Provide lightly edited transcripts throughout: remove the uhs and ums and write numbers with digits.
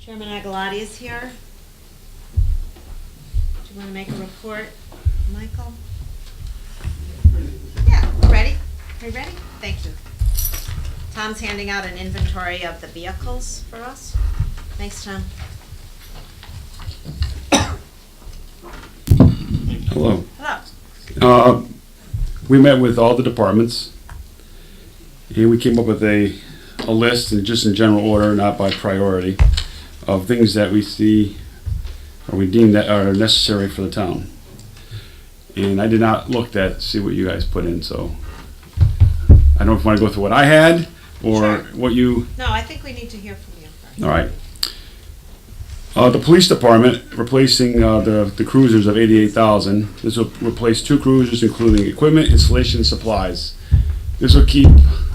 Chairman Aguilotti is here. Do you want to make a report, Michael? Yeah, we're ready. Are you ready? Thank you. Tom's handing out an inventory of the vehicles for us. Thanks, Tom. Hello. Hello. We met with all the departments, and we came up with a list, and just in general order, not by priority, of things that we see or we deem that are necessary for the town. And I did not look at see what you guys put in, so I don't know if you want to go through what I had or Sure. what you. No, I think we need to hear from you first. All right. The police department replacing the cruisers of 88,000. This will replace 2 cruisers, including equipment, installation, and supplies. This will keep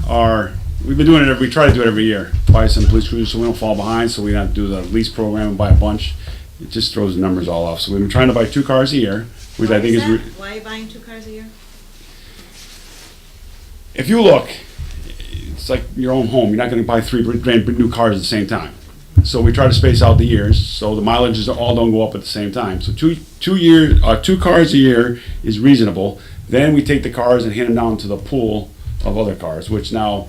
our. We've been doing it. We try to do it every year. Buy some police cruisers so we don't fall behind. So we don't have to do the lease program and buy a bunch. It just throws the numbers all off. So we've been trying to buy 2 cars a year, which Why I think is. Why are you buying 2 cars a year? If you look, it's like your own home. You're not going to buy 3 brand new cars at the same time. So we try to space out the years, so the mileages all don't go up at the same time. So 2 cars a year is reasonable. Then we take the cars and hand them down to the pool of other cars, which now,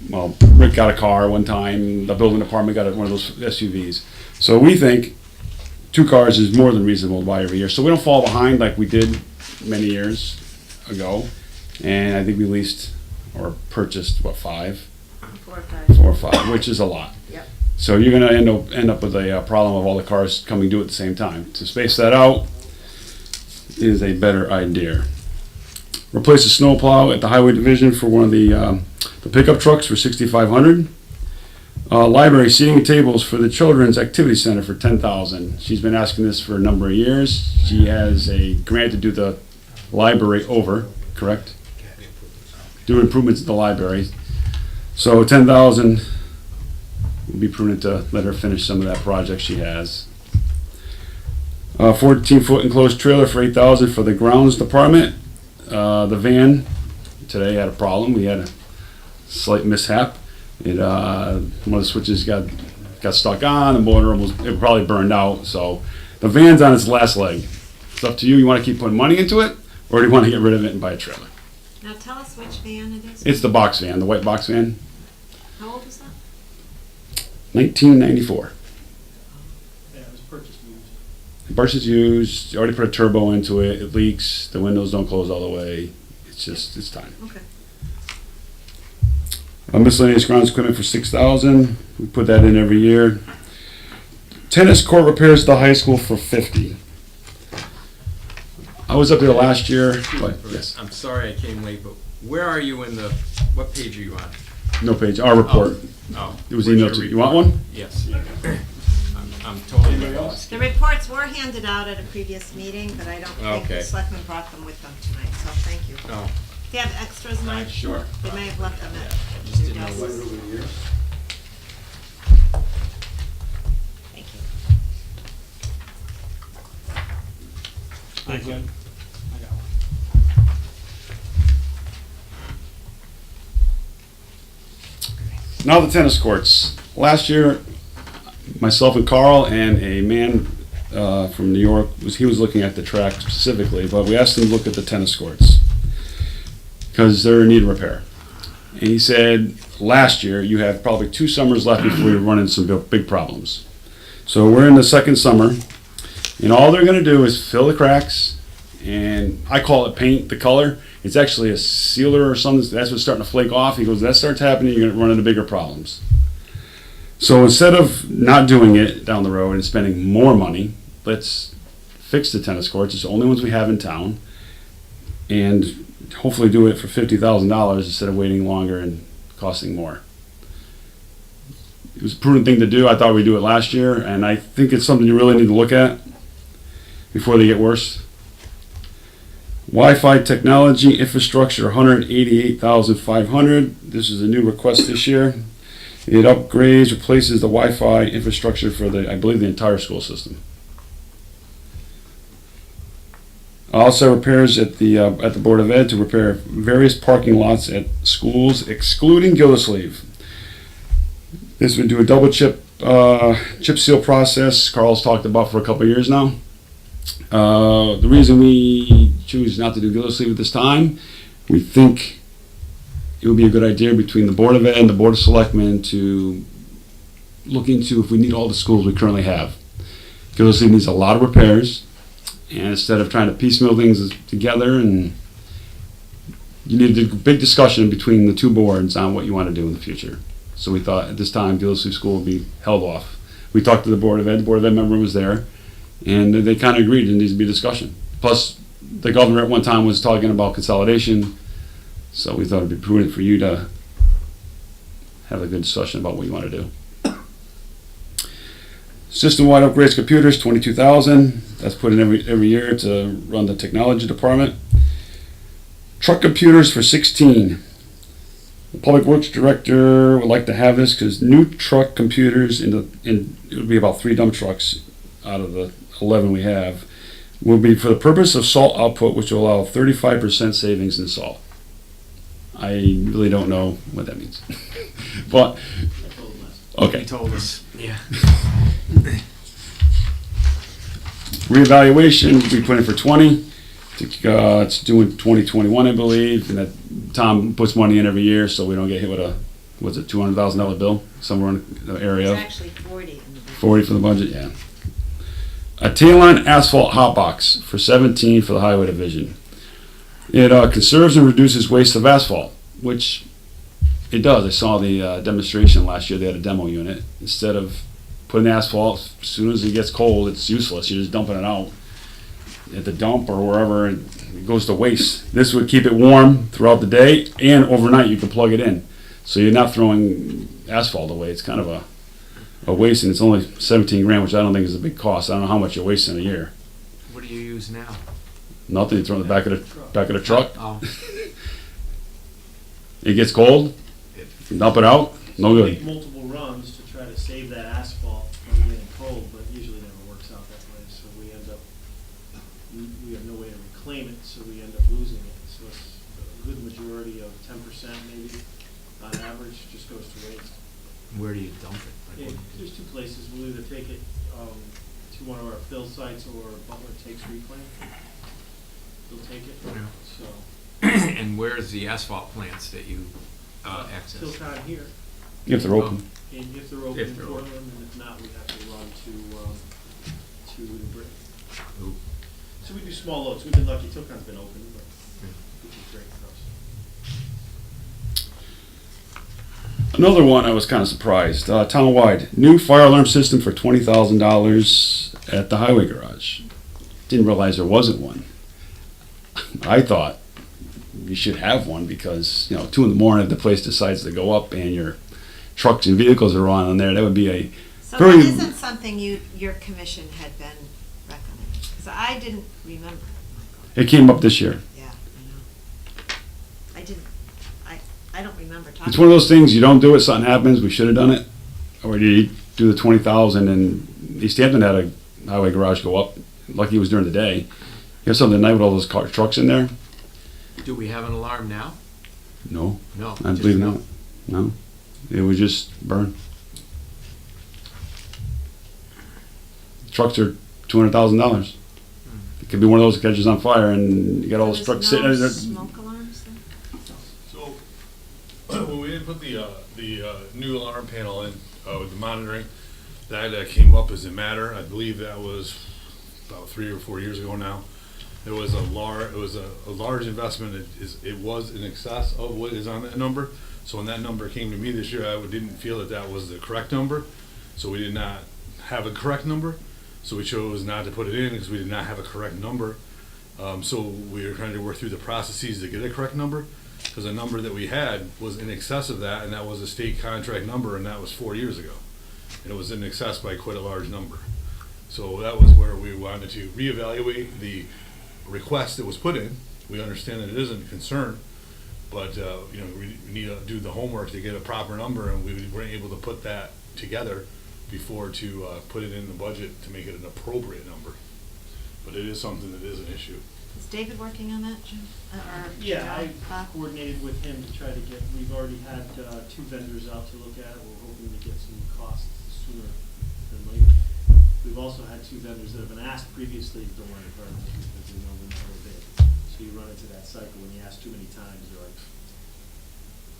well, Rick got a car one time, the building department got one of those SUVs. So we think 2 cars is more than reasonable to buy every year. So we don't fall behind like we did many years ago. And I think we leased or purchased, 5? 4 or 5. 4 or 5, which is a lot. Yep. So you're going to end up with a problem of all the cars coming due at the same time. To space that out is a better idea. Replace the snowplow at the highway division for one of the pickup trucks for $6,500. Library seating and tables for the children's activity center for $10,000. She's been asking this for a number of years. She has a grant to do the library over, correct? Do improvements at the library. So $10,000. Would be prudent to let her finish some of that project she has. 14-foot enclosed trailer for $8,000 for the grounds department. The van today had a problem. We had a slight mishap. One of the switches got stuck on. The motor it probably burned out. So the van's on its last leg. It's up to you. You want to keep putting money into it, or do you want to get rid of it and buy a trailer? Now tell us which van it is. It's the box van, the white box van. How old is that? 1994. Yeah, it was purchased used. The brush is used. You already put a turbo into it. It leaks. The windows don't close all the way. It's time. Okay. Miscellaneous grounds equipment for $6,000. We put that in every year. Tennis court repairs at the high school for $50. I was up there last year. But yes, I'm sorry I came late, but where are you in the, what page are you on? no page. Our report. Oh. It was where's emailed your to you. You report? want one? Yes. I'm totally lost. The reports were handed out at a previous meeting, but I don't think the Okay. selectmen brought them with them tonight, so thank you. Oh, Do you have extras, Mike? sure. They may have left them at Just your didn't know desks. what. Thank you. Thank you. I got one. Now the tennis courts. Last year, myself and Carl and a man from New York he was looking at the track specifically, but we asked him to look at the tennis courts because they're in need of repair. And he said last year you have probably 2 summers left before you run into some big problems. So we're in the second summer, and all they're going to do is fill the cracks, and I call it paint the color. It's actually a sealer or something. That's what's starting to flake off. He goes, that starts happening, you're going to run into bigger problems. So instead of not doing it down the road and spending more money, let's fix the tennis courts. It's the only ones we have in town, and hopefully do it for $50,000 instead of waiting longer and costing more. It was a prudent thing to do. I thought we'd do it last year, and I think it's something you really need to look at before they get worse. Wi-Fi technology infrastructure, $188,500. This is a new request this year. It upgrades, replaces the Wi-Fi infrastructure for I believe the entire school system. Also repairs at the Board of Ed to repair various parking lots at schools, excluding Gildersleeve. This would do a double chip chip seal process, Carl's talked about for a couple of years now. The reason we choose not to do Gildersleeve at this time, we think it would be a good idea between the Board of Ed and the Board of Selectmen to look into if we need all the schools we currently have. Gildersleeve needs a lot of repairs, and instead of trying to piecemeal things together, and you need a big discussion between the two boards on what you want to do in the future. So we thought at this time Gildersleeve School would be held off. We talked to the Board of Ed member was there, and they kind of agreed there needs to be a discussion. Plus, the governor at one time was talking about consolidation, so we thought it'd be prudent for you to have a good discussion about what you want to do. System-wide upgrades computers, $22,000. That's put in every year to run the technology department. Truck computers for 16. The Public Works Director would like to have this because new truck computers it would be about 3 dump trucks out of the 11 we have will be for the purpose of salt output, which will allow 35% savings in salt. I really don't know what that means, but okay. He told us. Yeah. Reevaluation, we put in for 20. It's due in 2021, I believe, and that Tom puts money in every year, so we don't get hit with a, what's it, $200,000 bill somewhere in the area. It's actually 40 in the budget. 40 for the budget, yeah. A tail-line asphalt hot box for 17 for the highway division. It conserves and reduces waste of asphalt, which it does. I saw the demonstration last year. They had a demo unit. Instead of putting asphalt, as soon as it gets cold, it's useless. You're just dumping it out at the dump or wherever, and it goes to waste. This would keep it warm throughout the day, and overnight you can plug it in. So you're not throwing asphalt away. It's kind of a waste, and it's only 17 grand, which I don't think is a big cost. I don't know how much you're wasting a year. What do you use now? Nothing. You throw in the back of the truck. Oh. It gets cold. Dump it out. No Make good. multiple runs to try to save that asphalt from getting cold, but usually it never works out that way, so we end up, we have no way to reclaim it, so we end up losing it. So it's a good majority of 10% maybe, on average, just goes to waste. Where do you dump it? Like, There's 2 places. We'll either take it to one of our fill sites, or Butler takes reclaim. They'll take it, Yeah. so. and where's the asphalt plants that you access? Tilcon here, If they're open. and if they're open If in they're Portland, open. and if not, we have to run to the brick. Ooh. So we do small loads. We've been lucky. Tilcon's been open, but which is great for us. Another one I was kind of surprised. Town-wide, new fire alarm system for $20,000 at the highway garage. Didn't realize there wasn't one. I thought you should have one because, 2 in the morning if the place decides to go up and your trucks and vehicles are on there, that would be a So very... that isn't something your commission had been recommending, because I didn't remember. It came up this year. Yeah, I know. I don't remember talking. It's one of those things, you don't do it, something happens, we should have done it. Or you do the 20,000 and East Hampton had a highway garage go up, lucky it was during the day. You have something at night with all those trucks in there? Do we have an alarm now? No, No. I just believe no. not. No, it would just burn. Trucks are $200,000. It could be one of those that catches on fire and you got all those trucks sitting there. There's no smoke alarms then? So, when we did put the new alarm panel in, with the monitoring, that came up as a matter. I believe that was about 3 or 4 years ago now. It was a large investment. It was in excess of what is on that number. So when that number came to me this year, I didn't feel that was the correct number. So we did not have a correct number. So we chose not to put it in because we did not have a correct number. So we were trying to work through the processes to get a correct number, because the number that we had was in excess of that, and that was a state contract number, and that was 4 years ago. And it was in excess by quite a large number. So that was where we wanted to reevaluate the request that was put in. We understand that it isn't a concern, but we need to do the homework to get a proper number, and we weren't able to put that together before to put it in the budget to make it an appropriate number. But it is something that is an issue. Is David working on that, Jim? Yeah, I Bob? coordinated with him to try to get, we've already had 2 vendors out to look at it. We're hoping to get some costs sooner than later. We've also had two vendors that have been asked previously to delay permits because they know they're not going to bid. So you run into that cycle when you ask too many times, they're like,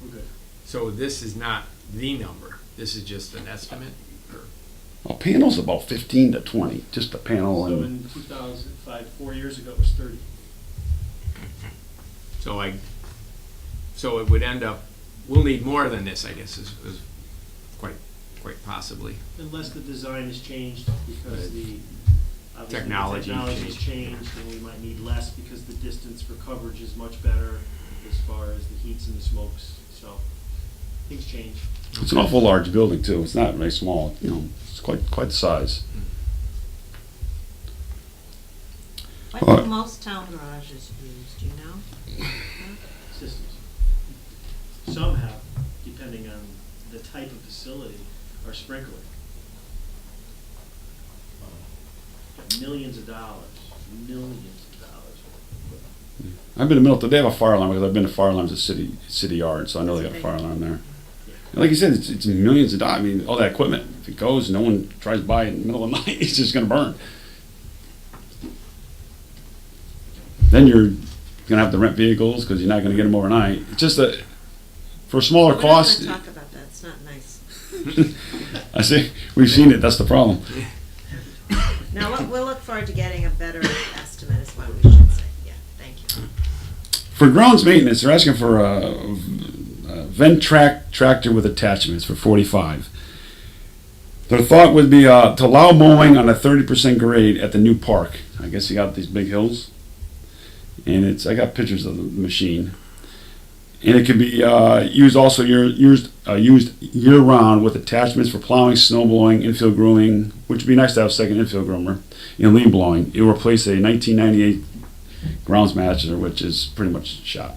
we're good. So this is not the number, this is just an estimate? Or Well, panels about 15 to 20, just a panel So and, in 2005, 4 years ago, it was 30. So it would end up, we'll need more than this, I guess, is quite possibly. Unless the design has changed because obviously Technology the technology has changed. changed and we might need less because the distance for coverage is much better as far as the heats and the smokes, so things change. it's an awful large building too. It's not very small, it's quite the size. What Alright. do most town garages use, do you know? Systems. Some have, depending on the type of facility, are sprinkler. Got millions of dollars. I've been in Middleton, they have a fire alarm because I've been to fire alarms at city yard, so I know they got a fire alarm there. And like you said, it's millions of dollars. I mean, all that equipment, if it goes, no one tries by in the middle of the night, it's just gonna burn. Then you're gonna have to rent vehicles because you're not gonna get them overnight. It's just for a smaller cost. We're not gonna talk about that, it's not nice. I see, we've seen it, that's the problem. No, we'll look forward to getting a better estimate is what we should say, yeah, thank you. For grounds maintenance, they're asking for a Ventrac tractor with attachments for 45. Their thought would be to allow mowing on a 30% grade at the new park. I guess you got these big hills, and I got pictures of the machine, and it can be used year round with attachments for plowing, snow blowing, infield grooming, which would be nice to have a second infield groomer, and leaf blowing. It will replace a 1998 grounds master, which is pretty much shot.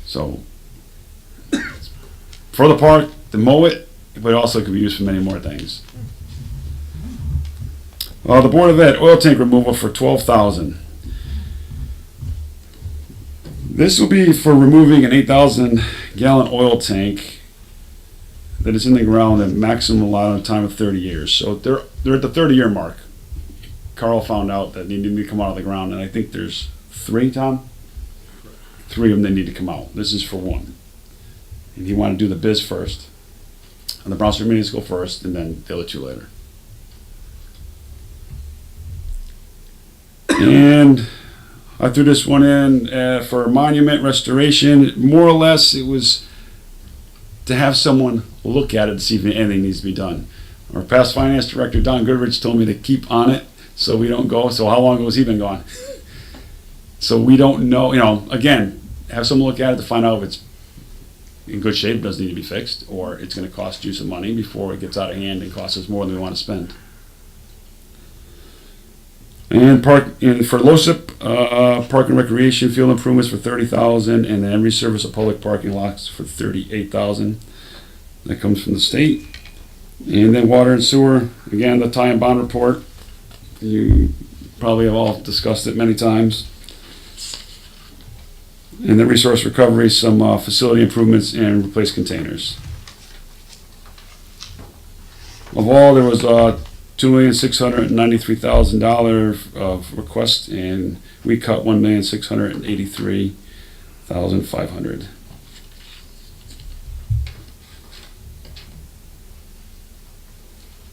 So, for the park, to mow it, but it also could be used for many more things. The Board of Ed oil tank removal for $12,000. This will be for removing an 8,000 gallon oil tank that is in the ground at maximum allowed time of 30 years. So they're at the 30-year mark. Carl found out that they need to come out of the ground, and I think there's 3, Tom? 3 of them that need to come out. This is for 1. And he wanted to do the biz first, and the Brownsville Municipal first, and then the other 2 later. And I threw this one in for monument restoration. More or less, it was to have someone look at it to see if anything needs to be done. Our past finance director, Don Goodrich, told me to keep on it so we don't go. So how long ago has he been gone? So we don't know, again, have someone look at it to find out if it's in good shape, doesn't need to be fixed, or it's going to cost you some money before it gets out of hand and costs us more than we want to spend. And for LoSiP, park and recreation field improvements for $30,000, and then resurface of public parking lots for $38,000. That comes from the state. And then water and sewer, again, the tie and bond report. You probably have all discussed it many times. And then resource recovery, some facility improvements and replace containers. Of all, there was $2,693,000 of requests, and we cut $1,683,500.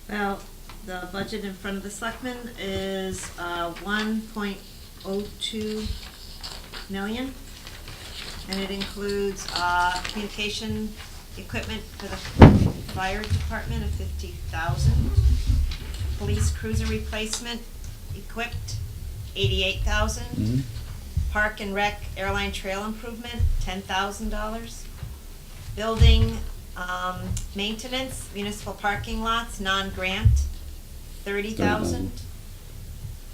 Well, the budget in front of the selectmen is 1.02 million, and it includes communication equipment for the fire department of 50,000, police cruiser replacement equipped 88,000, park and rec airline trail improvement $10,000, building maintenance municipal parking lots non-grant 30,000,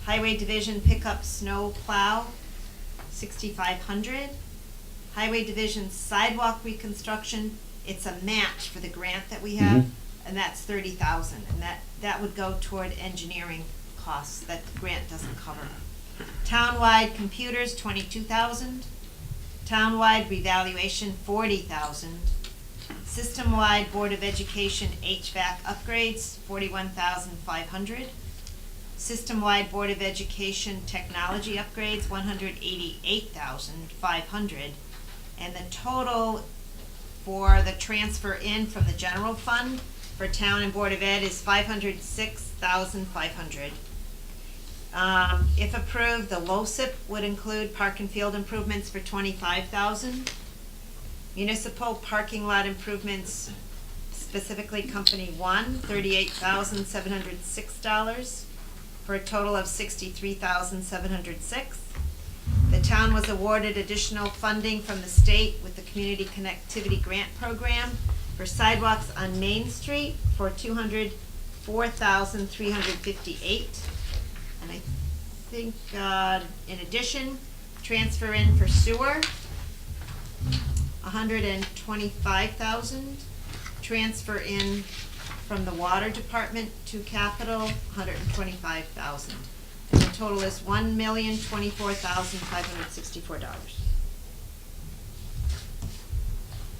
highway division pickup snow plow 6,500, highway division sidewalk reconstruction, it's a match for the grant that we have, and that's 30,000, and that would go toward engineering costs that the grant doesn't cover. Townwide computers 22,000, townwide revaluation 40,000, System-wide Board of Education HVAC upgrades, $41,500. System-wide Board of Education technology upgrades, $188,500. And the total for the transfer in from the general fund for town and Board of Ed is $506,500. If approved, the LoSiP would include park and field improvements for $25,000. Municipal parking lot improvements, specifically Company 1, $38,706, for a total of $63,706. The town was awarded additional funding from the state with the Community Connectivity Grant Program for sidewalks on Main Street for $204,358. And I think, in addition, transfer in for sewer, $125,000. Transfer in from the water department to capital, $125,000. And the total is $1,024,564.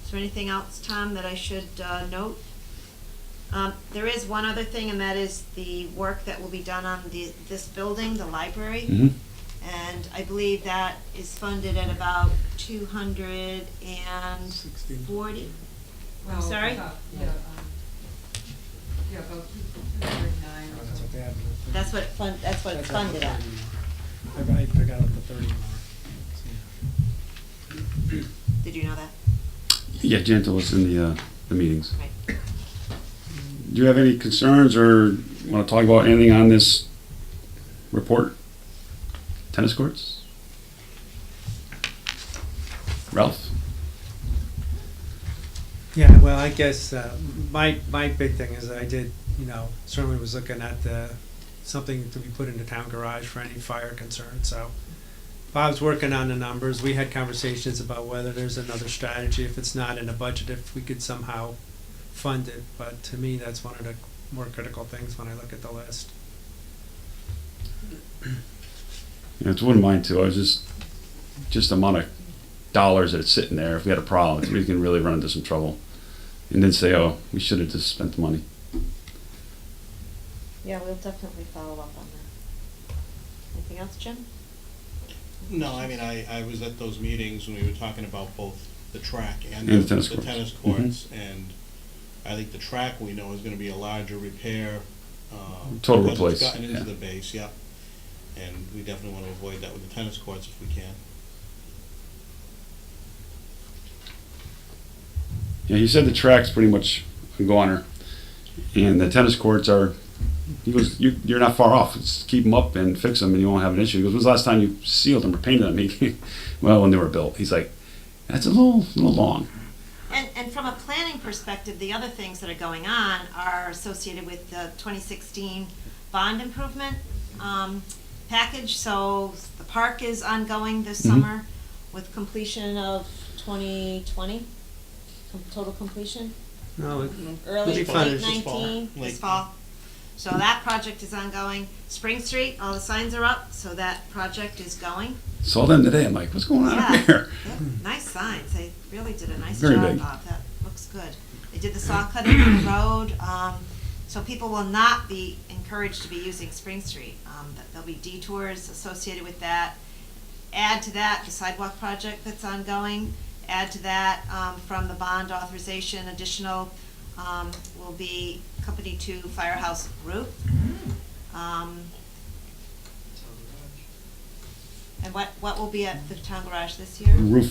Is there anything else, Tom, that I should note? There is one other thing, and that is the work that will be done on this building, the library. Mhm. And I believe that is funded at about 240. I'm sorry? Yeah, about 239 or That's so. what they have. That's what it's funded at. I got up to 30 more. Did you know that? Yeah, Gentle was in the meetings. Right. Do you have any concerns or want to talk about anything on this report? Tennis courts? Ralph? Yeah, well, I guess my big thing is I did, certainly was looking at something to be put in the town garage for any fire concern. So Bob's working on the numbers. We had conversations about whether there's another strategy, if it's not in the budget, if we could somehow fund it. But to me, that's one of the more critical things when I look at the list. Yeah, it's one of mine too. I was just the amount of dollars that it's sitting there. If we had a problem, we can really run into some trouble. And then say, oh, we should have just spent the money. Yeah, we'll definitely follow up on that. Anything else, Jim? No, I mean, I was at those meetings when we were talking about both the track and And the the tennis courts. tennis courts, and I think the track we know is gonna be a larger repair. Total because replace, it's gotten into yeah. the base, yeah, and we definitely wanna avoid that with the tennis courts if we can. Yeah, he said the track's pretty much a goner, and the tennis courts are. He goes, you're not far off. Just keep them up and fix them, and you won't have an issue. He goes, when's the last time you sealed them or painted them? Well, when they were built. He's like, that's a little long. And from a planning perspective, the other things that are going on are associated with the 2016 bond improvement package. So the park is ongoing this Mhm. summer with completion of 2020, total completion. No, Early, be late finished this fall. 19, this Late. fall. So that project is ongoing. Spring Street, all the signs are up, so that project is going. Saw them today. I'm like, what's going on Yeah. up there? Yep, nice signs. They really did a nice Very job, big. Bob. That looks good. They did the saw cutting on the road, so people will not be encouraged to be using Spring Street. There'll be detours associated with that. Add to that the sidewalk project that's ongoing. Add to that, from the bond authorization, additional, will be Company 2 Firehouse roof. And what will be at the town garage this year? The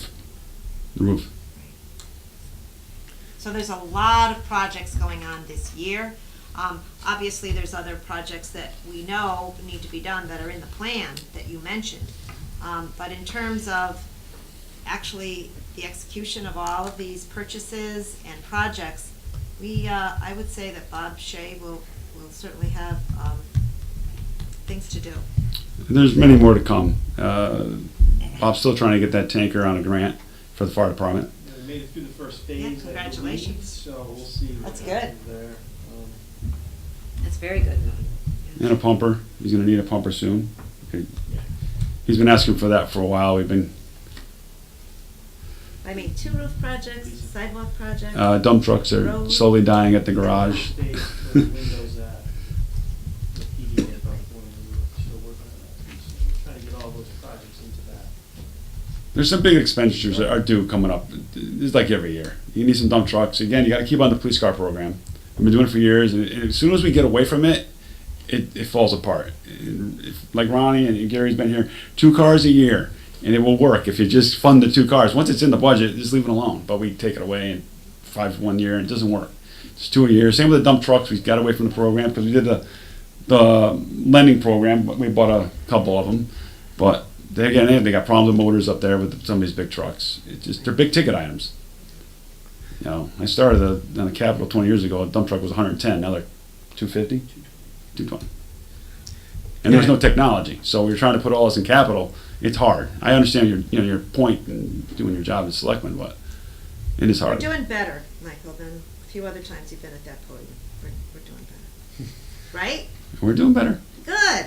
roof. So there's a lot of projects going on this year. Obviously, there's other projects that we know need to be done that are in the plan that you mentioned. But in terms of actually the execution of all of these purchases and projects, I would say that Bob Shea will certainly have things to do. There's many more to come. Bob's still trying to get that tanker on a grant for the fire department. Yeah, we made it through the first Yeah, phase. I believe, congratulations. So we'll see. what That's good. happens there. That's very good. And a pumper. He's going to need a pumper soon. Okay. He's been asking for that for a while. We've been I mean, two roof projects, sidewalk project. Dump trucks are Road. slowly dying at the garage. State, where the windows at, the PD above when we were still working on that. So we're trying to get all those projects into that. There's some big expenditures that are due coming up. It's like every year. You need some dump trucks. Again, you got to keep on the police car program. I've been doing it for years, and as soon as we get away from it, it falls apart. Like Ronnie and Gary's been here, 2 cars a year, and it will work if you just fund the 2 cars. Once it's in the budget, just leave it alone. But we take it away in 1 year, and it doesn't work. It's 2 a year. Same with the dump trucks. We got away from the program because we did the lending program, but we bought a couple of them. But they got problems with motors up there with some of these big trucks. It's just, they're big ticket items. You know, I started on the Capitol 20 years ago. A dump truck was 110. Now they're 250, 220. And there's no technology, so we're trying to put all this in capital. It's hard. I understand your point in doing your job as selectman, but it is We're hard. doing better, Michael, than a few other times you've been at that podium. We're doing better. Right? We're doing better. Good.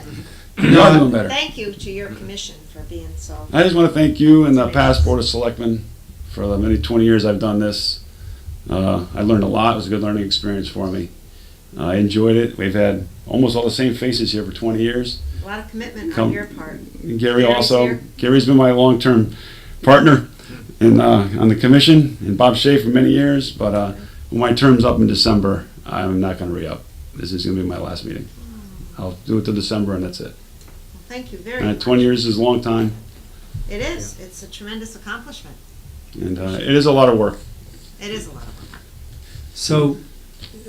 We are doing better. Thank you to your commission for being so. I just want to thank you and the past Board of Selectmen for the many 20 years I've done this. I learned a lot. It was a good learning experience for me. I enjoyed it. We've had almost all the same faces here for 20 years. A lot of commitment on your part. Gary Gary's also. here. Gary's been my long-term partner on the commission, and Bob Shea for many years. But when my term's up in December, I'm not going to re-up. This is going to be my last meeting. I'll do it till December, and that's it. Well, thank you very much. 20 years is a long time, It is. It's a tremendous accomplishment. and it is a lot of work. It is a lot of work. So,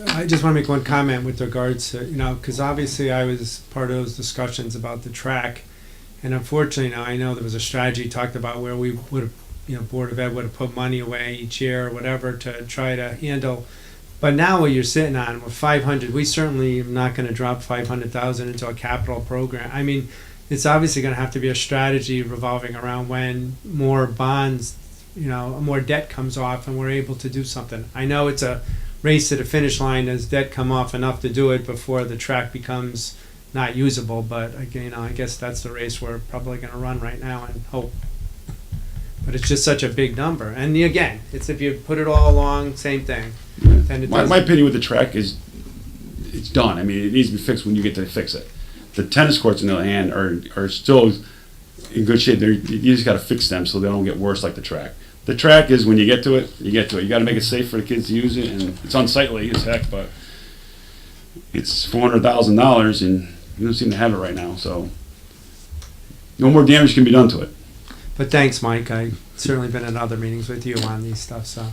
I just want to make one comment with regards to, because obviously I was part of those discussions about the track. And unfortunately, now I know there was a strategy talked about where we would have, Board of Ed would have put money away each year or whatever to try to handle. But now what you're sitting on with 500, we certainly are not going to drop 500,000 into a capital program. I mean, it's obviously going to have to be a strategy revolving around when more bonds, more debt comes off and we're able to do something. I know it's a race to the finish line as debt come off enough to do it before the track becomes not usable, but again, I guess that's the race we're probably going to run right now and hope. But it's just such a big number, and again, it's if you put it all along, same thing. Then it My doesn't- opinion with the track is it's done. I mean, it needs to be fixed when you get to fix it. The tennis courts, on the other hand, are still in good shape. You just got to fix them so they don't get worse like the track. The track is when you get to it, you get to it. You got to make it safe for the kids to use it, and it's unsightly as heck, but it's $400,000, and you don't seem to have it right now. So no more damage can be done to it. But thanks, Mike. I've certainly been in other meetings with you on these stuff, so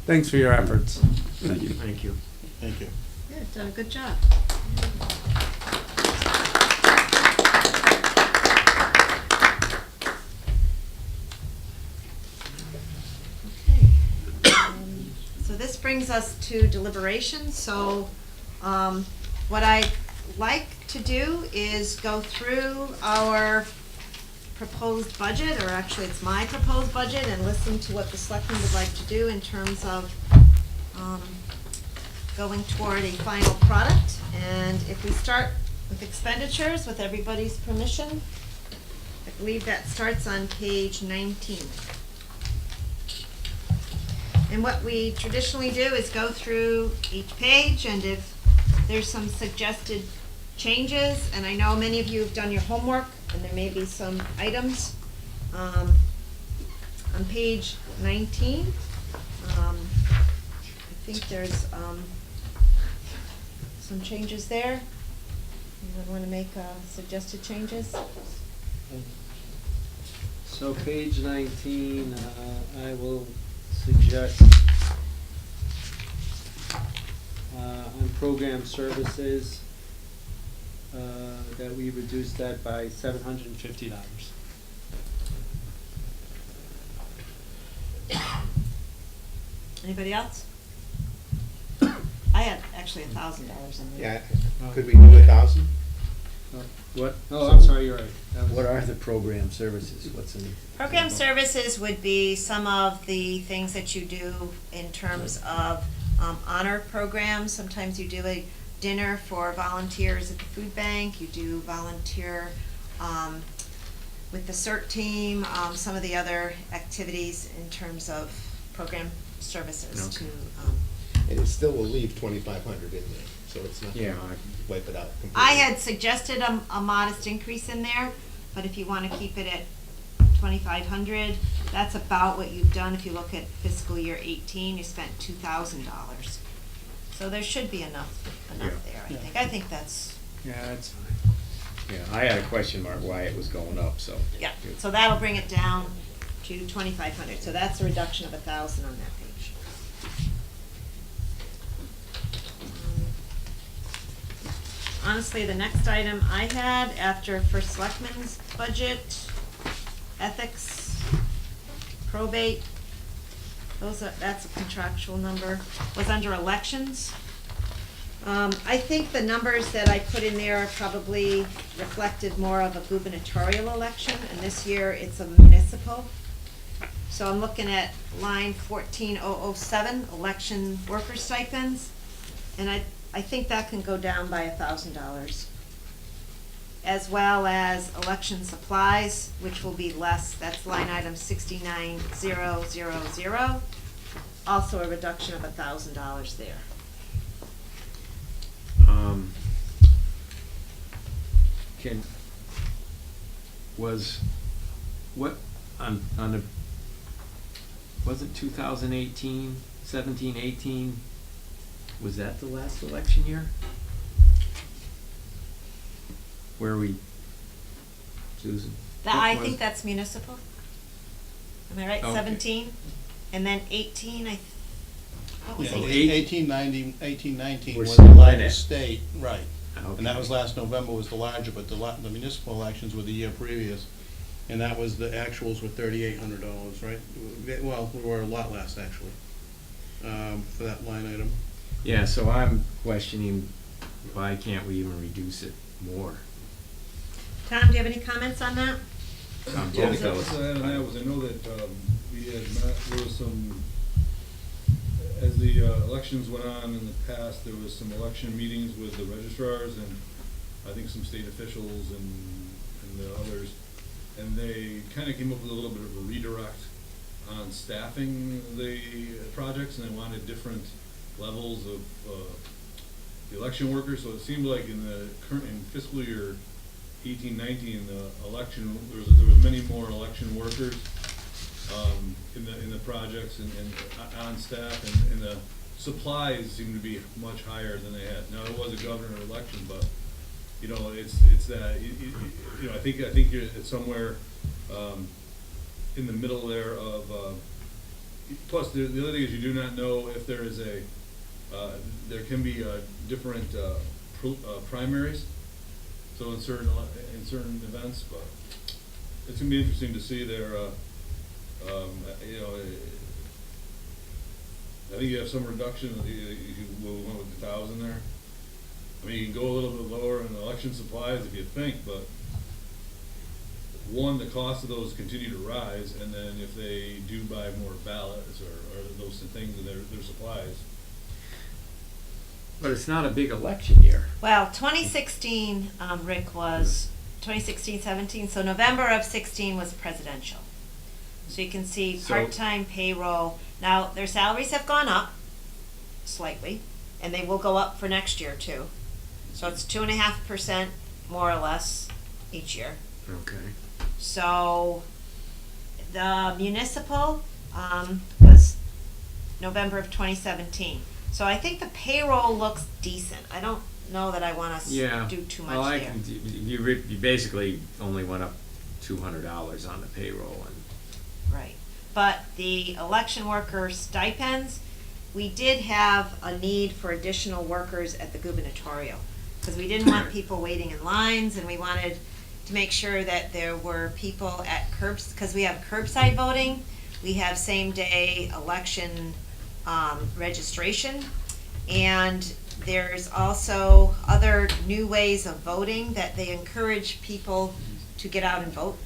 thanks for your efforts. Thank you. Thank you. Thank you. Good, done a good job. Okay. So this brings us to deliberation. So what I'd like to do is go through our proposed budget, or actually it's my proposed budget, and listen to what the selectmen would like to do in terms of going toward a final product. And if we start with expenditures, with everybody's permission, I believe that starts on page 19. And what we traditionally do is go through each page, and if there's some suggested changes, and I know many of you have done your homework, and there may be some items on page 19. I think there's some changes there. Anyone want to make suggested changes? So page 19, I will suggest on program services that we reduce that by $750. Anybody else? I had actually $1,000 in there. Yeah, could we do 1,000? What? Oh, I'm sorry, you're right. That was- What are the program services? What's in? Program services would be some of the things that you do in terms of honor programs. Sometimes you do a dinner for volunteers at the food bank. You do volunteer with the CERT team, some of the other activities in terms of program services to, And it still will leave 2,500 in there, so it's not Yeah, gonna wipe it out completely. I had suggested a modest increase in there, but if you wanna keep it at 2,500, that's about what you've done. If you look at fiscal year 18, you spent $2,000. So there should be enough Yeah. there, I Yeah. think. I think that's, Yeah, that's fine. yeah, I had a question mark why it was going up, so. yeah. So that'll bring it down to 2,500. So that's a reduction of 1,000 on that page. Honestly, the next item I had after first selectmen's budget, ethics, probate, that's a contractual number, was under elections. I think the numbers that I put in there are probably reflected more of a gubernatorial election, and this year it's a municipal. So I'm looking at line 14007, election worker stipends, and I think that can go down by $1,000. As well as election supplies, which will be less, that's line item 69000, also a reduction of $1,000 there. On the, wasn't 2018, 17, 18, was that the last election year? Where we, Susan? I What think was- that's municipal. Am I right, Okay. 17? And then 18, what was Yeah, it? 1819 Was was the largest Senate. state, right. And that Okay. was last November was the larger, but the municipal elections were the year previous. And that was, the actuals were $3,800, right? Well, we were a lot less, actually, for that line item. Yeah, so I'm questioning, why can't we even reduce it more? Tom, do you have any comments on that? On Yeah, both the those? couple I had on that was, I know that, we had met, there was some, as the, elections went on in the past, there was some election meetings with the registrars and I think some state officials and the others. And they kinda came up with a little bit of a redirect on staffing the projects, and they wanted different levels of, the election workers. So it seemed like in the current, in fiscal year 18-19, the election, there was many more election workers, in the projects and on staff, and the supplies seem to be much higher than they had. Now, it was a governor election, but, you know, it's that, you know, I think it's somewhere, in the middle there of, plus the other thing is you do not know if there is there can be, different, primaries, so in certain events, but it's gonna be interesting to see their, you know, I think you have some reduction, you went with 1,000 there. I mean, you can go a little bit lower in election supplies if you think, but one, the cost of those continue to rise, and then if they do buy more ballots or those things in their supplies. But it's not a big election year. Well, 2016, Rick, was 2016-17, so November of 16 was presidential. So you can see So- part-time payroll. Now, their salaries have gone up slightly, and they will go up for next year too. So it's 2.5% more or less each year. Okay. So the municipal was November of 2017. So I think the payroll looks decent. I don't know that I want to Yeah. do too Well, much there. you basically only went up $200 on the payroll, and Right. But the election worker stipends, we did have a need for additional workers at the gubernatorial, because we didn't want people waiting in lines, and we wanted to make sure that there were people at curbs, because we have curbside voting, we have same-day election registration, and there's also other new ways of voting that they encourage people to get out and vote.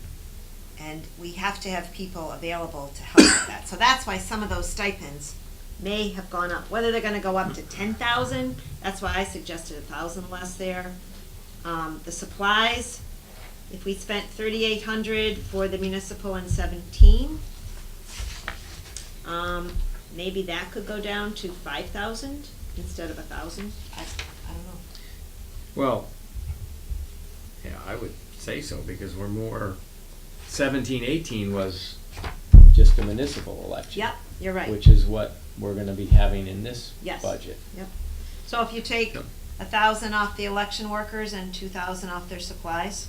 And we have to have people available to help with that. So that's why some of those stipends may have gone up. Whether they're gonna go up to 10,000, that's why I suggested 1,000 less there. The supplies, if we spent 3,800 for the municipal in 17, maybe that could go down to 5,000 instead of 1,000. I don't know. Well, yeah, I would say so, because we're more, 17, 18 was just a municipal election. Yep, you're right. Which is what we're gonna be having in this Yes. budget. Yep. So if you take Yep. 1,000 off the election workers and 2,000 off their supplies,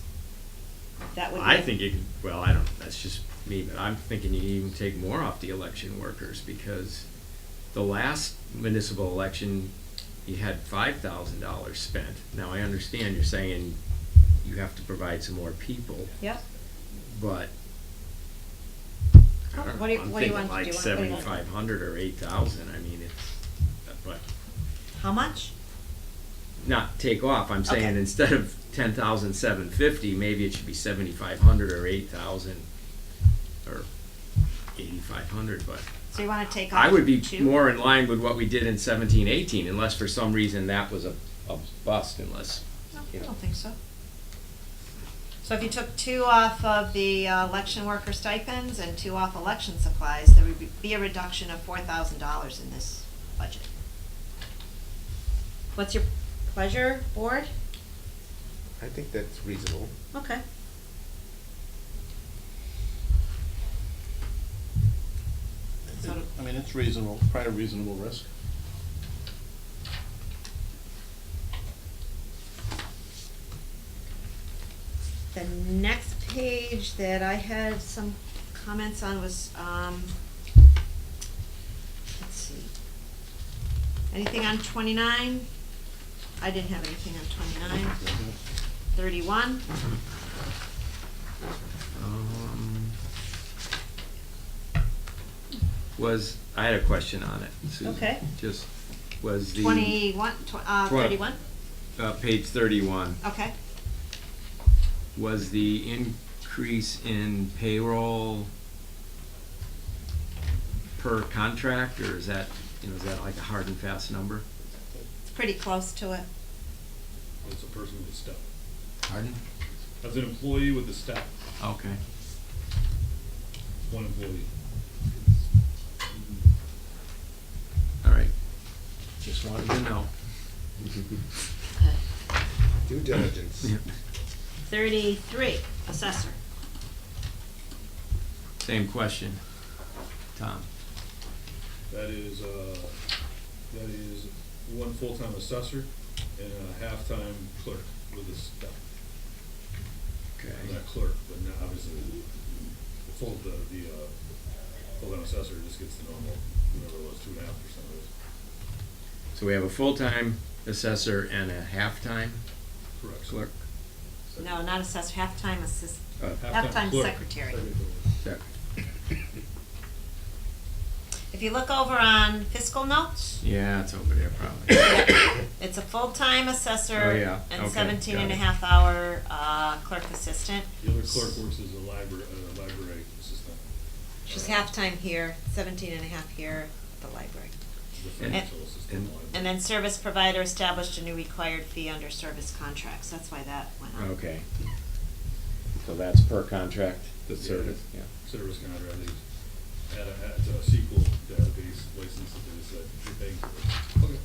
that would be. I think you could, well, I don't, that's just me, but I'm thinking you can even take more off the election workers, because the last municipal election, you had $5,000 spent. Now, I understand you're saying you have to provide some more people, Yep. but I don't What do you- know, I'm what do you thinking want- like do you want- what do you want? 7,500 or 8,000, I mean, it's, but How much? not take off, I'm saying Okay. instead of 10,750, maybe it should be 7,500 or 8,000 or 8,500, but So you wanna take off I would be two? more in line with what we did in 17, 18, unless for some reason that was a bust, unless, No, you I know. don't think so. So if you took 2 off of the election worker stipends and 2 off election supplies, there would be a reduction of $4,000 in this budget. What's your pleasure, board? I think that's reasonable. Okay. So, I mean, it's reasonable, probably a reasonable risk. the next page that I had some comments on was, let's see. Anything on 29? I didn't have anything on 29. 31? I had a question on it, Susan. Okay. Just, was the. 21, 31? Page 31. Okay. Was the increase in payroll per contract, or is that, is that like a hard and fast number? It's pretty close to it. It's a person with a step. Pardon? As an employee with a step, Okay. one employee. All right. Just wanted to know. Due diligence. 33, assessor. Same question, Tom. That is one full-time assessor and a half-time clerk with a step. Okay. Not clerk, but not obviously, the full-time assessor just gets the normal, whatever it was, 2.5% of it. So we have a full-time assessor and a half-time Correct. clerk? No, not assessor, half-time assist, Uh, half-time clerk. secretary. Sec- If you look over on fiscal notes, Yeah, it's over there probably. it's a full-time assessor Oh, yeah. and Okay, 17 and a got it. half hour clerk assistant. The other clerk works as a library assistant. She's half-time here, 17 and a half here at the library. The financial assistant. in the library. And then service provider established a new required fee under service contracts, that's why that went up. Okay. So that's per contract, the Yeah. service, yeah. Service contract, it's a SQL database license that they said, you're paying for it.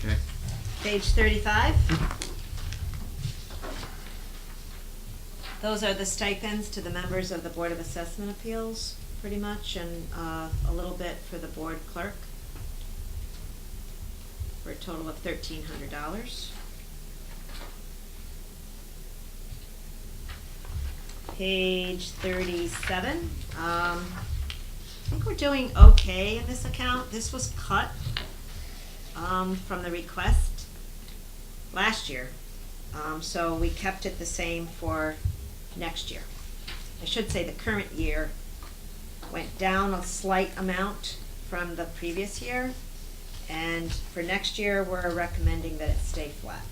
Okay. Okay. Page 35. Those are the stipends to the members of the Board of Assessment Appeals, pretty much, and a little bit for the board clerk, for a total of $1,300. Page 37. I think we're doing okay in this account. This was cut from the request last year. So we kept it the same for next year. I should say the current year went down a slight amount from the previous year. And for next year, we're recommending that it stay flat.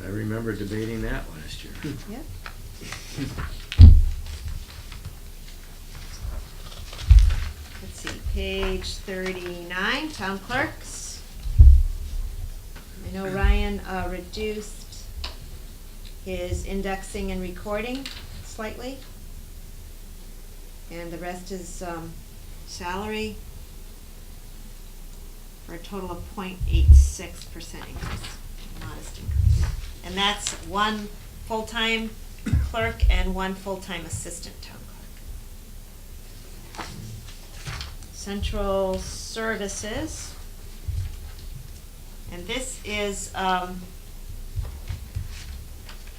I remember debating that last year. Yep. Let's see, page 39, town clerks. I know Ryan reduced is indexing and recording slightly. And the rest is, salary for a total of 0.86% increase, modest increase. And that's one full-time clerk and one full-time assistant town clerk. Central services. And this is,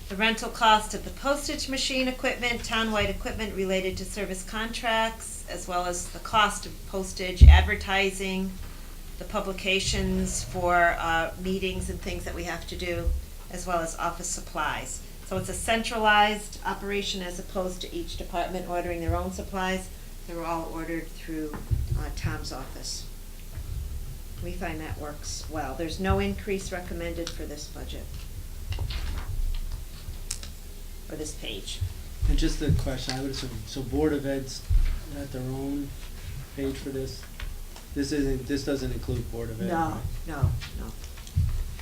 the rental cost of the postage machine equipment, townwide equipment related to service contracts, as well as the cost of postage, advertising, the publications for meetings and things that we have to do, as well as office supplies. So it's a centralized operation as opposed to each department ordering their own supplies. They're all ordered through Tom's office. We find that works well. There's no increase recommended for this budget, or this page. And just a question, I would assume, so Board of Ed's at their own page for this? This doesn't include Board of Ed, No, right? no, no,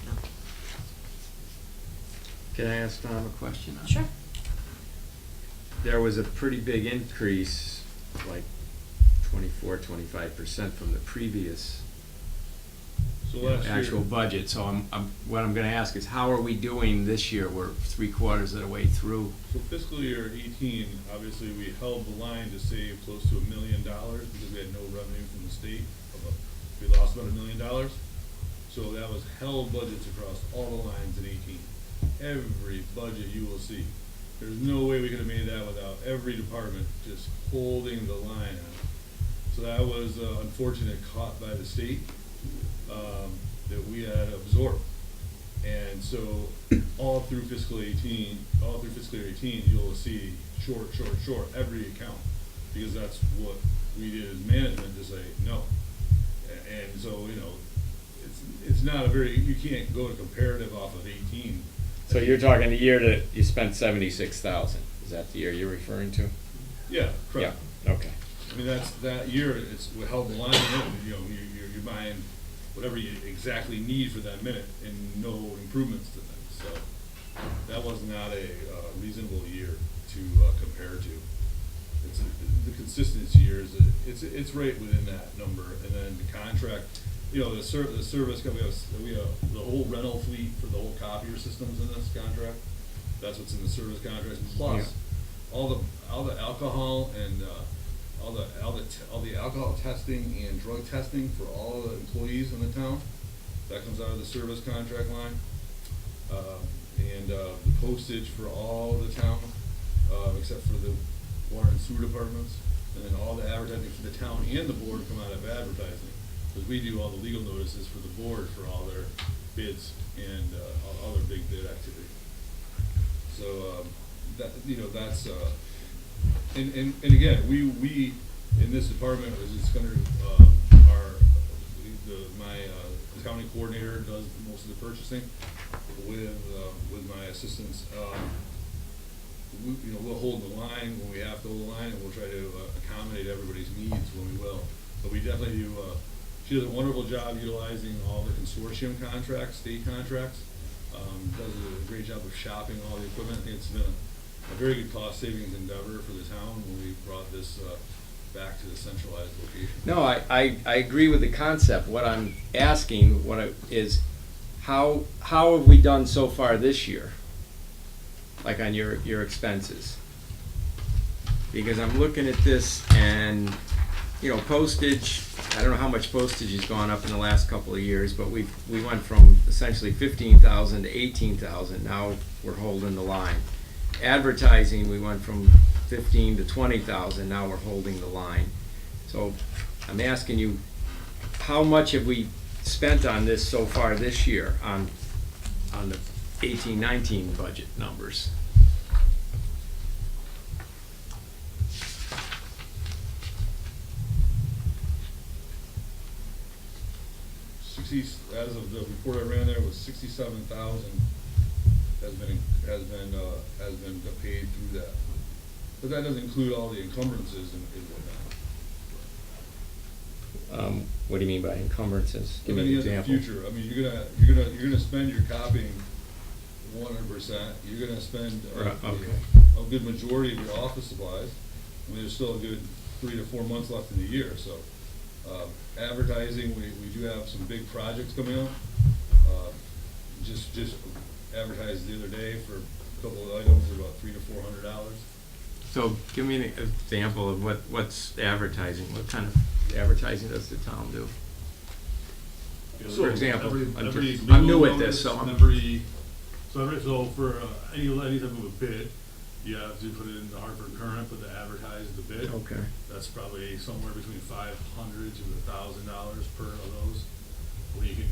no. Can I ask Tom a question? Sure. There was a pretty big increase, like 25% from the previous So last year. actual budget. So what I'm gonna ask is, how are we doing this year? We're 3/4 of the way through. So fiscal year 18, obviously, we held the line to save close to $1 million because we had no revenue from the state. We lost about $1 million. So that was held budgets across all the lines in 18. Every budget you will see. There's no way we could have made that without every department just holding the line on it. So that was unfortunate caught by the state that we had absorbed. And so all through fiscal year 18, you'll see short every account, because that's what we did as management, to say no. And so, you know, it's not a very, you can't go to comparative off of 18. So you're talking the year that you spent 76,000. Is that the year you're referring to? Yeah, correct. Yeah, okay. I mean, that's, that year, we held the line in, you know, you're buying whatever you exactly need for that minute and no improvements to them. So that was not a reasonable year to compare to. It's the consistency year is, it's right within that number. And then the contract, you know, the service company, we have the whole rental fleet for the whole copier systems in this contract. That's what's in the service contract. Plus, all the alcohol and all the alcohol testing and drug testing for all the employees in the town. That comes out of the service contract line. And the postage for all the town, except for the water and sewer departments. And then all the advertising for the town and the board come out of advertising. Because we do all the legal notices for the board for all their bids and all their big bid activity. So that, you know, that's and again, we in this department, it's under the county coordinator does most of the purchasing with my assistants. We'll hold the line when we have to hold the line, and we'll try to accommodate everybody's needs when we will. But we definitely do. She does a wonderful job utilizing all the consortium contracts, state contracts. Does a great job of shopping all the equipment. I think it's been a very good cost savings endeavor for the town when we brought this back to the centralized location. No, I agree with the concept. What I'm asking is how have we done so far this year? Like on your expenses? Because I'm looking at this and, you know, postage, I don't know how much postage has gone up in the last couple of years, but we went from essentially 15,000 to 18,000. Now we're holding the line. Advertising, we went from 15 to 20,000. Now we're holding the line. So I'm asking you, how much have we spent on this so far this year on the 18-19 budget numbers? As of the report I ran there, was 67,000 has been paid through that. But that doesn't include all the encumbrances and whatnot. What do you mean by encumbrances? Give me In an the example. future, I mean, you're gonna spend your copying 100%. You're gonna spend Right, okay. a good majority of your office supplies. I mean, there's still a good 3 to 4 months left in the year, so, advertising, we do have some big projects coming up. Just advertised the other day for a couple of items, about $300 to $400. So give me an example of what's advertising, what kind of advertising does the town do? For example, I'm new at this, so I'm. So for any type of a bid, you have to put it in the Hartford Current, but to advertise the bid. Okay. That's probably somewhere between $500 to $1,000 per of those. Where you can,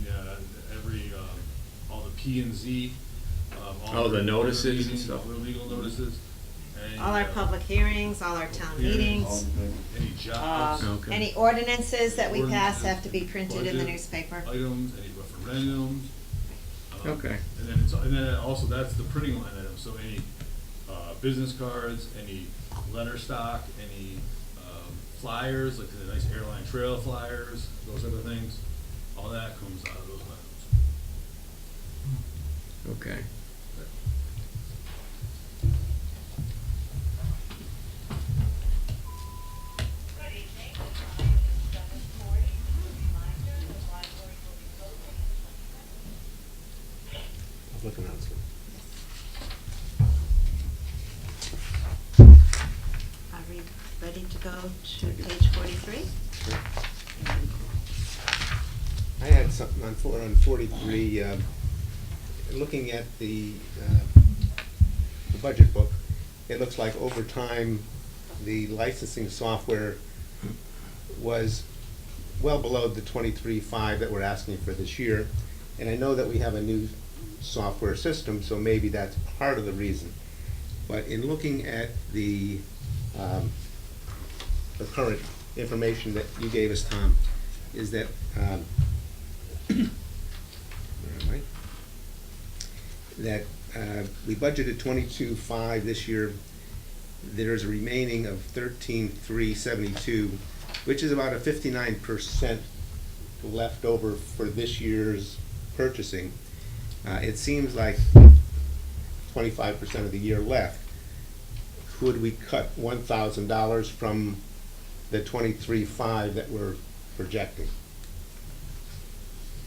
all the P and Z. Oh, the notices and meetings, stuff. all the legal notices. and, All our public hearings, all our town meetings, Any jobs. Okay. any ordinances that we pass have to be printed in the Budget newspaper. Items, any referendums. Okay. And then also that's the printing line item, so any, business cards, any letter stock, any, flyers, like the nice airline trail flyers, those type of things, all that comes out of those items. Okay. Public announcement. Are we ready to go to page 43? I had something on 43, looking at the budget book. It looks like over time, the licensing software was well below the 23.5 that we're asking for this year. And I know that we have a new software system, so maybe that's part of the reason. But in looking at the current information that you gave us, Tom, is that, where am I? That we budgeted 22.5 this year. There's a remaining of 13.372, which is about a 59% left over for this year's purchasing. It seems like 25% of the year left. Could we cut $1,000 from the 23.5 that we're projecting?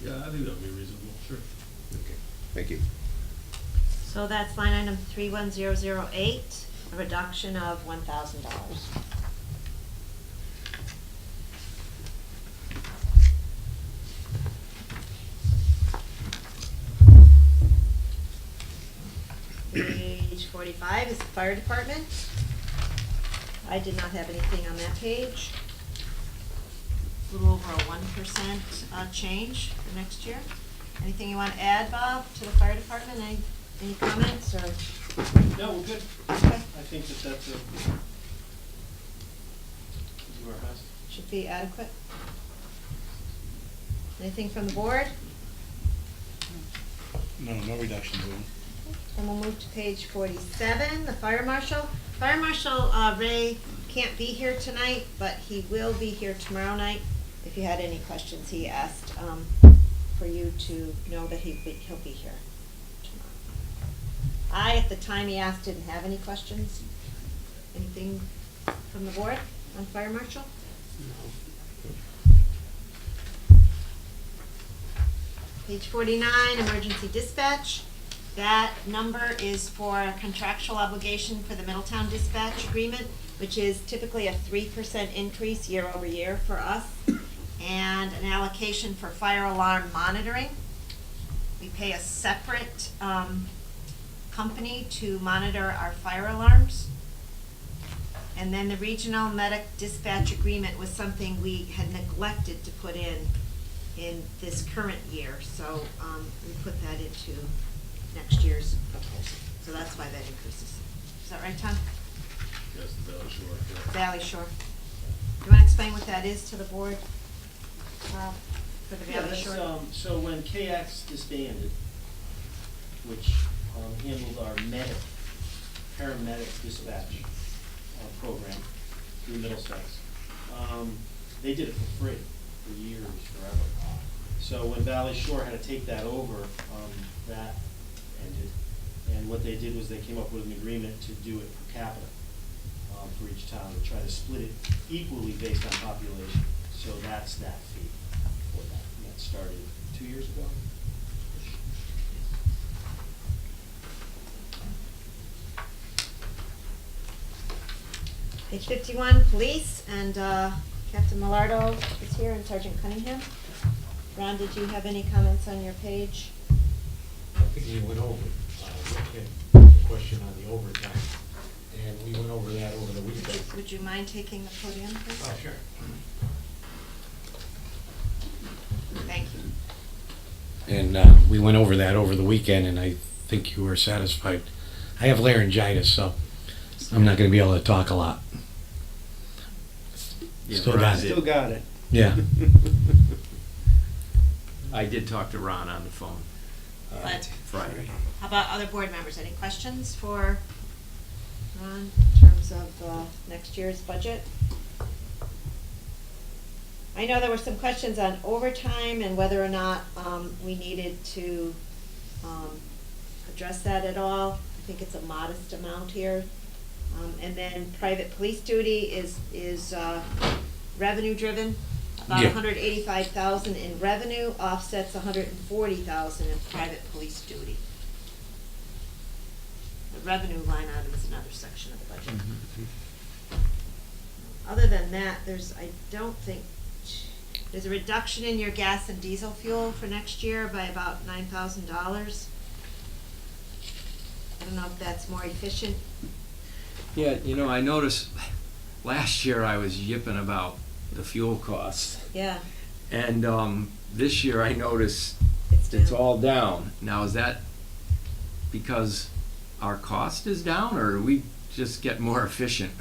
Yeah, I think that would be reasonable, sure. Okay, thank you. So that's line item 31008, a reduction of $1,000. Page 45 is the fire department. I did not have anything on that page. A little over a 1% change for next year. Anything you want to add, Bob, to the fire department? Any comments or? No, we're good. Okay. I think that that's do our best. Should be adequate. Anything from the board? No reductions in it. Then we'll move to page 47, the fire marshal. Fire Marshal Ray can't be here tonight, but he will be here tomorrow night. If you had any questions, he asked for you to know that he'll be here tomorrow. I, at the time he asked, didn't have any questions. Anything from the board on fire marshal? Page 49, emergency dispatch. That number is for a contractual obligation for the Middletown dispatch agreement, which is typically a 3% increase year over year for us, and an allocation for fire alarm monitoring. We pay a separate company to monitor our fire alarms. And then the regional medic dispatch agreement was something we had neglected to put in this current year, so we put that into next year's proposal. So that's why that increases. Is that right, Tom? Yes, the Valley Shore. Yeah. Valley Shore. You want to explain what that is to the board, for the Valley Shore? So when KX disbanded, which handled our paramedic dispatch program through Middlesex, they did it for free for years, forever. So when Valley Shore had to take that over, that ended. And what they did was they came up with an agreement to do it per capita for each town, to try to split it equally based on population. So that's that fee for that. And that started 2 years ago. Page 51, police, and Captain Millardo is here and Sergeant Cunningham. Ron, did you have any comments on your page? I think we went over, Rick had a question on the overtime, and we went over that over the weekend. Would you mind taking the podium, please? Oh, sure. Thank you. And we went over that over the weekend, and I think you were satisfied. I have laryngitis, so I'm not gonna be able to talk a lot. Yeah, Still Ron got did- it. Still got it. Yeah. I did talk to Ron on the phone But Friday. how about other board members? Any questions for Ron in terms of next year's budget? I know there were some questions on overtime and whether or not we needed to address that at all. I think it's a modest amount here. And then private police duty is revenue driven. About Yeah. 185,000 in revenue offsets 140,000 in private police duty. The revenue line item is another section of the budget. Other than that, there's a reduction in your gas and diesel fuel for next year by about $9,000. I don't know if that's more efficient. Yeah, you know, I noticed last year I was yipping about the fuel costs. Yeah, And this year I noticed it's it's down. all down. Now, is that because our cost is down, or we just get more efficient?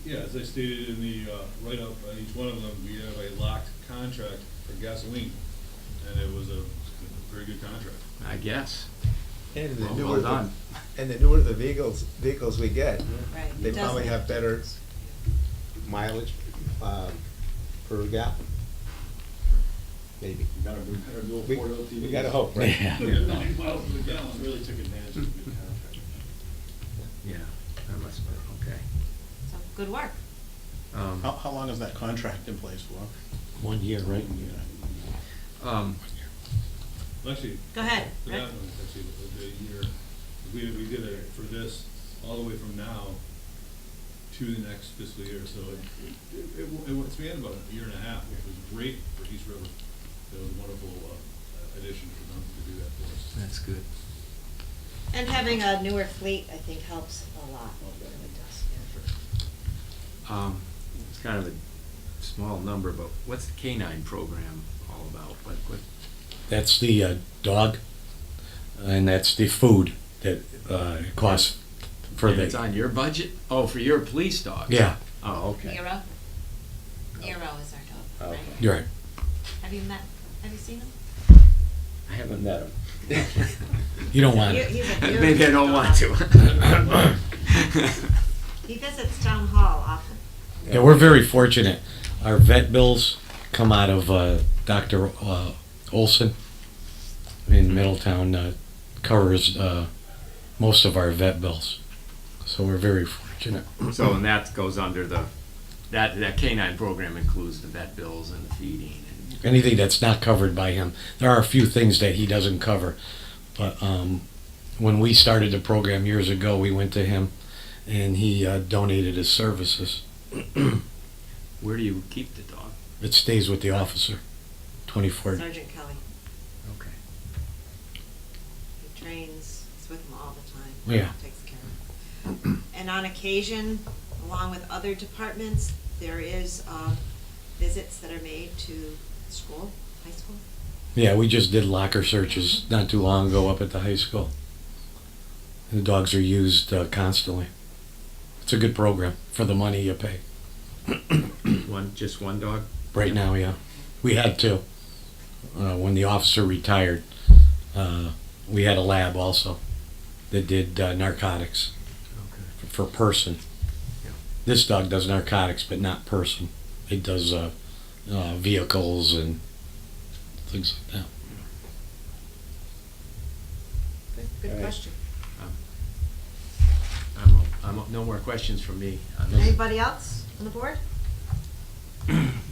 Yeah, as I stated in the write-up, on each one of them, we have a locked contract for gasoline, and it was a very good contract. I guess. And the Well newer done. and the newer the vehicles we get, Right. they it probably doesn't- have better mileage per gallon. Maybe. We gotta hope, right? Yeah. 9 miles to the Yeah, gallon. really took advantage of the good contract. Yeah, that must have been okay. So, good work. How long is that contract in place for? 1 year, right? Actually. Go ahead, For Rick. that one, actually, the year, we did it for this, all the way from now to the next fiscal year, so it spanned about a year and a half, which was great for East River. It was a wonderful addition for them to do that for us. That's good. And having a newer fleet, I think, helps a lot. It really does. It's kind of a small number, but what's the K-9 program all about? What? That's the dog, and that's the food that costs for And the. it's on your budget? Oh, for your police dogs? Yeah, Oh, okay. Nero? Nero is our dog, right? you're right. Have you seen him? I haven't met him. You don't want He- it. he's a beautiful Maybe I don't want dog. to. He visits town hall often. Yeah, we're very fortunate. Our vet bills come out of Dr. Olson in Middletown, covers most of our vet bills. So we're very fortunate. So, and that goes under that K-9 program includes the vet bills and the feeding and. Anything that's not covered by him. There are a few things that he doesn't cover. But when we started the program years ago, we went to him and he donated his services. Where do you keep the dog? It stays with the officer, 24. Sergeant Kelly. Okay. He trains, he's with him all the time. Yeah. Takes care of him. And on occasion, along with other departments, there is visits that are made to school, high school. Yeah, we just did locker searches not too long ago up at the high school. The dogs are used constantly. It's a good program for the money you pay. Just one dog? Right now, yeah. We had two. When the officer retired, we had a lab also that did narcotics Okay. for person. Yeah. This dog does narcotics, but not person. It does vehicles and things like that. Good Good Right. question. No more questions from me on this. Anybody else on the board?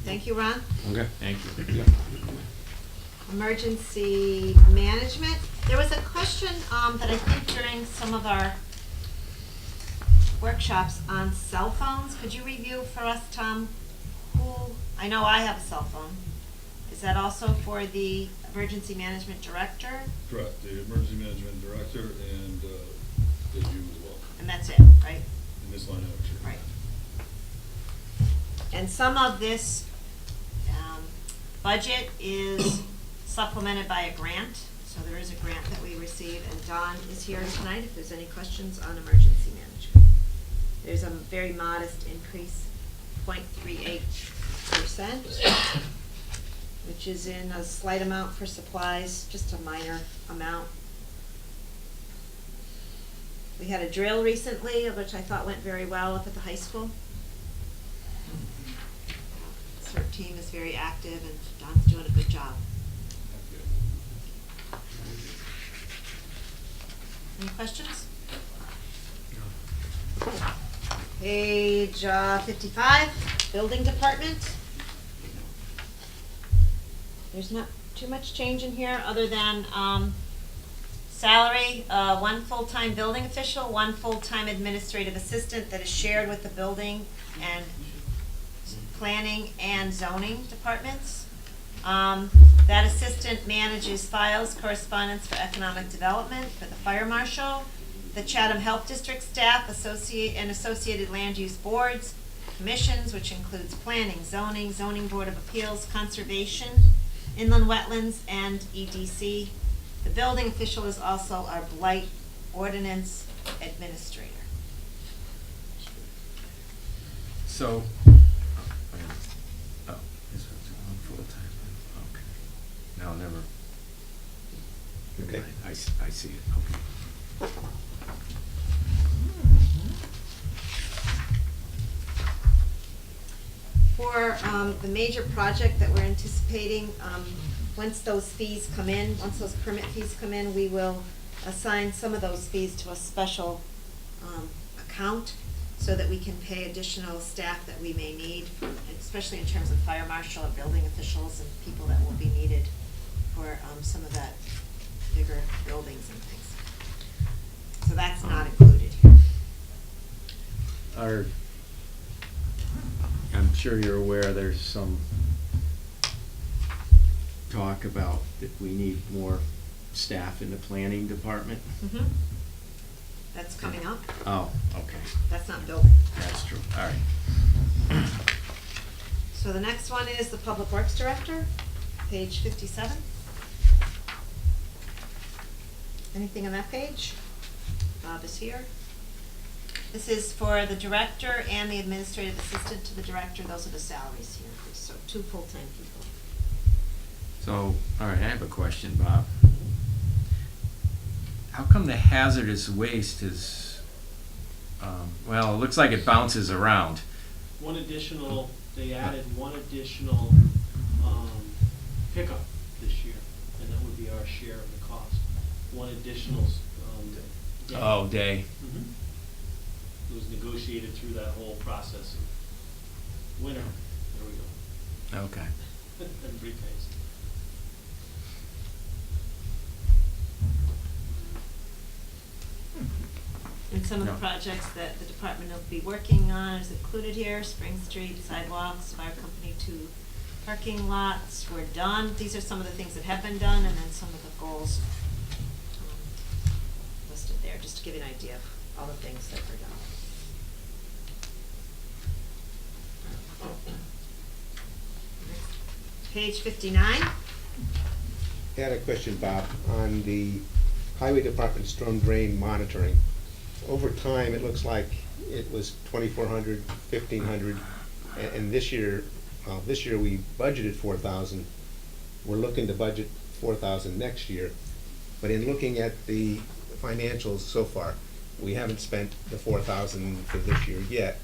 Thank you, Ron. Okay. Thank you. Emergency management. There was a question that I think during some of our workshops on cell phones. Could you review for us, Tom? I know I have a cell phone. Is that also for the emergency management director? Correct, the emergency management director and you as well, And that's it, right? in this line item, sure. Right. And some of this budget is supplemented by a grant. So there is a grant that we receive, and Don is here tonight if there's any questions on emergency management. There's a very modest increase, 0.38%, which is in a slight amount for supplies, just a minor amount. We had a drill recently, which I thought went very well up at the high school. CERT team is very active, and Don's doing a good job. Any questions? Page 55, building department. There's not too much change in here, other than salary, one full-time building official, one full-time administrative assistant that is shared with the building and planning and zoning departments. That assistant manages files, correspondence for economic development for the fire marshal, the Chatham Health District staff, associated land use boards, commissions, which includes planning, zoning board of appeals, conservation, inland wetlands, and EDC. The building official is also our blight ordinance administrator. So, this was on full-time, okay. No, never. Okay. I see it, okay. For the major project that we're anticipating, once those fees come in, once those permit fees come in, we will assign some of those fees to a special account so that we can pay additional staff that we may need, especially in terms of fire marshal and building officials and people that will be needed for some of that bigger buildings and things. So that's not included here. I'm sure you're aware there's some talk about that we need more staff in the planning department. Mhm. That's coming up. Oh, okay, That's not building. that's true, all right. So the next one is the Public Works Director, page 57. Anything on that page? Bob is here. This is for the director and the administrative assistant to the director. Those are the salaries here. So 2 full-time people. So, all right, I have a question, Bob. How come the hazardous waste is, well, it looks like it bounces around. They added one additional pickup this year, and that would be our share of the cost. One additional day. Oh, day. Mhm. It was negotiated through that whole process of winter. There we go. Okay. And repays. And some of the No. projects that the department will be working on is included here. Spring Street, sidewalks, fire company 2 parking lots were done. These are some of the things that have been done, and then some of the goals listed there, just to give you an idea of all the things that were done. Page 59. I had a question, Bob, on the highway department storm drain monitoring. Over time, it looks like it was 2,400, 1,500, and this year we budgeted 4,000. We're looking to budget 4,000 next year, but in looking at the financials so far, we haven't spent the 4,000 for this year yet.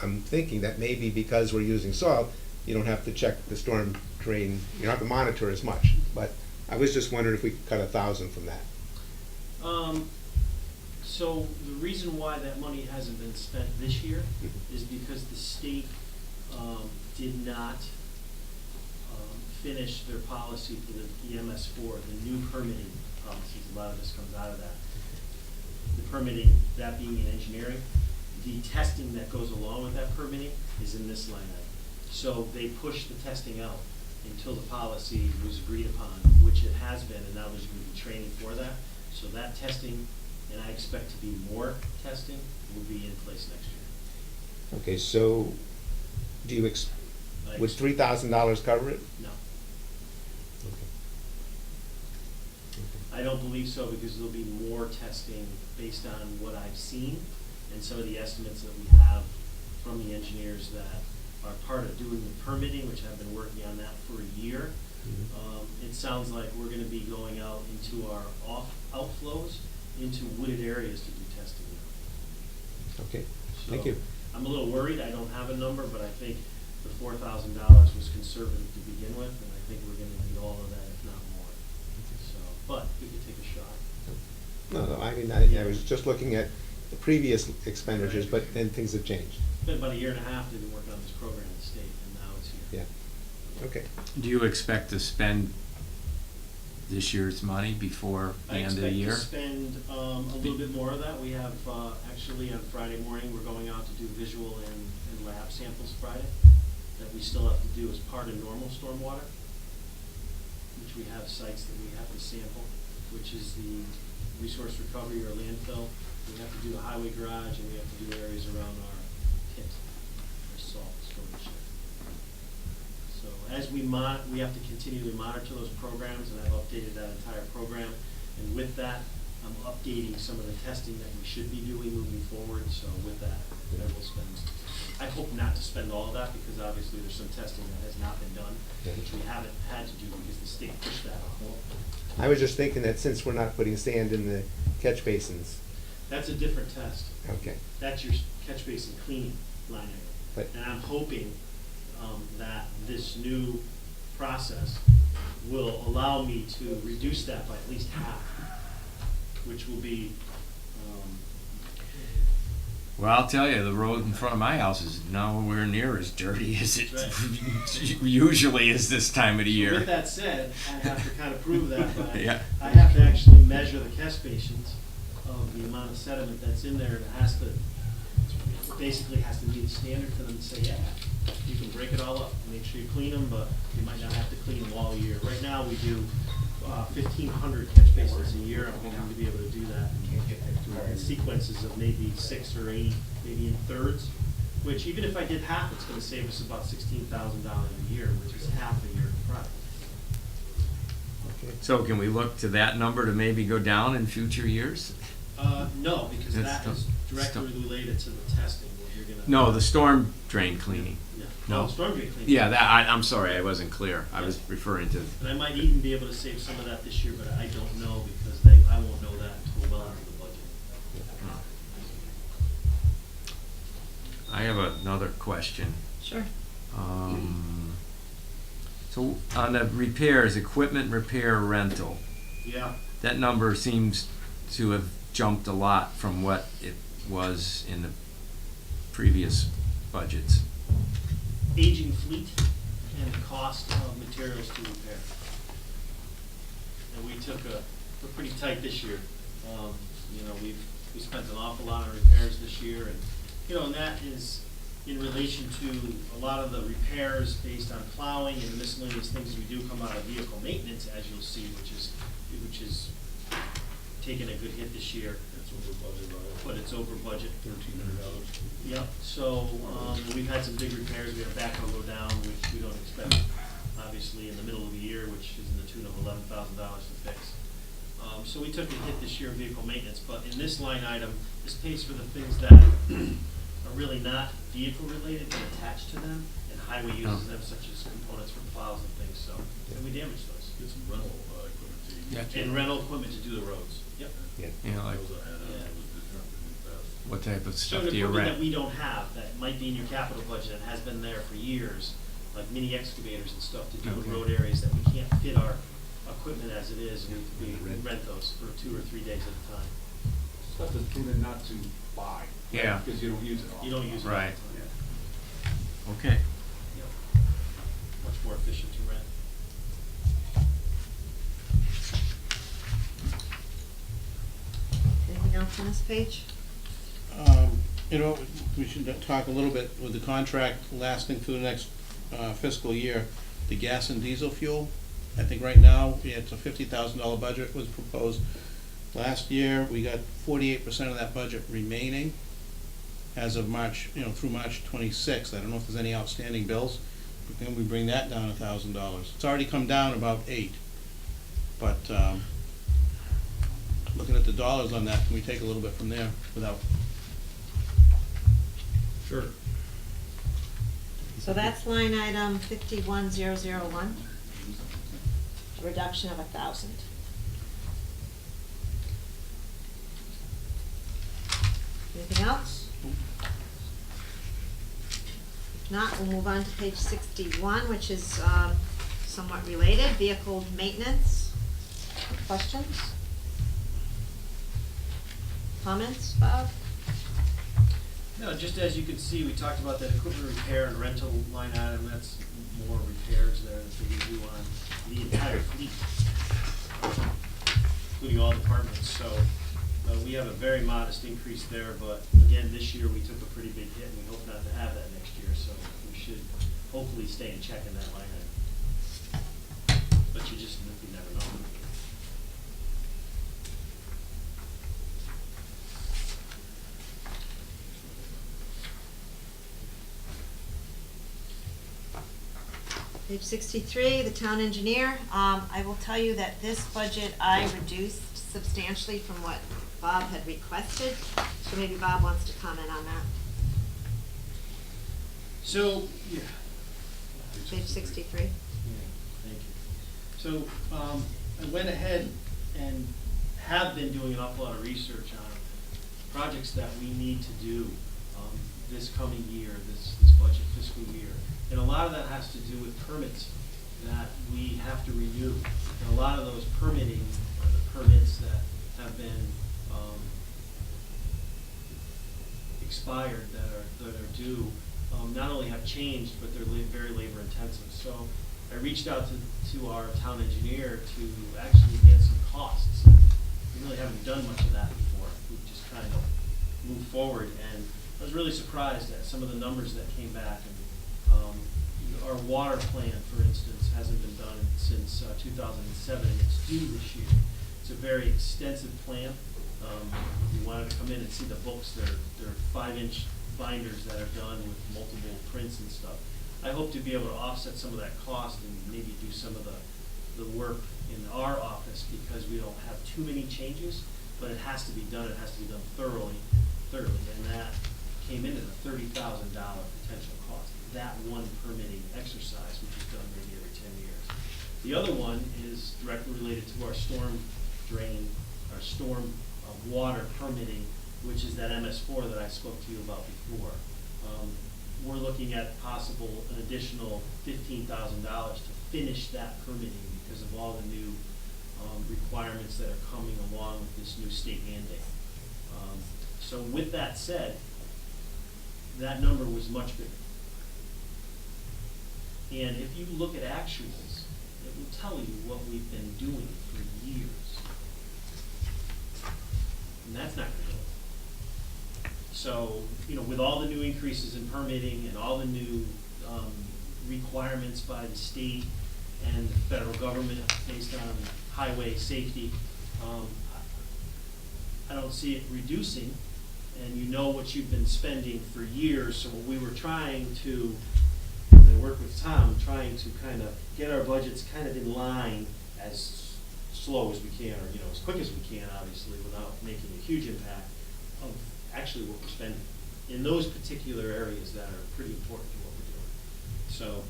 I'm thinking that maybe because we're using salt, you don't have to check the storm drain, you don't have to monitor as much, but I was just wondering if we could cut 1,000 from that. So the reason why that money hasn't been spent this year is because the state did not finish their policy for the EMS4, the new permitting policies. A lot of this comes out of that. The permitting, that being in engineering, the testing that goes along with that permitting is in this line item. So they pushed the testing out until the policy was agreed upon, which it has been, and now there's going to be training for that. So that testing, and I expect to be more testing, will be in place next year. Okay, so do you, would $3,000 cover it? No. I don't believe so, because there'll be more testing based on what I've seen and some of the estimates that we have from the engineers that are part of doing the permitting, which I've been working on that for a year. It sounds like we're gonna be going out into our outflows into wooded areas to do testing now. Okay, So thank you. I'm a little worried, I don't have a number, but I think the $4,000 was conservative to begin with, and I think we're gonna need all of that, if not more. So, but we could take a shot. No, I mean, I was just looking at the previous expenditures, but then things have changed. It's been about a year and a half they've been working on this program in the state, and now it's here. Yeah, okay. Do you expect to spend this year's money before the end of the year? I expect to spend a little bit more of that. We have, actually on Friday morning, we're going out to do visual and lab samples Friday that we still have to do as part of normal stormwater, which we have sites that we have to sample, which is the resource recovery or landfill. We have to do the highway garage, and we have to do areas around our pit, our salt storage shed. So as we have to continually monitor those programs, and I've updated that entire program. And with that, I'm updating some of the testing that we should be doing moving forward. So with that, I will spend, I hope not to spend all of that, because obviously there's some testing that has not been done, which we haven't had to do because the state pushed that on. I was just thinking that since we're not putting sand in the catch basins, That's a different test. okay, That's your catch basin cleaning line item. But- And I'm hoping that this new process will allow me to reduce that by at least half, which will be, Well, I'll tell you, the road in front of my house is nowhere near as dirty as it usually is this time of the with year. that said, I have to kind of prove that by, Yeah. I have to actually measure the catch basins of the amount of sediment that's in there. It has to, basically has to meet a standard for them to say, yeah, you can break it all up, make sure you clean them, but you might not have to clean them all year. Right now, we do 1,500 catch basins a year. I'm hoping to be able to do that in sequences of maybe 6 or 8, maybe in thirds, which even if I did half, it's gonna save us about $16,000 a year, which is half a year product. okay. So can we look to that number to maybe go down in future years? No, because It's that tough. is directly It's tough. related to the testing, what you're gonna. No, the storm drain cleaning. Yeah. No. Oh, storm drain cleaning. Yeah, I'm sorry, I wasn't clear. I was referring to, And I might even be able to save some of that this year, but I don't know, because I won't know that until well into the budget. I have another question. Sure. So on the repairs, equipment repair rental, Yeah. that number seems to have jumped a lot from what it was in the previous budgets. Aging fleet and the cost of materials to repair. And we we're pretty tight this year. We spent an awful lot on repairs this year, and that is in relation to a lot of the repairs based on plowing and miscellaneous things we do come out of vehicle maintenance, as you'll see, which is taking a good hit this year. It's over budget, right? But it's over budget. $1,300. Yep, so, we've had some big repairs, we had a backhoe go down, which we don't expect, obviously, in the middle of the year, which is in the tune of $11,000 to fix. So we took a hit this year in vehicle maintenance, but in this line item, this pays for the things that are really not vehicle related, but attached to them, and highway uses them, such as components for plows and things, so, and we damage those. Get some rental equipment to use. Yeah. And rental equipment to do the roads, yep. You know, like Those I had, was determined in the past. what type of stuff Certain do you equipment that rent? we don't have, that might be in your capital budget and has been there for years, like mini excavators and stuff to do the Okay. road areas that we can't fit our equipment as it is, we rent those for 2 or 3 days at a time. Stuff that's proven not to buy. right? Yeah. Because you don't use it all. You don't use it all the Right. time. Okay. Yep. Much more efficient to rent. Anything else on this page? You know, we should talk a little bit with the contract lasting through the next fiscal year, the gas and diesel fuel. I think right now, it's a $50,000 budget was proposed. Last year, we got 48% of that budget remaining as of March, through March 26th. I don't know if there's any outstanding bills. Can we bring that down $1,000? It's already come down about 8. But looking at the dollars on that, can we take a little bit from there without? Sure. So that's line item 51001, a reduction of 1,000. Anything else? If not, we'll move on to page 61, which is somewhat related, vehicle maintenance. Questions? Comments, Bob? No, just as you can see, we talked about that equipment repair and rental line item, that's more repairs there that we do on the entire fleet, including all departments, so we have a very modest increase there, but again, this year we took a pretty big hit, and we hope not to have that next year, so we should hopefully stay in check in that line item. But you never know. Page 63, the town engineer. I will tell you that this budget I reduced substantially from what Bob had requested, so maybe Bob wants to comment on that. So, yeah. Page 63. Yeah, thank you. So, I went ahead and have been doing an awful lot of research on projects that we need to do this coming year, this budget fiscal year. And a lot of that has to do with permits that we have to renew. And a lot of those permitting, or the permits that have been expired, that are due, not only have changed, but they're very labor intensive. So I reached out to our town engineer to actually get some costs. We really haven't done much of that before. We've just kind of moved forward, and I was really surprised at some of the numbers that came back. And our water plan, for instance, hasn't been done since 2007, and it's due this year. It's a very extensive plan. You wanted to come in and see the books. They're 5-inch binders that are done with multiple prints and stuff. I hope to be able to offset some of that cost and maybe do some of the work in our office, because we don't have too many changes, but it has to be done. It has to be done thoroughly, and that came in at a $30,000 potential cost. That one permitting exercise, which is done maybe every 10 years. The other one is directly related to our storm drain, our storm water permitting, which is that MS4 that I spoke to you about before. We're looking at an additional $15,000 to finish that permitting because of all the new requirements that are coming along with this new state mandate. So with that said, that number was much bigger. And if you look at actuals, it will tell you what we've been doing for years. And that's not going to go. So, with all the new increases in permitting and all the new requirements by the state and the federal government based on highway safety, I don't see it reducing. And you know what you've been spending for years. So what we were trying to, and I work with Tom, trying to kind of get our budgets kind of in line as slow as we can, or as quick as we can, obviously, without making a huge impact of actually what we're spending in those particular areas that are pretty important to what we're doing. So,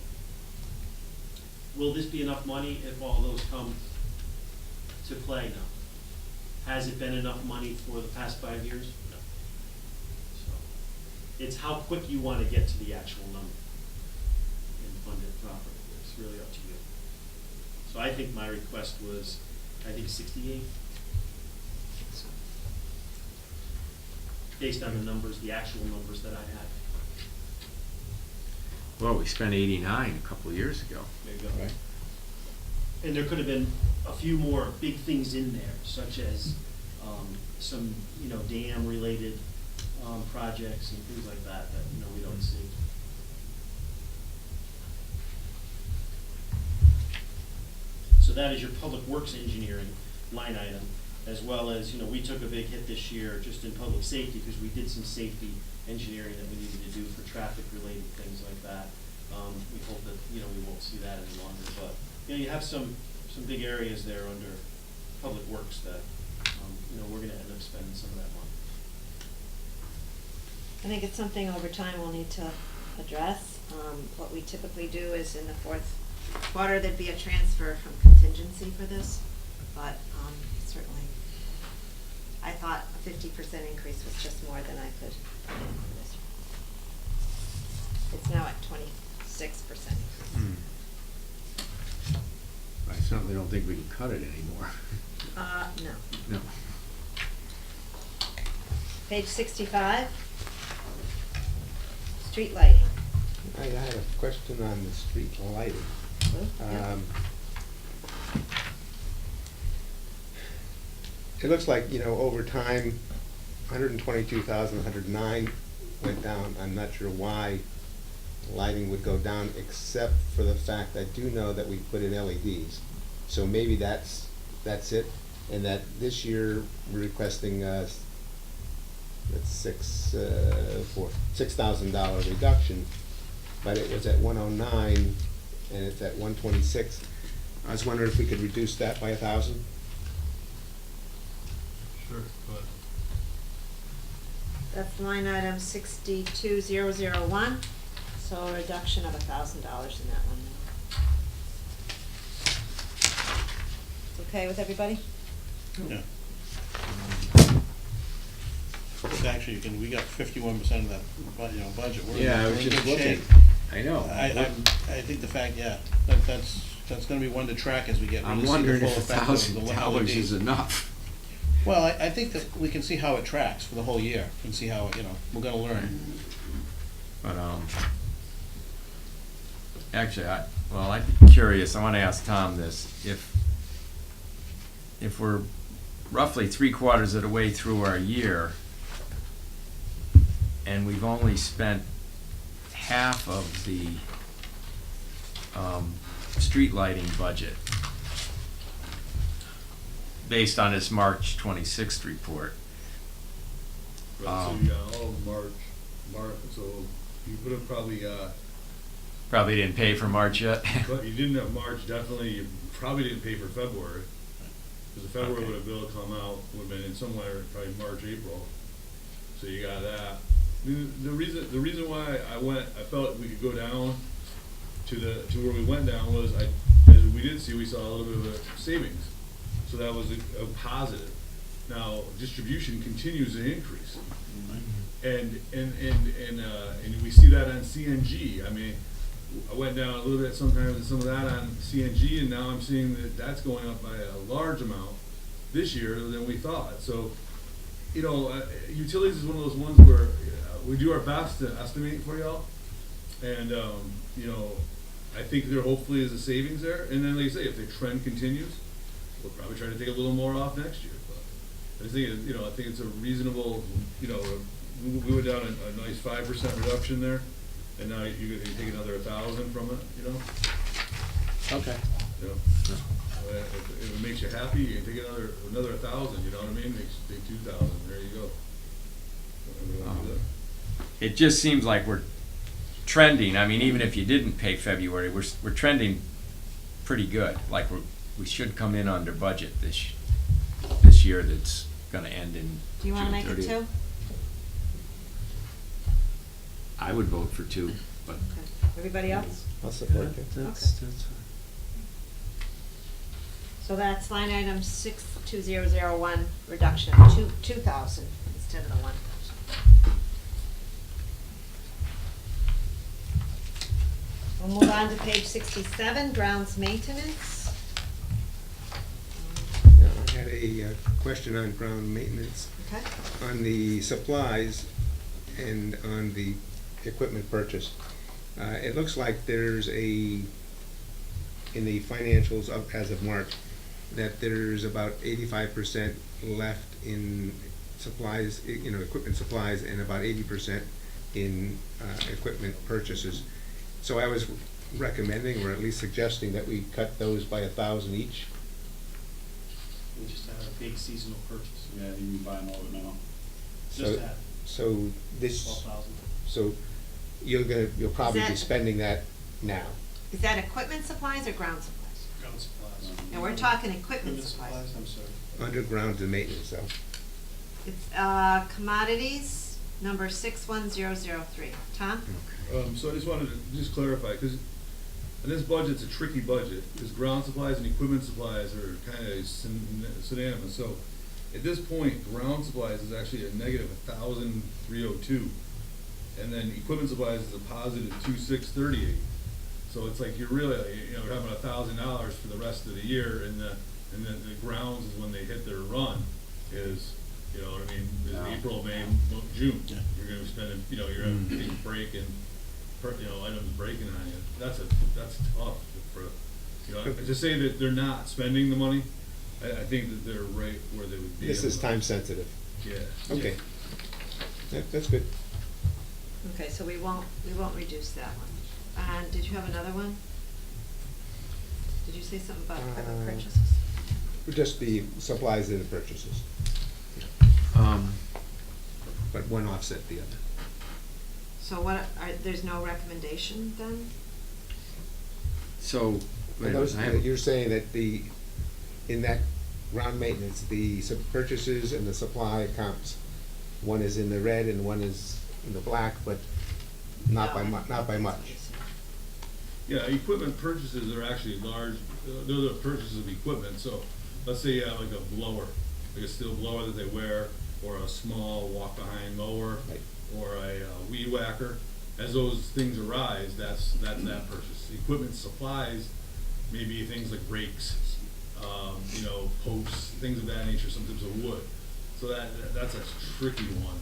will this be enough money if all those come to play? No. Has it been enough money for the past 5 years? No. So, it's how quick you want to get to the actual number and fund it properly. It's really up to you. So I think my request was, I think 68. Based on the numbers, the actual numbers that I had. Well, we spent 89 a couple of years ago. There you go. Right. And there could have been a few more big things in there, such as some, dam-related projects and things like that we don't see. So that is your public works engineering line item, as well as, we took a big hit this year just in public safety because we did some safety engineering that we needed to do for traffic-related things like that. We hope that, we won't see that any longer, but, you have some big areas there under public works that, we're gonna end up spending some of that money. I think it's something over time we'll need to address. What we typically do is in the fourth quarter, there'd be a transfer from contingency for this, but certainly, I thought a 50% increase was just more than I could put in for this. It's now at 26% increase. I certainly don't think we can cut it anymore. No. No. Page 65, street lighting. I had a question on the street lighting. Yeah. It looks like, over time, 122,000, 109 went down. I'm not sure why lighting would go down, except for the fact I do know that we put in LEDs. So maybe that's it, and that this year we're requesting that's $6,000 reduction, but it was at 109 and it's at 126. I was wondering if we could reduce that by 1,000. Sure, but That's line item 62001, so a reduction of $1,000 in that one. Okay with everybody? Yeah. Actually, we got 51% of that, budget. We're Yeah, I was we're in just good looking. shape. I know. I think the fact, that's gonna be one to track as we get. I'm really see the wondering full if effect of the $1,000 LEDs. is enough. Well, I think that we can see how it tracks for the whole year, and see how, we're gonna learn. But, actually, I'd be curious, I wanna ask Tom this, if we're roughly 3/4 of the way through our year, and we've only spent half of the, street lighting budget, based on this March 26th report. right, so you got all of March, so you would have probably, Probably didn't pay for March yet. but you didn't have March, definitely, you probably didn't pay for February. Because the February Okay. would have bill come out, would have been in somewhere, probably March, April. So you got that. The reason why I felt we could go down to where we went down was as we did see, we saw a little bit of a savings. So that was a positive. Now, distribution continues to increase. And we see that on CNG. I mean, I went down a little bit sometimes with some of that on CNG, and now I'm seeing that that's going up by a large amount this year than we thought. So, utilities is one of those ones where we do our best to estimate for y'all. And, I think there hopefully is a savings there. And then, like you say, if the trend continues, we'll probably try to take a little more off next year. But I think, I think it's a reasonable, we went down a nice 5% reduction there. And now you take another 1,000 from it, Okay. If it makes you happy, you can take another 1,000, you know what I mean? Take 2,000, there you go. Whatever you wanna do. It just seems like we're trending, I mean, even if you didn't pay February, we're trending pretty good. Like we should come in under budget this year that's gonna end in Do you wanna June make it 30th. 2? I would vote for 2, but Okay. Everybody else? I'll support that. That's fine. So that's line item 62001, reduction of 2,000 instead of the 1,000. We'll move on to page 67, grounds maintenance. a question on ground maintenance, Okay? on the supplies and on the equipment purchase. It looks like there's in the financials as of March, that there's about 85% left in supplies, equipment supplies, and about 80% in equipment purchases. So I was recommending, or at least suggesting, that we cut those by 1,000 each. We just had a big seasonal purchase. Yeah, you can buy more of it now. Just had So this, 12,000. so you'll probably be that- spending that now. Is that equipment supplies or ground supplies? Ground supplies. Now, we're talking equipment Equipment supplies. I'm sorry. Underground and maintenance, though. It's, commodities, number 61003. Tom? So I just wanted to just clarify, because this budget's a tricky budget, because ground supplies and equipment supplies are kind of synonymous. So at this point, ground supplies is actually a negative 1,302, and then equipment supplies is a positive 2,638. So it's like you're really, we're having $1,000 for the rest of the year, and then the grounds is when they hit their run, is, you know what I mean, is April, May, June. Yeah. You're gonna be spending, you're gonna take a break and, items breaking on you. That's tough for, to say that they're not spending the money, I think that they're right where they would be. This is time sensitive. Yeah. Okay. That's good. Okay, so we won't reduce that one. And did you have another one? Did you say something about equipment purchases? Just the supplies and the purchases, but one offset the other. So there's no recommendation then? So, wait a And those, minute, I have- you're saying that in that ground maintenance, the purchases and the supply accounts, one is in the red and one is in the black, but not by much. Yeah, equipment purchases are actually large, they're the purchases of equipment, so let's say you have like a blower, like a steel blower that they wear, or a small walk-behind mower, Right. or a weed whacker. As those things arise, that's that purchase. Equipment supplies, maybe things like rakes, posts, things of that nature, some types of wood. So that's a tricky one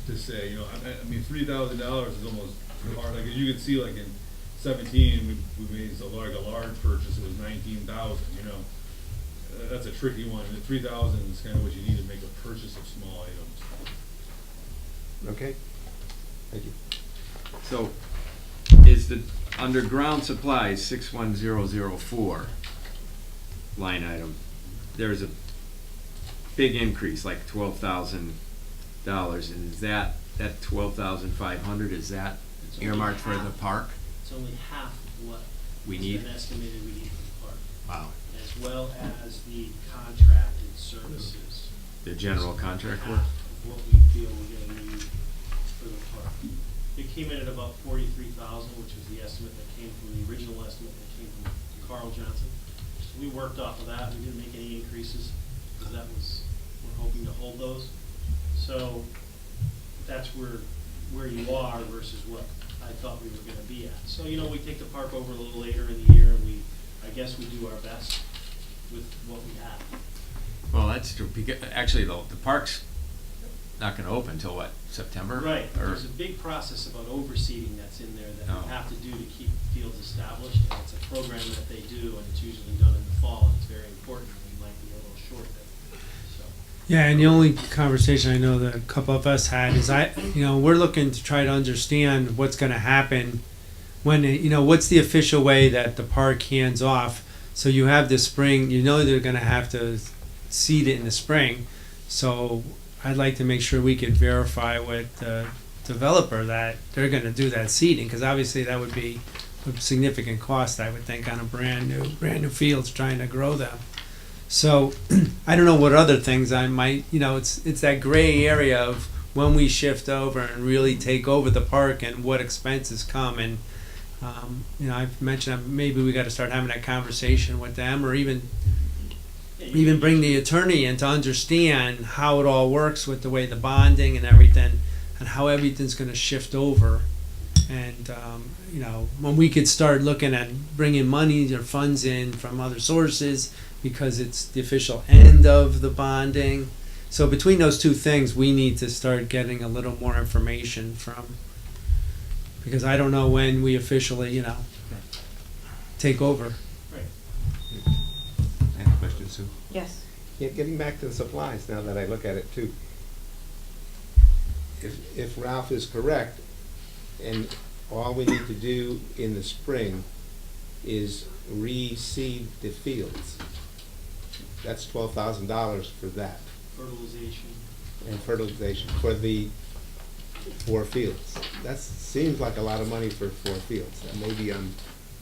to say, I mean, $3,000 is almost hard, like, you can see, like, in 17, we made a large purchase, it was 19,000, that's a tricky one, and 3,000 is kind of what you need to make a purchase of small items. Okay? Thank you. so, is the underground supplies 61004 line item, there's a big increase, like $12,000, and is that 12,500, is that It's only earmarked for the half. park? It's only half of what We has need? been estimated we need for the park, Wow. as well as the contracted services. The general contract Half work? of what we feel we're gonna need for the park. It came in at about 43,000, which was the estimate that came from the original estimate that came from Carl Johnson. So we worked off of that, we didn't make any increases, because we're hoping to hold those. So that's where you are versus what I thought we were gonna be at. So, we take the park over a little later in the year, and I guess we do our best with what we have. Well, that's true, because, actually, though, the park's not gonna open till what, September? Right, Or- there's a big process about overseeding that's in there that Oh. we have to do to keep fields established, and it's a program that they do, and it's usually done in the fall, and it's very important, and we might be a little short there, so. Yeah, and the only conversation I know that a couple of us had is we're looking to try to understand what's going to happen when, what's the official way that the park hands off. So you have the spring, they're going to have to seed it in the spring. So I'd like to make sure we could verify with the developer that they're going to do that seeding, because obviously that would be a significant cost, I would think, on a brand new fields trying to grow them. So I don't know what other things I might, it's that gray area of when we shift over and really take over the park and what expenses come. And, I've mentioned maybe we got to start having that conversation with them, or even bring the attorney in to understand how it all works with the way the bonding and everything, and how everything's going to shift over. And, when we could start looking at bringing money or funds in from other sources, because it's the official end of the bonding. So between those two things, we need to start getting a little more information from, because I don't know when we officially, take over. I have a question, Sue. Yes. Yeah, getting back to the supplies, now that I look at it too. If Ralph is correct, and all we need to do in the spring is reseed the fields, that's $12,000 for that, Fertilization. and fertilization for the 4 fields. That seems like a lot of money for 4 fields, and maybe I'm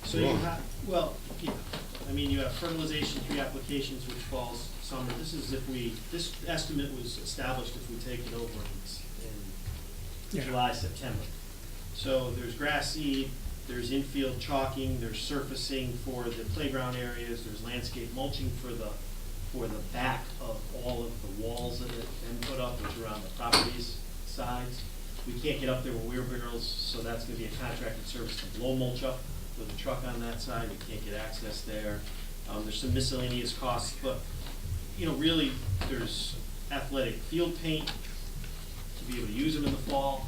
So you wrong. have, well, yeah, I mean, you have fertilization, 3 applications, which falls summer. This estimate was established if we take it over in Yeah. July, September. So there's grass seed, there's infield chalking, there's surfacing for the playground areas, there's landscape mulching for the back of all of the walls that have been put up, which are on the property's sides. We can't get up there with wheelbarrows, so that's gonna be a contracted service to blow mulch up with a truck on that side. We can't get access there. There's some miscellaneous costs, but, really, there's athletic field paint to be able to use them in the fall.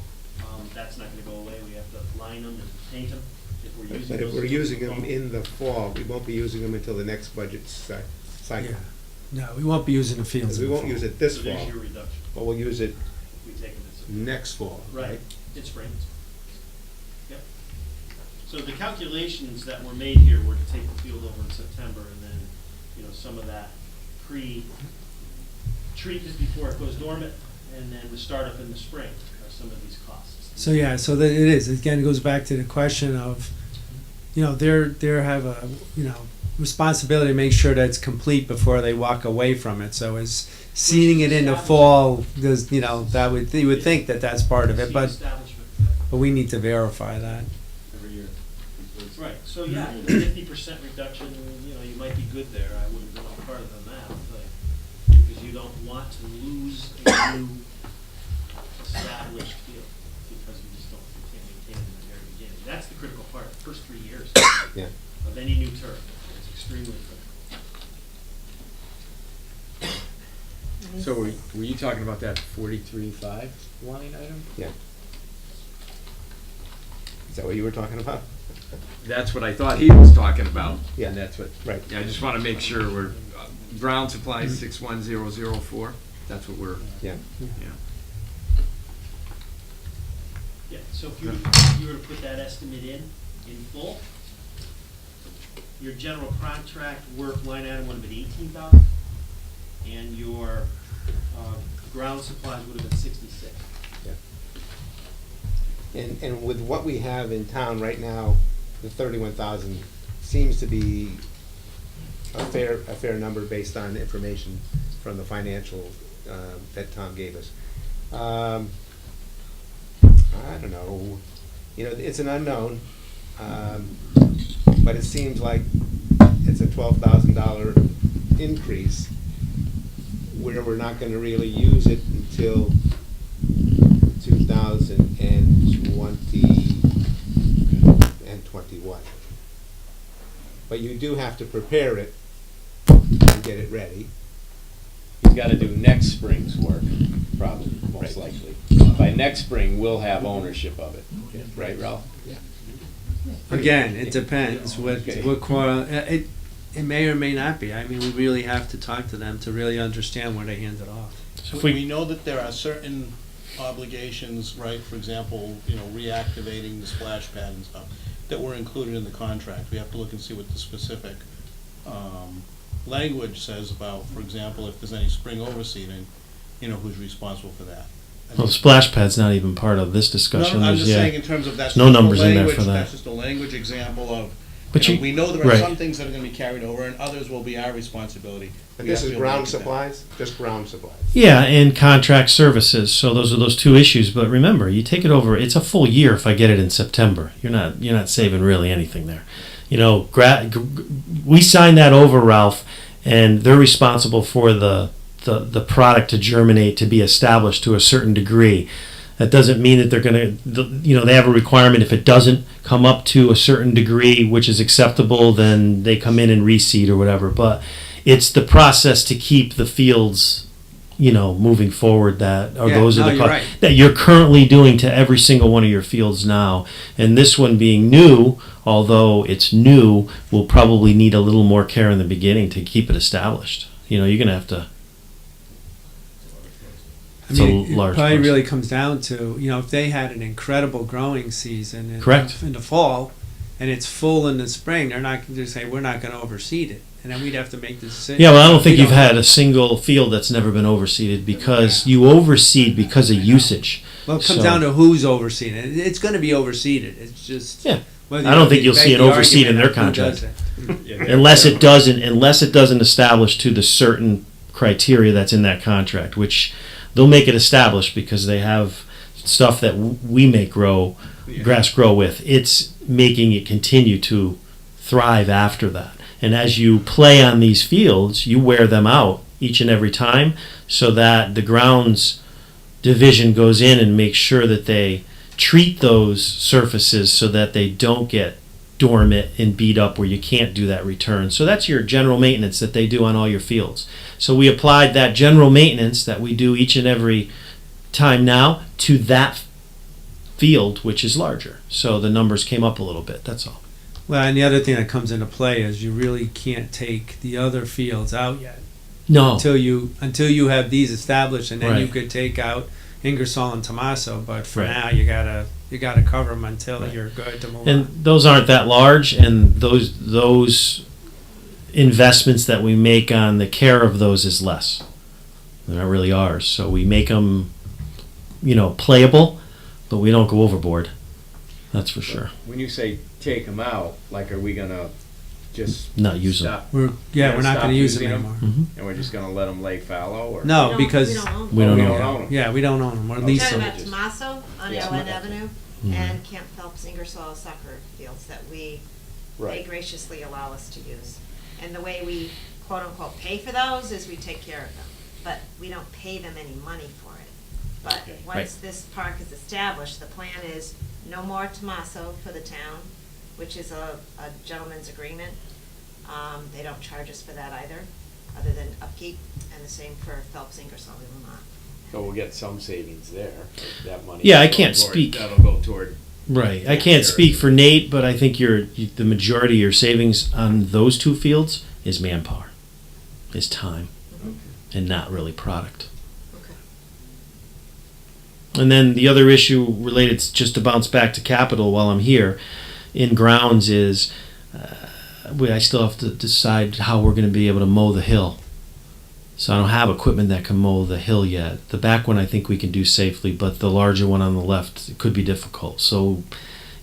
That's not gonna go away. We have to line them and paint them if we're using But if those we're using them fall. in the fall, we won't be using them until the next budget cycle. Yeah. No, we won't be using the fields. Because we in the won't fall. use it this So there's fall, your reduction. but we'll use it If we take them in September. next fall, right? Right, it's spring. Yep. So the calculations that were made here were to take the field over in September, and then, some of that treatment before it goes dormant, and then the startup in the spring are some of these costs. So yeah, so that it is. Again, it goes back to the question of, they're have a, responsibility to make sure that it's complete before they walk away from it. So as seeding it in the fall, does, that you would think that that's part of it, Seed but establishment. we need to verify that. Every year. Right, so yeah, 50% reduction, you might be good there. I wouldn't go any farther than that, but, because you don't want to lose a new established field, because you can't maintain it in the very beginning. That's the critical part, the first 3 years Yeah. of any new turf. It's extremely critical. So were you talking about that 43.5 line item? Yeah. Is that what you were talking about? That's what I thought he was talking about. Yeah. And that's what, Right. yeah, I just want to make sure we're, ground supplies 61004, that's what we're, Yeah. yeah. Yeah, so if you were to put that estimate in full, your general contract work line item would have been 18,000, and your ground supplies would have been 66. And with what we have in town right now, the 31,000 seems to be a fair number based on information from the financial that Tom gave us. I don't know, it's an unknown, but it seems like it's a $12,000 increase where we're not gonna really use it until 2020 and 21. But you do have to prepare it and get it ready. He's gotta do next spring's work, probably, most Right. likely. By next spring, we'll have ownership of it, right, Ralph? Again, it depends Okay. it may or may not be. I mean, we really have to talk to them to really understand where they hand it off. So if We know that there are certain obligations, right, for example, reactivating the splash pad and stuff, that were included in the contract. We have to look and see what the specific language says about, for example, if there's any spring overseeding, who's responsible for that. Well, the splash pad's not even part of this discussion. No, I'm There's- just yeah. saying in terms of that's No just a numbers in there for language- that. That's just a language example of, But we know there are right. some things that are gonna be carried over and others will be our responsibility. But We this have is to ground make that. supplies, just ground supplies. Yeah, and contract services. So those are those two issues. But remember, you take it over. It's a full year if I get it in September. You're not saving really anything there. We signed that over, Ralph, and they're responsible for the product to germinate, to be established to a certain degree. That doesn't mean that they're going to, they have a requirement. If it doesn't come up to a certain degree, which is acceptable, then they come in and reseed or whatever. But it's the process to keep the fields, moving forward Yeah, those are no, the you're right. that you're currently doing to every single one of your fields now. And this one being new, although it's new, will probably need a little more care in the beginning to keep it established. You're going to have to. It's a it large probably process. really comes down to, if they had an incredible growing season Correct. in the fall, and it's full in the spring, they're not going to say, we're not going to overseed it. And then we'd have to make the decision. Yeah, well, I don't think We you've had a single field that's never been overseeded because you overseed because of usage. Well, it comes So- down to who's overseeding it. It's going to be overseeded. It's just. Yeah. whether I don't you think you'll see make an the overseed in argument their of who contract. does it. Unless it doesn't establish to the certain criteria that's in that contract, which they'll make it established because they have stuff that we make grass grow with. It's making it continue to thrive after that. And as you play on these fields, you wear them out each and every time so that the grounds division goes in and makes sure that they treat those surfaces so that they don't get dormant and beat up where you can't do that return. So that's your general maintenance that they do on all your fields. So we applied that general maintenance that we do each and every time now to that field, which is larger. So the numbers came up a little bit, that's all. Well, and the other thing that comes into play is you really can't take the other fields out yet No. until you have these established, and then you Right. could take out Ingersoll and Tomaso. But for Right. now, you gotta cover them until Right. you're good to move And on. those aren't that large, and those investments that we make on the care of those is less. They're not really ours. So we make them, playable, but we don't go overboard. That's for sure. When you say take them out, like, are we gonna just Not use them. stop? We're not stop gonna use them using 'em? anymore. Mhm. And we're just gonna let them lay fallow, or? No, because We don't own We don't we know. don't own 'em. yeah, we don't own them, or Okay. lease Talking them. about Tomaso on Yeah. Ellen Avenue Mhm. and Camp Phelps Ingersoll soccer fields that they Right. graciously allow us to use. And the way we quote unquote pay for those is we take care of them, but we don't pay them any money for it. But Okay. once this park is established, the plan is no more Tomaso for the town, which is a gentleman's agreement. They don't charge us for that either, other than upkeep, and the same for Phelps Ingersoll, they will not. So we'll get some savings there, that money. Yeah, I will go can't toward- speak. That'll go toward, Right. I can't speak for Nate, but I think the majority of your savings on those two fields is manpower, is time, and not really product. And then the other issue related, just to bounce back to capital while I'm here, in grounds is I still have to decide how we're going to be able to mow the hill. So I don't have equipment that can mow the hill yet. The back one I think we can do safely, but the larger one on the left, it could be difficult. So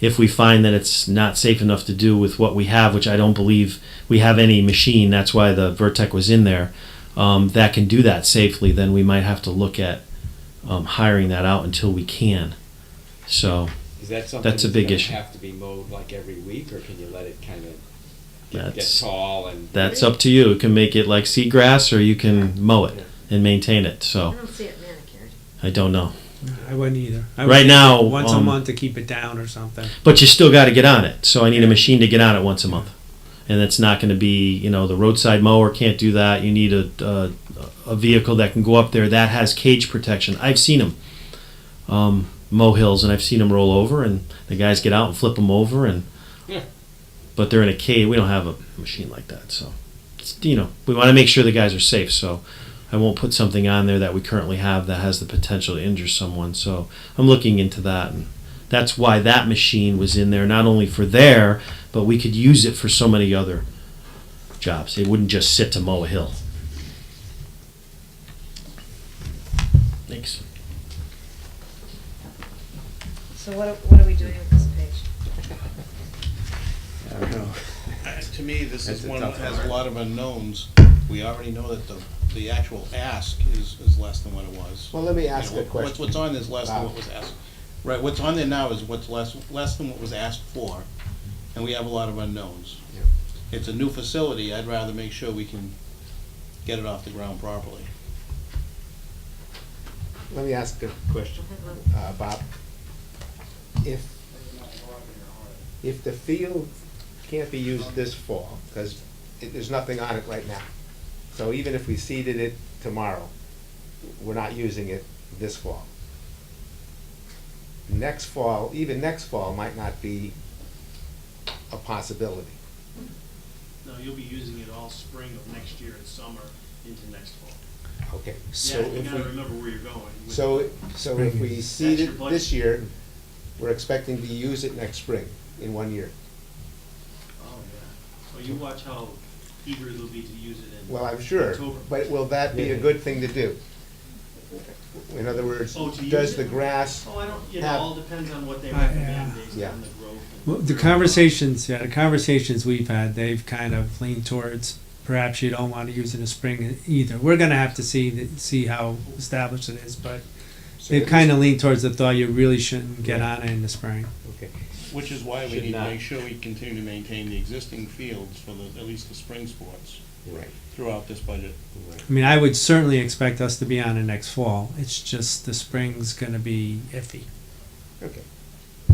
if we find that it's not safe enough to do with what we have, which I don't believe we have any machine, that's why the Vertec was in there, that can do that safely, then we might have to look at hiring that out until we can. So is that something That's a that's big gonna issue. have to be mowed like every week, or can you let it kind of get that's tall and? that's up to you. You can make it like seagrass, or you can mow it and maintain it. I So don't see it manicured. I don't know. I wouldn't either. I Right would now, do it once a um, month to keep it down or something. But you still got to get on it. So I need a machine to get on it once a month. And it's not going to be, the roadside mower can't do that. You need a vehicle that can go up there that has cage protection. I've seen them mow hills, and I've seen them roll over, and the guys get out and flip them over. But they're in a cave. We don't have a machine like that. So, we want to make sure the guys are safe. So I won't put something on there that we currently have that has the potential to injure someone. So I'm looking into that, and that's why that machine was in there, not only for there, but we could use it for so many other jobs. It wouldn't just sit to mow a hill. Thanks. So what are we doing with this page? I don't know. To me, this That's is a one that tough has one. a lot of unknowns. We already know that the actual ask is less than what it was. Well, let me You ask know, a question. What's on there is less than what was asked. Right, what's on there now is what's less than what was asked for, and we have a lot of unknowns. Yep. It's a new facility, I'd rather make sure we can get it off the ground properly. Let me ask a question, Bob. If the field can't be used this fall, because there's nothing on it right now, So even if we seeded it tomorrow, we're not using it this fall. Next fall, even next fall might not be a possibility. No, you'll be using it all spring of next year and summer into next fall. Okay, so Yeah, you if gotta we, remember where you're going. with- so if we seed your it budget. this year, we're expecting to use it next spring, in 1 year. Oh, yeah. Well, you watch how eager they'll be to use it in Well, I'm sure, October. but will that be a good thing to do? In other words, Oh, to use does it? the grass, Oh, I don't, it have- all depends on what they Yeah. recommend based Yeah. on the growth. Well, the conversations we've had, they've kind of leaned towards perhaps you don't want to use it in the spring either. We're gonna have to see how established it is, but so they've at kind of least- leaned towards the thought you really shouldn't get on it in the spring. okay, Which is why we Should need to not. make sure we continue to maintain the existing fields for the, at least the spring sports right, throughout this budget. right. I mean, I would certainly expect us to be on it next fall. It's just the spring's gonna be iffy. Okay.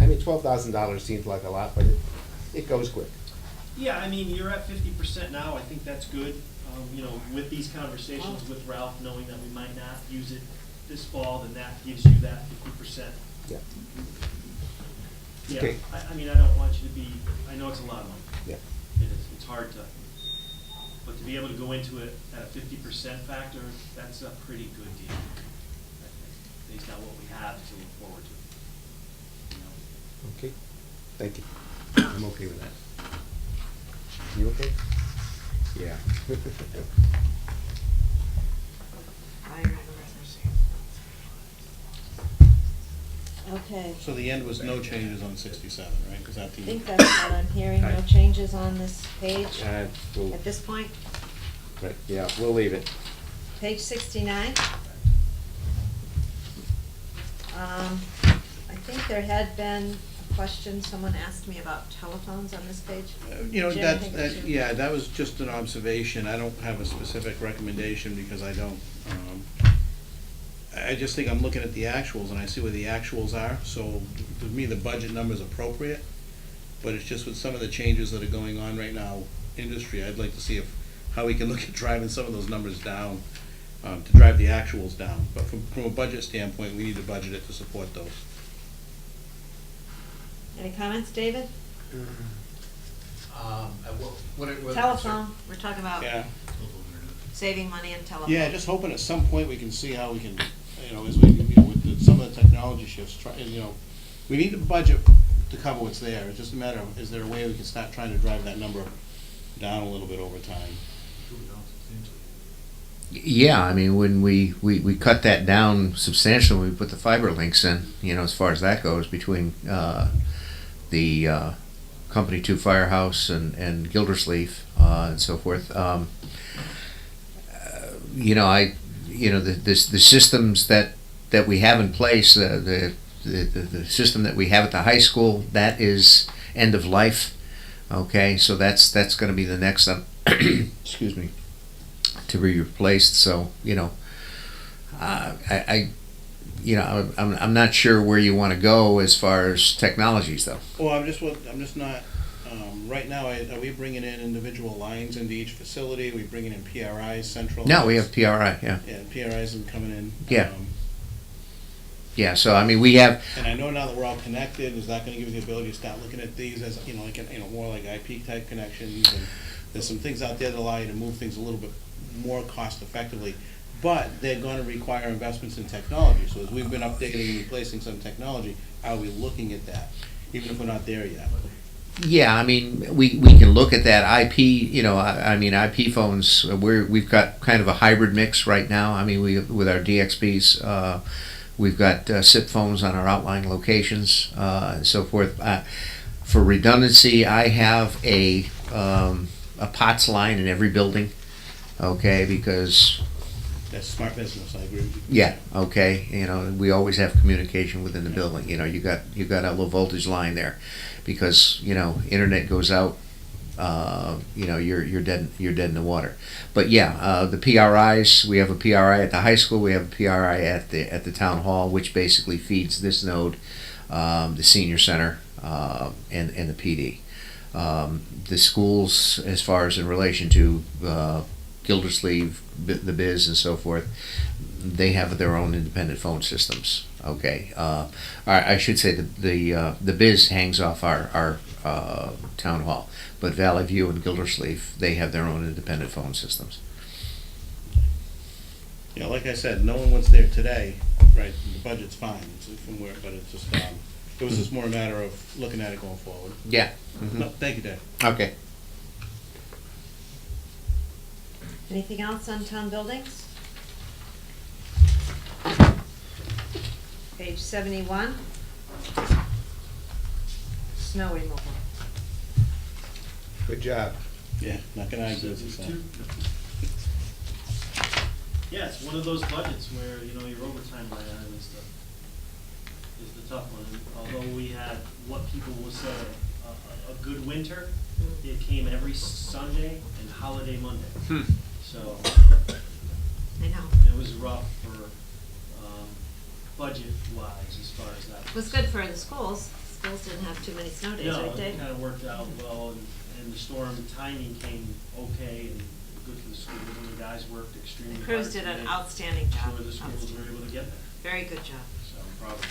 I mean, $12,000 seems like a lot, but it goes quick. Yeah, I mean, you're at 50% now, I think that's good. You know, with these conversations with Ralph, knowing that we might not use it this fall, then that gives you that 50%. Yeah. Yeah, Okay. I mean, I don't want you to be, I know it's a lot of money. Yeah. It is, it's hard to, but to be able to go into it at a 50% factor, that's a pretty good deal, I think, based on what we have to look forward to. You know? Okay, thank you. I'm okay with that. You okay? Yeah. Okay, So the end was no changes on 67, right? Is that I the? think that's what I'm hearing, no changes on this page We'll, at this point. right, yeah, we'll leave it. Page 69. I think there had been a question, someone asked me about telephones on this page. You know, Jim, I that, think it's you. yeah, that was just an observation. I don't have a specific recommendation because I don't, I just think I'm looking at the actuals and I see where the actuals are. So to me, the budget number is appropriate, but it's just with some of the changes that are going on right now, industry, I'd like to see how we can look at driving some of those numbers down, to drive the actuals down. But from a budget standpoint, we need to budget it to support those. Any comments, David? What Telephone, we're talking about Yeah. saving money on telephone. Yeah, just hoping at some point we can see how we can, you know, as we, you know, with some of the technology shifts, try, you know, we need to budget to cover what's there. It's just a matter of, is there a way we can start trying to drive that number down a little bit over time? Yeah, I mean, when we cut that down substantially, when we put the fiber links in, you know, as far as that goes, between the Company 2 Firehouse and Gildersleeve and so forth. You know, the systems that we have in place, the system that we have at the high school, that is end of life. Okay, so that's going to be the next excuse me, to be replaced. So you know, I'm not sure where you want to go as far as technologies, though. Well, I'm just not, right now, are we bringing in individual lines into each facility? Are we bringing in PRIs, central? No, we have PRI. Yeah, Yeah, PRIs are coming in. Yeah. yeah. So I mean, we have. And I know now that we're all connected, is that gonna give you the ability to start looking at these as, you know, like, you know, more like IP type connections? And there's some things out there that allow you to move things a little bit more cost effectively, but they're gonna require investments in technology. So as we've been updating and replacing some technology, are we looking at that, even if we're not there yet? Yeah, I mean, we can look at that IP. You know, I mean, IP phones. We've got kind of a hybrid mix right now. I mean, with our DXPs, we've got SIP phones on our outlying locations and so forth. For redundancy, I have a POTS line in every building. Okay, because That's smart business, I agree with you. yeah, okay, you know, we always have communication within the building. You know, you got a low voltage line there, because you know, internet goes out, you know, you're dead in the water. But yeah, the PRIs, we have a PRI at the high school, we have a PRI at the town hall, which basically feeds this node, the senior center, and the PD. The schools, as far as in relation to Gildersleeve, the Biz and so forth, they have their own independent phone systems, okay? I should say the Biz hangs off our town hall, but Valley View and Gildersleeve, they have their own independent phone systems. Yeah, like I said, no one was there today, right, the budget's fine, it's from where, but it's just, it was just more a matter of looking at it going forward. Yeah. No, thank you, Dave. Okay. Anything else on town buildings? Page 71. Snow removal. Good job. Yeah, not gonna argue with you, so. Yeah, it's one of those budgets where, you know, your overtime line item is the tough one. And although we had what people will say a good winter, it came every Sunday and holiday Monday. So I know. it was rough for budget-wise as far as that. It was good for the schools. Schools didn't have too many snow days, No, right, Dave? it kind of worked out well, and the storm timing came okay and good for the school. And the guys worked extremely The hard. crews did to an make outstanding job. sure the schools were able to get there, Very good job. so I'm proud of them.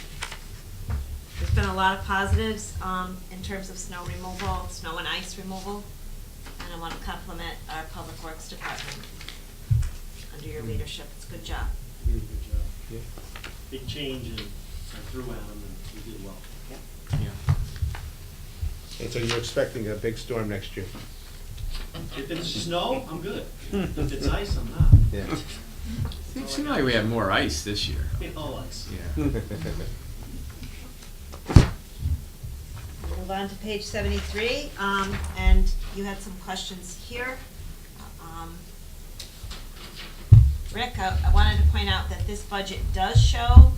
There's been a lot of positives in terms of snow removal, snow and ice removal, and I want to compliment our Public Works Department under your leadership. It's a good job. Good job. Big change, and I threw at them, and we did well. And so you're expecting a big storm next year? If it's snow, I'm good. If it's ice, I'm not. Yeah. It seemed like we had more ice this year. All ice. Yeah. Move on to page 73, and you had some questions here. Rick, I wanted to point out that this budget does show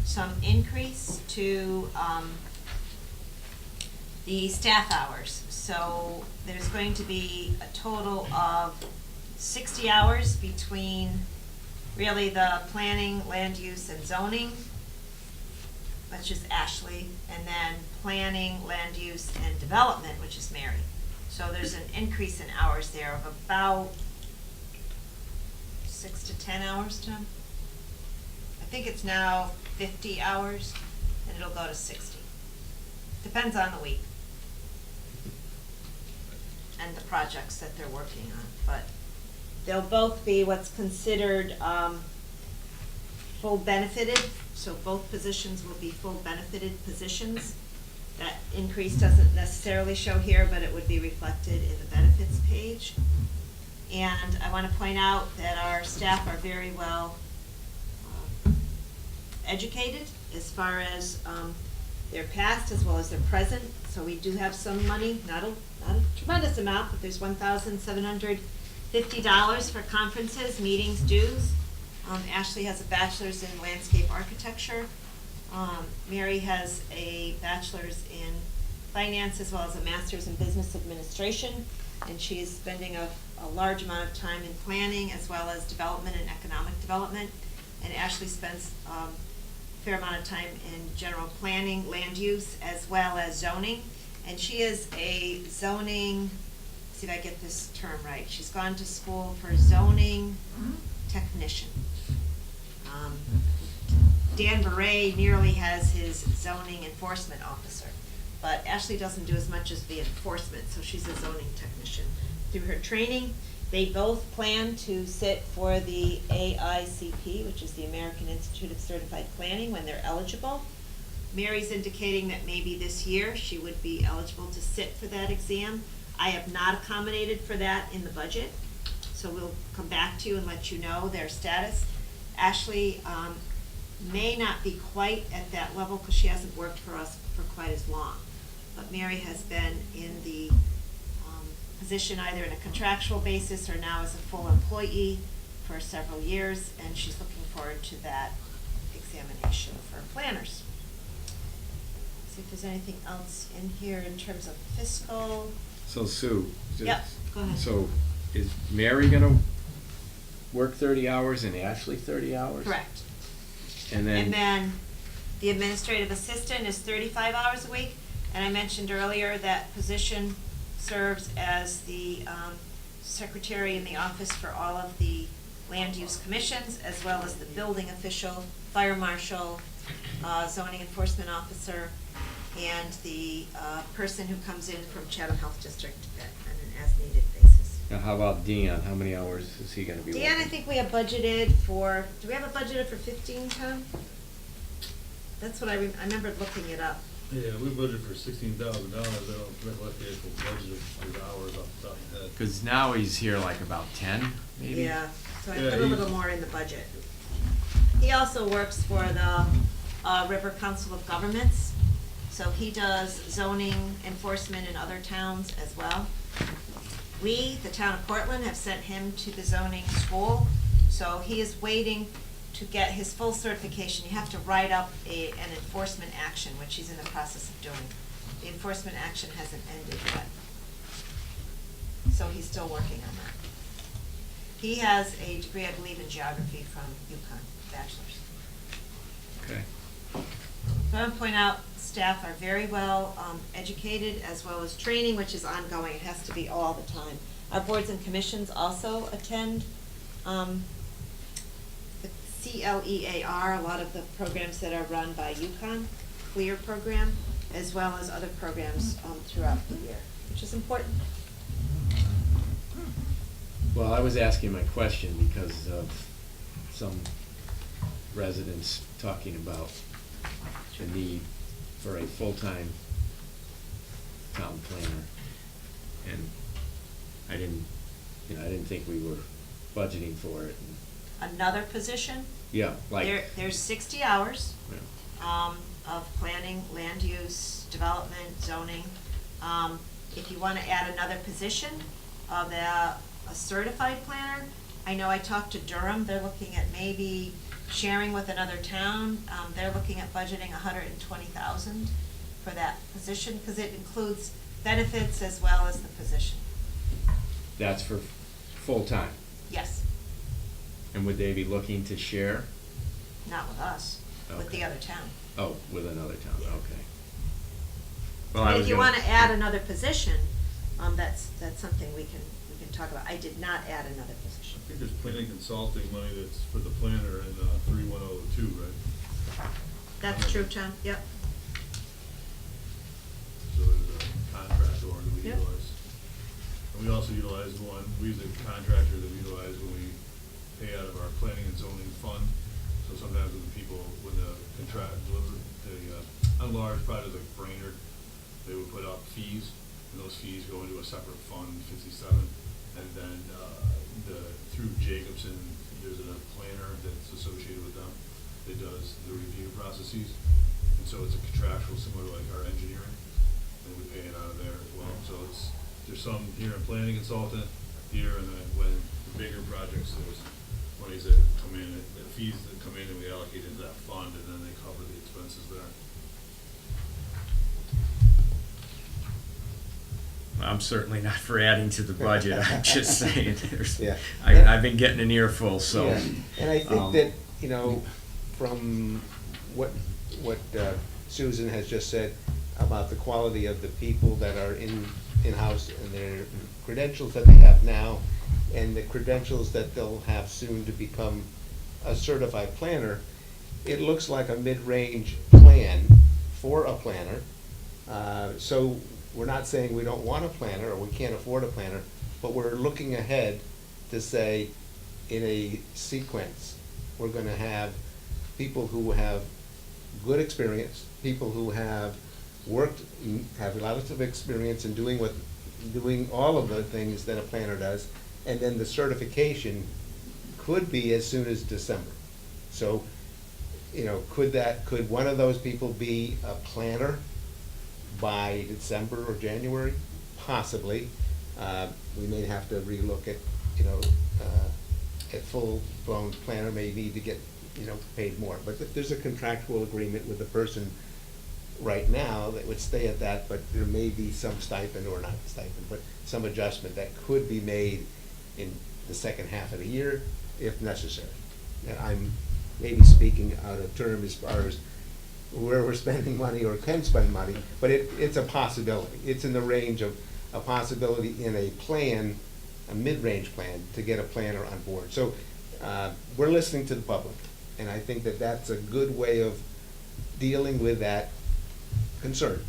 some increase to the staff hours. So there's going to be a total of 60 hours between really the planning, land use, and zoning, which is Ashley, and then planning, land use, and development, which is Mary. So there's an increase in hours there of about 6 to 10 hours, Tim? I think it's now 50 hours, and it'll go to 60. Depends on the week and the projects that they're working on, but they'll both be what's considered full benefited, so both positions will be full benefited positions. That increase doesn't necessarily show here, but it would be reflected in the benefits page. And I want to point out that our staff are very well educated as far as their past as well as their present. So we do have some money, not a tremendous amount, but there's $1,750 for conferences, meetings, dues. Ashley has a bachelor's in landscape architecture. Mary has a bachelor's in finance as well as a master's in business administration. And she is spending a large amount of time in planning as well as development and economic development. And Ashley spends a fair amount of time in general planning, land use, as well as zoning. And she is a zoning, see if I get this term right, she's gone to school for zoning technician. Dan Beret nearly has his zoning enforcement officer, but Ashley doesn't do as much as the enforcement, so she's a zoning technician. Through her training, they both plan to sit for the AICP, which is the American Institute of Certified Planning, when they're eligible. Mary's indicating that maybe this year she would be eligible to sit for that exam. I have not accommodated for that in the budget, so we'll come back to you and let you know their status. Ashley may not be quite at that level because she hasn't worked for us for quite as long. But Mary has been in the position either in a contractual basis or now as a full employee for several years, and she's looking forward to that examination for planners. See if there's anything else in here in terms of fiscal. So Sue. Yep, go ahead. So is Mary gonna work 30 hours and Ashley 30 hours? Correct. And And then, then the administrative assistant is 35 hours a week, and I mentioned earlier that position serves as the secretary in the office for all of the land use commissions, as well as the building official, fire marshal, zoning enforcement officer, and the person who comes in from Chatham Health District on an as-needed basis. Now, how about Dion? How many hours is he gonna be working? Dan, I think we have budgeted for, do we have a budgeted for 15, Tom? That's what I remembered looking it up. Yeah, we budgeted for $16,000. I don't recollect the actual budget of his hours off the top of my head. Cause now he's here like about 10, maybe? Yeah, so I Yeah, put a he's- little more in the budget. He also works for the River Council of Governments, so he does zoning enforcement in other towns as well. We, the town of Portland, have sent him to the zoning school, so he is waiting to get his full certification. You have to write up an enforcement action, which he's in the process of doing. The enforcement action hasn't ended yet, so he's still working on that. He has a degree, I believe, in geography from UConn, bachelor's. Okay. So I want to point out, staff are very well educated, as well as training, which is ongoing. It has to be all the time. Our boards and commissions also attend the CLEAR, a lot of the programs that are run by UConn, CLEAR program, as well as other programs throughout the year, which is important. Well, I was asking my question because of some residents talking about the need for a full-time town planner. And I didn't think we were budgeting for it. Another position, Yeah, like, there's 60 hours yeah. of planning, land use, development, zoning. If you want to add another position of a certified planner, I know I talked to Durham, they're looking at maybe sharing with another town. They're looking at budgeting $120,000 for that position, because it includes benefits as well as the position. That's for full-time. Yes, And would they be looking to share? not with us, with the Okay. other town. Oh, with another town, Yeah. okay. Well, I But was if you gonna- want to add another position, that's something we can talk about. I did not add another position. I think there's planning consulting money that's for the planner in 3102, right? That's true, Tom, yep. So there's a contractor that we Yep. utilize. And we also utilize one, we use a contractor that we utilize when we pay out of our planning and zoning fund. So sometimes when the on large projects like Brainerd, they would put up fees, and those fees go into a separate fund, 57. And then, through Jacobson, there's a planner that's associated with them that does the review processes. And so it's a contractual, similar to like our engineering, and we pay it out of there as well. So there's some here in planning consultant here, and then when the bigger projects, there's monies that come in, the fees that come in, and we allocate into that fund, and then they cover the expenses there. I'm certainly not for adding to the budget, I'm just saying, Yeah. I've been getting an earful, so. Yeah. And I think um, that, from what Susan has just said about the quality of the people that are in-house and their credentials that they have now, and the credentials that they'll have soon to become a certified planner, it looks like a mid-range plan for a planner. So we're not saying we don't want a planner or we can't afford a planner, but we're looking ahead to say, in a sequence, we're gonna have people who have good experience, people who have have lots of experience in doing all of the things that a planner does, and then the certification could be as soon as December. So, could one of those people be a planner by December or January? Possibly. We may have to relook at, a full-blown planner may need to get, paid more. But there's a contractual agreement with the person right now that would stay at that, but there may be some stipend, or not stipend, but some adjustment that could be made in the second half of the year if necessary. And I'm maybe speaking out of term as far as where we're spending money or can spend money, but it's a possibility. It's in the range of a possibility in a plan a mid-range plan to get a planner on board. So we're listening to the public, and I think that that's a good way of dealing with that concern.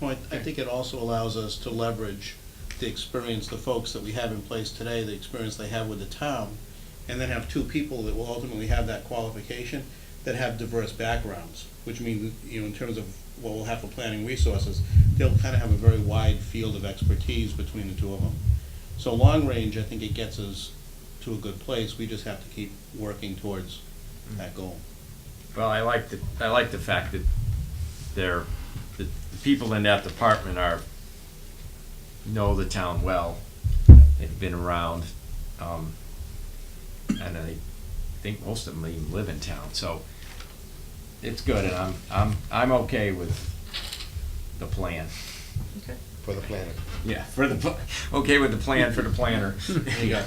Well, I think it also allows us to leverage the experience, the folks that we have in place today, the experience they have with the town, and then have two people that will ultimately have that qualification that have diverse backgrounds, which means, you know, in terms of what we'll have for planning resources, they'll kind of have a very wide field of expertise between the two of them. So long range, I think it gets us to a good place. We just have to keep working towards that goal. Well, I like the fact that the people in that department know the town well. They've been around, and I think most of them even live in town. So it's good, and I'm okay with the plan. Okay. For the planner. Yeah, okay with the plan for the planner. There you go.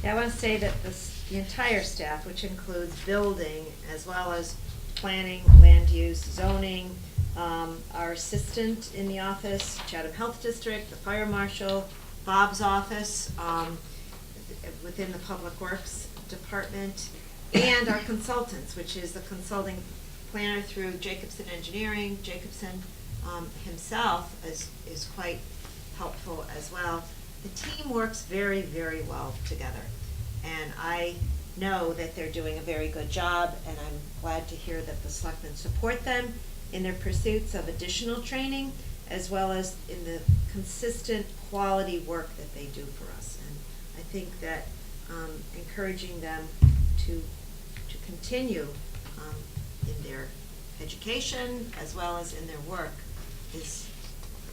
Yeah, I want to say that the entire staff, which includes building as well as planning, land use, zoning, our assistant in the office, Chatham Health District, the fire marshal, Bob's office, within the Public Works Department, and our consultants, which is the consulting planner through Jacobson Engineering. Jacobson himself is quite helpful as well. The team works very, very well together, and I know that they're doing a very good job, and I'm glad to hear that the selectmen support them in their pursuits of additional training, as well as in the consistent quality work that they do for us. And I think that encouraging them to continue in their education as well as in their work is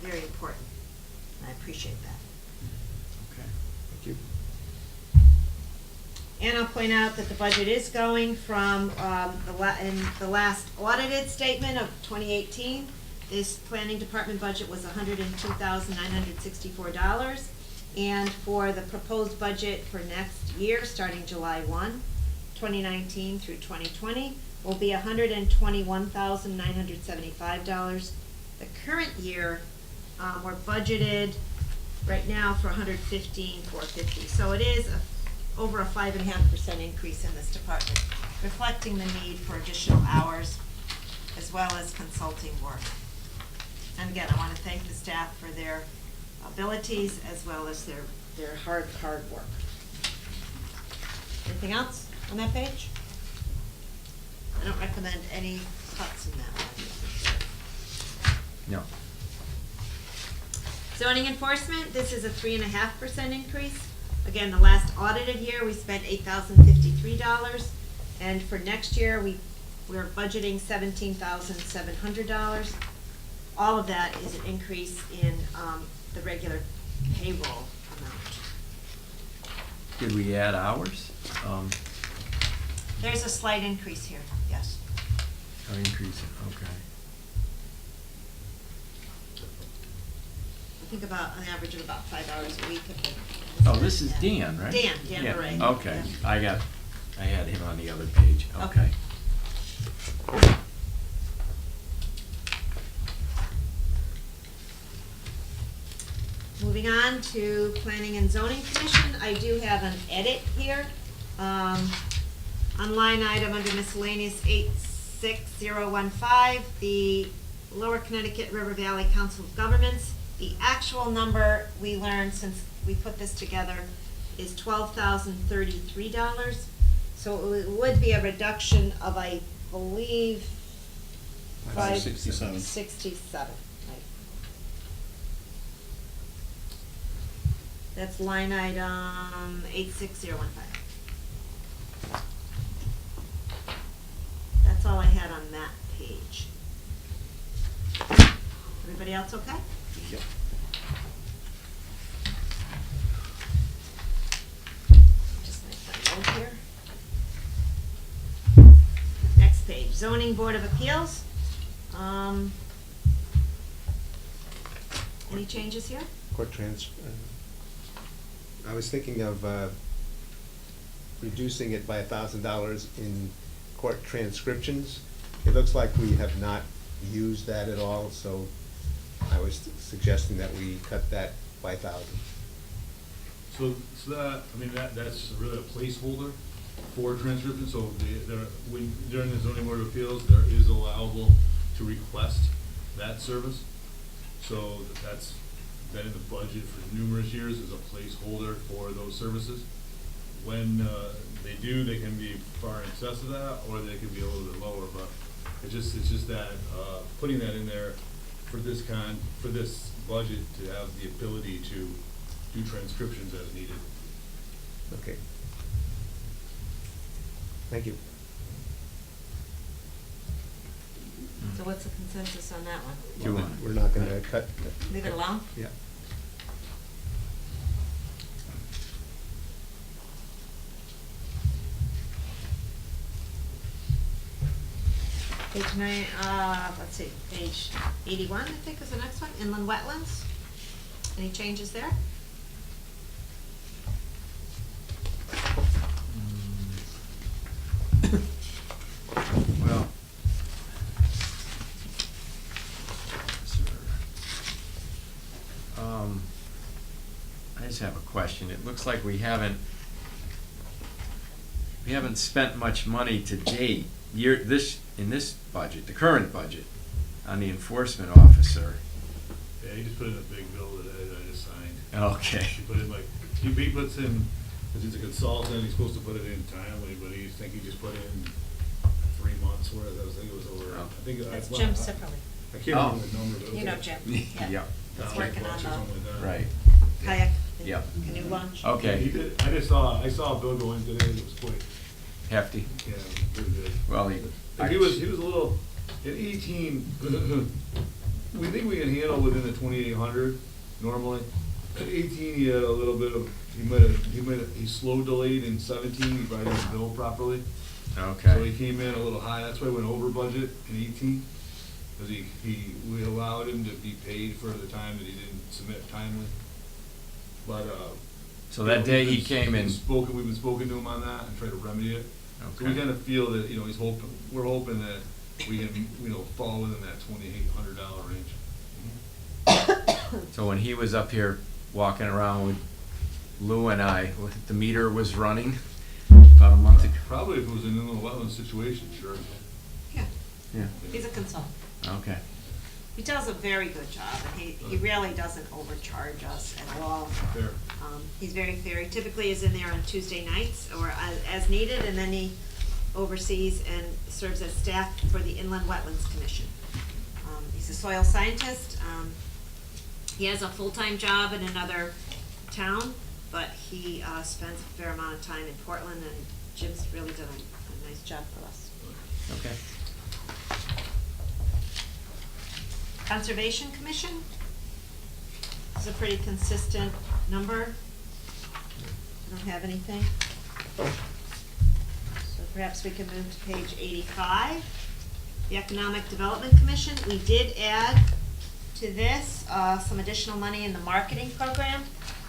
very important, and I appreciate that. Okay. Thank you. And I'll point out that the budget is going from, in the last audited statement of 2018, this planning department budget was $102,964. And for the proposed budget for next year, starting July 1, 2019 through 2020, will be $121,975. The current year, we're budgeted right now for $115,450. So it is over a 5.5% increase in this department, reflecting the need for additional hours as well as consulting work. And again, I want to thank the staff for their abilities as well as their hard work. Anything else on that page? I don't recommend any cuts in that one. No. Zoning enforcement, this is a 3.5% increase. Again, the last audited year, we spent $8,053, and for next year, we're budgeting $17,700. All of that is an increase in the regular payroll amount. Did we add hours? There's a slight increase here, yes. Or increase it, okay. I think about an average of about 5 hours a week. Oh, this is Dan, right? Dan Yeah, Murray. okay. Yeah. I had him on the other page, okay. Moving on to Planning and Zoning Commission, I do have an edit here. On line item under miscellaneous 86015, the Lower Connecticut River Valley Council of Governments, the actual number we learned since we put this together is $12,033. So it would be a reduction of, I believe, 567. 67, right. That's line item 86015. That's all I had on that page. Everybody else okay? Yep. Just make that note here. Next page, Zoning Board of Appeals. Any changes here? Court I was thinking of reducing it by $1,000 in court transcriptions. It looks like we have not used that at all, so I was suggesting that we cut that 5,000. So that, I mean, that's just really a placeholder for transcription, so during the zoning board of appeals, there is allowable to request that service. So that's been in the budget for numerous years as a placeholder for those services. When they do, they can be far in excess of that, or they can be a little bit lower, but it's just that, putting that in there for this budget to have the ability to do transcriptions as needed. Okay. Thank you. So what's the consensus on that one? We're not gonna cut. Leave it alone? Yeah. Page 9, let's see, page 81, I think is the next one, inland wetlands. Any changes there? Well. I just have a question. It looks like we haven't spent much money to date, in this budget, the current budget, on the enforcement officer. Yeah, he just put in a big bill that I just signed. Okay. He put in he puts in, because he's a consultant, he's supposed to put it in timely, but he just put in 3 months worth. I think it was over, Oh. I think. That's well, Jim Sipperly. I can't remember the number, but it was You know like Jim, Yeah. yeah. That's $1,000 working or on something like that. Right. kayak and Yep. canoe launch. Okay. I saw a bill go in today, it was quite, Hefty. yeah, pretty good. Well, Like he was a little, at 18, we think we can handle within the 2,800 normally. At 18, he had a little bit of, he slow delayed in 17, he probably didn't bill properly. Okay. So he came in a little high, that's why he went over budget in 18. Because we allowed him to be paid for the time that he didn't submit timely. But, So that day he came in. We've been spoken to him on that and tried to remedy it. So we Okay. kind of feel that, we're hoping that we can, fall within that $2,800 range. So when he was up here walking around with Lou and I, the meter was running about a month ago. Probably if it was in a little wetland situation, sure. Yeah, Yeah. he's a consultant. Okay. He does a very good job, and he really doesn't overcharge us at all. Fair. He's very fair. He typically is in there on Tuesday nights or as needed, and then he oversees and serves as staff for the Inland Wetlands Commission. He's a soil scientist. He has a full-time job in another town, but he spends a fair amount of time in Portland, and Jim's really done a nice job for us. Okay. Conservation Commission. It's a pretty consistent number. I don't have anything. So perhaps we can move to page 85. The Economic Development Commission, we did add to this some additional money in the marketing program.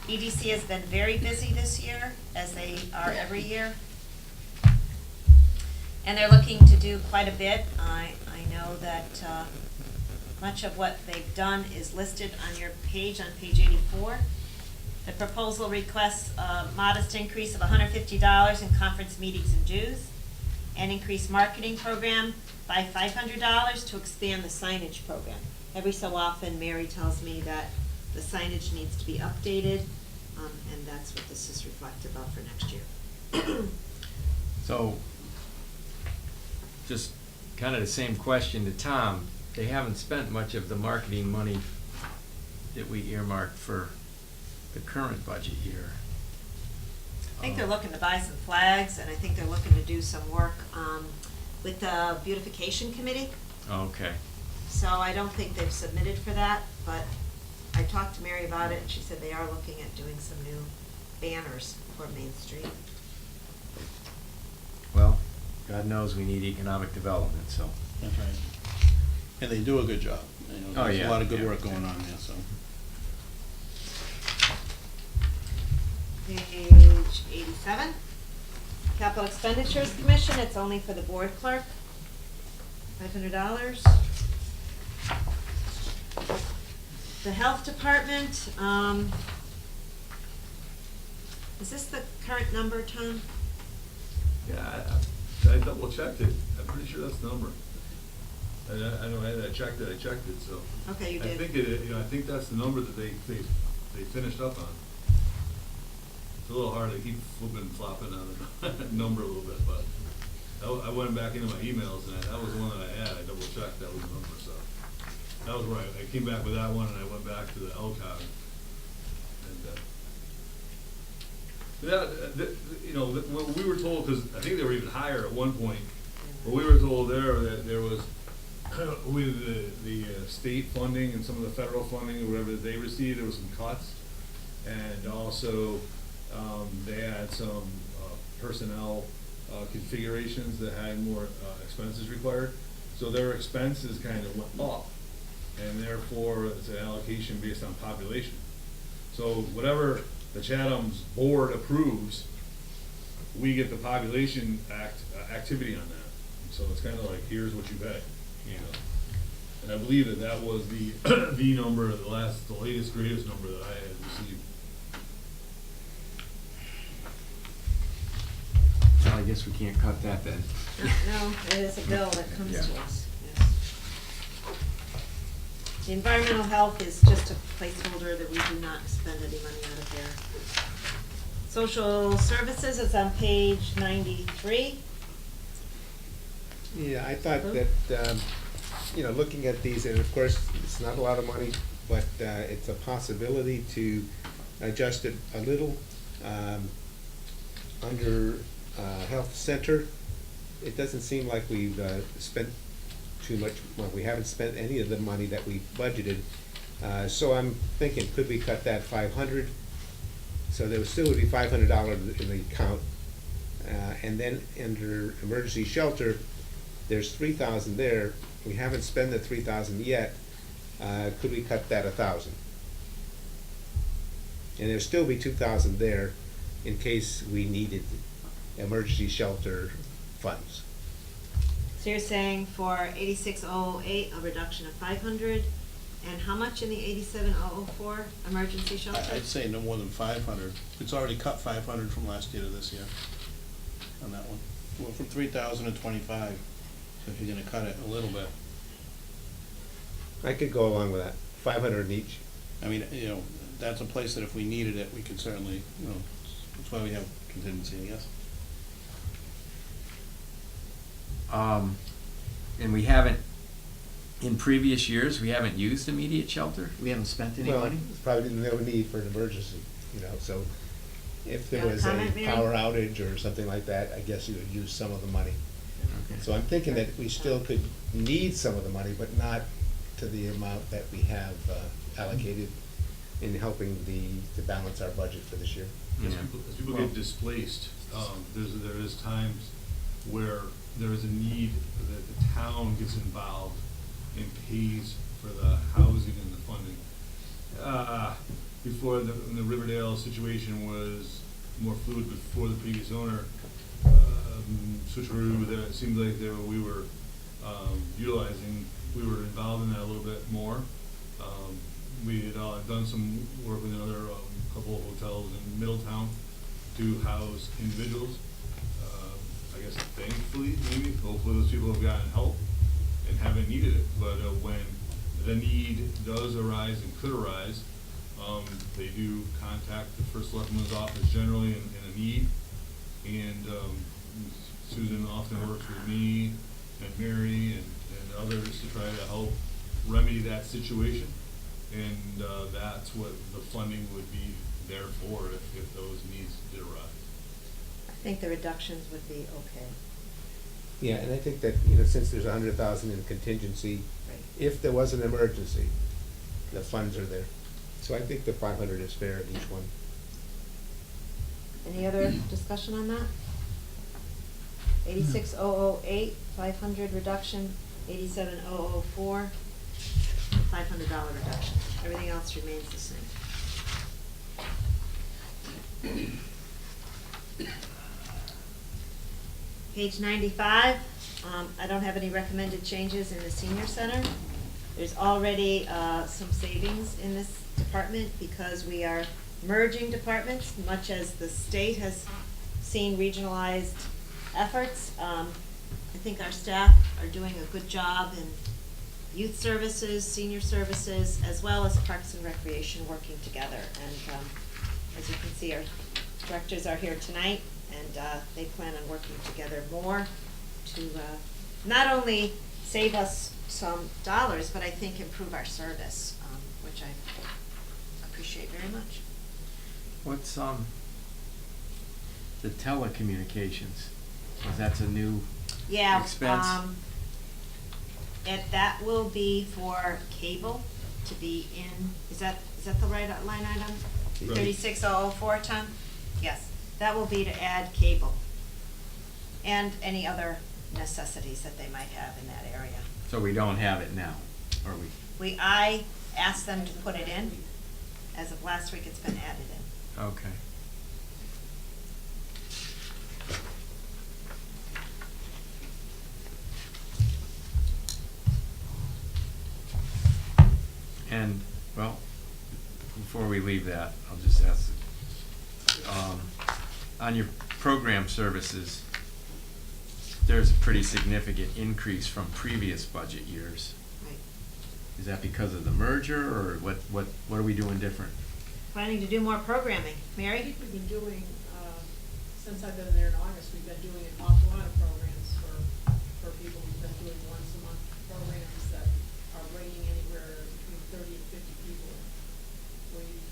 EDC has been very busy this year, as they are every year. And they're looking to do quite a bit. I know that much of what they've done is listed on your page, on page 84. The proposal requests a modest increase of $150 in conference meetings and dues, and increase marketing program by $500 to expand the signage program. Every so often, Mary tells me that the signage needs to be updated, and that's what this is reflective of for next year. So, just kind of the same question to Tom. They haven't spent much of the marketing money that we earmarked for the current budget year. I think they're looking to buy some flags, and I think they're looking to do some work with the beautification committee. Okay. So I don't think they've submitted for that, but I talked to Mary about it, and she said they are looking at doing some new banners for Main Street. Well, God knows we need economic development, so. That's right. And they do a good job. Oh, There's yeah, a lot of good yeah. work going on there, so. Page 87, Capital Expenditures Commission, it's only for the board clerk, $500. The health department, is this the current number, Tom? Yeah, I double checked it. I'm pretty sure that's the number. I know I checked it, so. Okay, you I did. think I think that's the number that they finished up on. It's a little hard to keep flipping, flopping on the number a little bit, but I went back into my emails and that was the one that I had. I double checked, that was the number, so. That was right. I came back with that one and I went back to the LCOG. And, what we were told, because I think they were even higher at one point, but we were told there that there was, with the state funding and some of the federal funding or whatever that they received, there was some cuts. And also, they had some personnel configurations that had more expenses required. So their expenses kind of went up, and therefore it's an allocation based on population. So whatever the Chatham's board approves, we get the population activity on that. So it's kind of like, here's what you pay. You know? And I believe that was the the number, the latest, greatest number that I had received. Well, I guess we can't cut that then. No, it is a bill that comes Yeah. to us, yes. The environmental health is just a placeholder that we do not spend any money out of there. Social services is on page 93. Yeah, I thought that, looking at these, and of course, it's not a lot of money, but it's a possibility to adjust it a little. Under health center, it doesn't seem like we've spent too much, well, we haven't spent any of the money that we budgeted. So I'm thinking, could we cut that 500? So there still would be $500 in the account. And then under emergency shelter, there's 3,000 there. We haven't spent the 3,000 yet. Could we cut that 1,000? And there'll still be 2,000 there in case we needed emergency shelter funds. So you're saying for 86,008, a reduction of 500, and how much in the 87,004 emergency shelter? I'd say no more than 500. It's already cut 500 from last year to this year on that one. Well, from 3,000 to 25, so if you're gonna cut it a little bit. I could go along with that, 500 in each. I mean, that's a place that if we needed it, we could certainly, that's why we have contingency, I guess. And we haven't, in previous years, we haven't used immediate shelter? We haven't spent any Well, money? probably no need for an emergency, so if there You have a was a comment, Mary? power outage or something like that, I guess you would use some of the money. Okay. So I'm thinking that we still could need some of the money, but not to the amount that we have allocated in helping to balance our budget for this year. Yeah. As people get displaced, there is times where there is a need that the town gets involved and pays for the housing and the funding. Before when the Riverdale situation was more fluid before the previous owner, switcheroo that it seemed like we were utilizing, we were involved in that a little bit more. We had done some work with another couple of hotels in Middletown to house individuals. I guess thankfully, maybe, hopefully those people have gotten help and haven't needed it. But when the need does arise and could arise, they do contact the first selectman's office generally in a need. And Susan often works with me and Mary and others to try to help remedy that situation. And that's what the funding would be there for if those needs did arise. I think the reductions would be okay. Yeah, and I think that, since there's 100,000 in contingency, Right. if there was an emergency, the funds are there. So I think the 500 is fair in each one. Any other discussion on that? 86,008, 500 reduction, 87,004, $500 reduction. Everything else remains the same. Page 95, I don't have any recommended changes in the senior center. There's already some savings in this department because we are merging departments, much as the state has seen regionalized efforts. I think our staff are doing a good job in youth services, senior services, as well as Parks and Recreation working together. And as you can see, our directors are here tonight, and they plan on working together more to not only save us some dollars, but I think improve our service, which I appreciate very much. What's, the telecommunications? That's a new Yeah, expense? that will be for cable to be in, is that the right line item? Right. 36004, Tom? Yes, that will be to add cable and any other necessities that they might have in that area. So we don't have it now, or we? I asked them to put it in. As of last week, it's been added in. Okay. And, well, before we leave that, I'll just ask, on your program services, there's a pretty significant increase from previous budget years. Right. Is that because of the merger, or what are we doing different? Planning to do more programming. I Mary? think we've been doing, since I've been there in August, we've been doing an awful lot of programs for people. We've been doing once-a-month programs that are bringing anywhere between 30 and 50 people. We've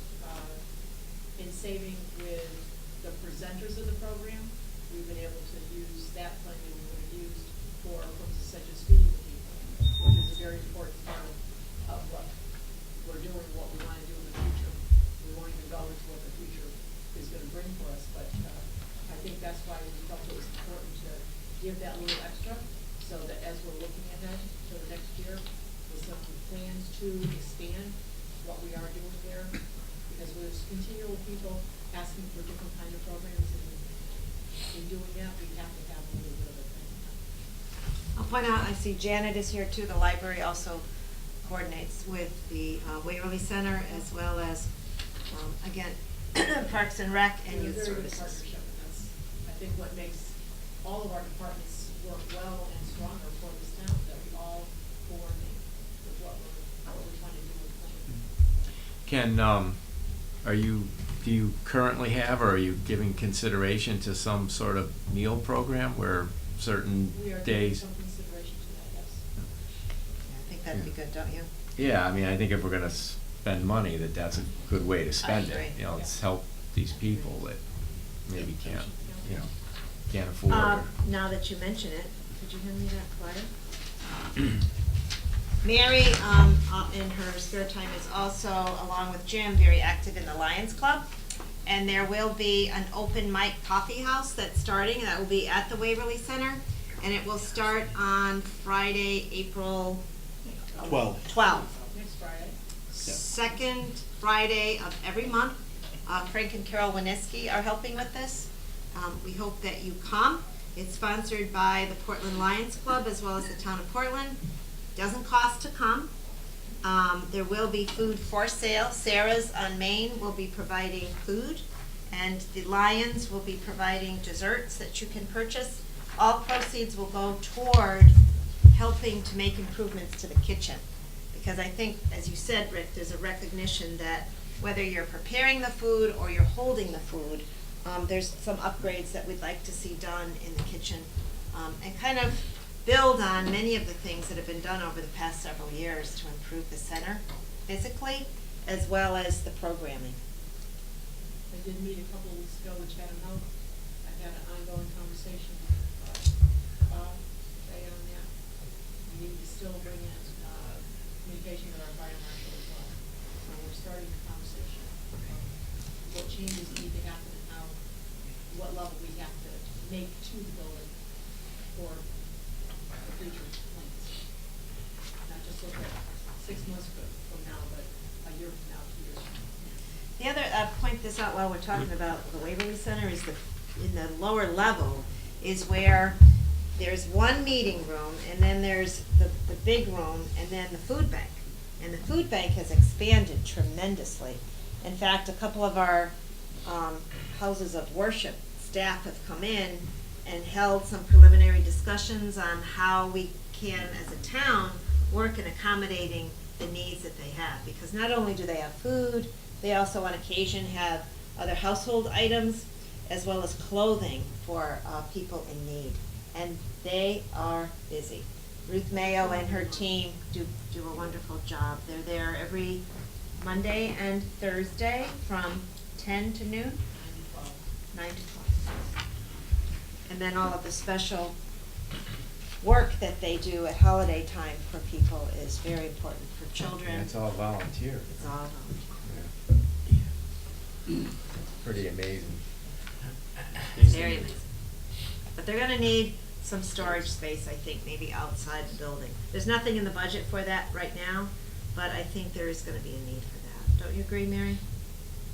been saving with the presenters of the program. We've been able to use that funding we would have used for purposes such as feeding the people, which is a very important part of what we're doing, what we want to do in the future. We won't even go into what the future is going to bring for us, but I think that's why we felt it was important to give that little extra, so that as we're looking ahead to the next year, with some plans to expand what we are doing there, because there's continual people asking for different kind of programs, and in doing that, we have to have a little bit of a thing. I'll point out, I see Janet is here too. The library also coordinates with the Waverly Center as well as, again, Parks and Rec and We're a Youth very good Services. partnership, and that's, I think, what makes all of our departments work well and stronger for this town, that we all coordinate with what we're trying to do with planning. Do you currently have, or are you giving consideration to some sort of meal program where certain We are giving days? some consideration to that, yes. Yeah, I think that'd be good, don't you? Yeah, I mean, I think if we're gonna spend money, that's a good way to spend it. agree. You know, let's help these people that maybe can't, can't afford. Now that you mention it, could you hand me that flyer? Mary, in her spare time, is also, along with Jim, very active in the Lions Club. And there will be an open mic coffee house that's starting, that will be at the Waverly Center. And it will start on Friday, April 12th. Next Friday. Second Friday of every month. Frank and Carol Wineski are helping with this. We hope that you come. It's sponsored by the Portland Lions Club as well as the town of Portland. Doesn't cost to come. There will be food for sale. Sarah's on Main will be providing food, and the Lions will be providing desserts that you can purchase. All proceeds will go toward helping to make improvements to the kitchen. Because I think, as you said, Rick, there's a recognition that whether you're preparing the food or you're holding the food, there's some upgrades that we'd like to see done in the kitchen, and kind of build on many of the things that have been done over the past several years to improve the center physically as well as the programming. I did meet a couple of weeks ago with Chatham Health. I had an ongoing conversation with Bob today on that. We need to still bring in communication with our fire marshal as well. So we're starting the conversation. What changes need to happen and how, what level we have to make to the building for the future plans. Not just look at 6 months from now, but a year from now, 2 years from now. The other, point this out while we're talking about the Waverly Center, is in the lower level is where there's one meeting room, and then there's the big room, and then the food bank. And the food bank has expanded tremendously. In fact, a couple of our houses of worship staff have come in and held some preliminary discussions on how we can, as a town, work in accommodating the needs that they have. Because not only do they have food, they also on occasion have other household items, as well as clothing for people in need. And they are busy. Ruth Mayo and her team do a wonderful job. They're there every Monday and Thursday from 10 to noon? 9 to 12. And then all of the special work that they do at holiday time for people is very important for children. And it's all volunteer. It's all Pretty amazing. very amazing. But they're gonna need some storage space, I think, maybe outside the building. There's nothing in the budget for that right now, but I think there is gonna be a need for that. Don't you agree, Mary?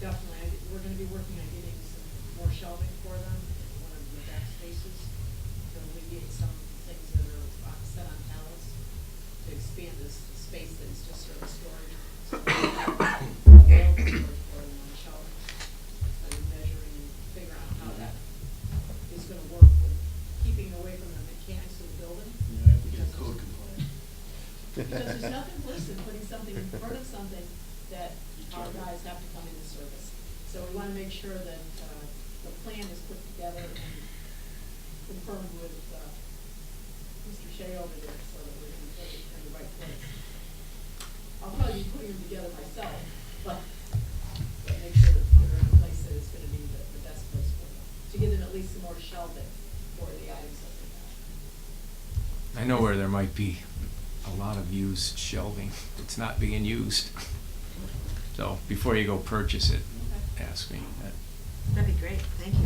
Definitely, we're gonna be working on getting some more shelving for them in one of the back spaces to alleviate some things that are set on pallets, to expand this space that is just sort of storage. Available for them on shelving. So we're measuring and figuring out how that is gonna work with keeping away from the mechanics of the building. Yeah, I have to get code compliant. Because there's nothing worse than putting something in front of something that our guys have to come in and service. So we wanna make sure that, the plan is put together and confirmed with, Mr. Shea over there, so that we're gonna put it in the right place. I'll probably be putting them together myself, but make sure that they're in a place that it's gonna be the best place for them, to give them at least some more shelving for the items that they have. I know where there might be a lot of used shelving that's not being used. So before you go purchase it, ask me. That'd be great, thank you.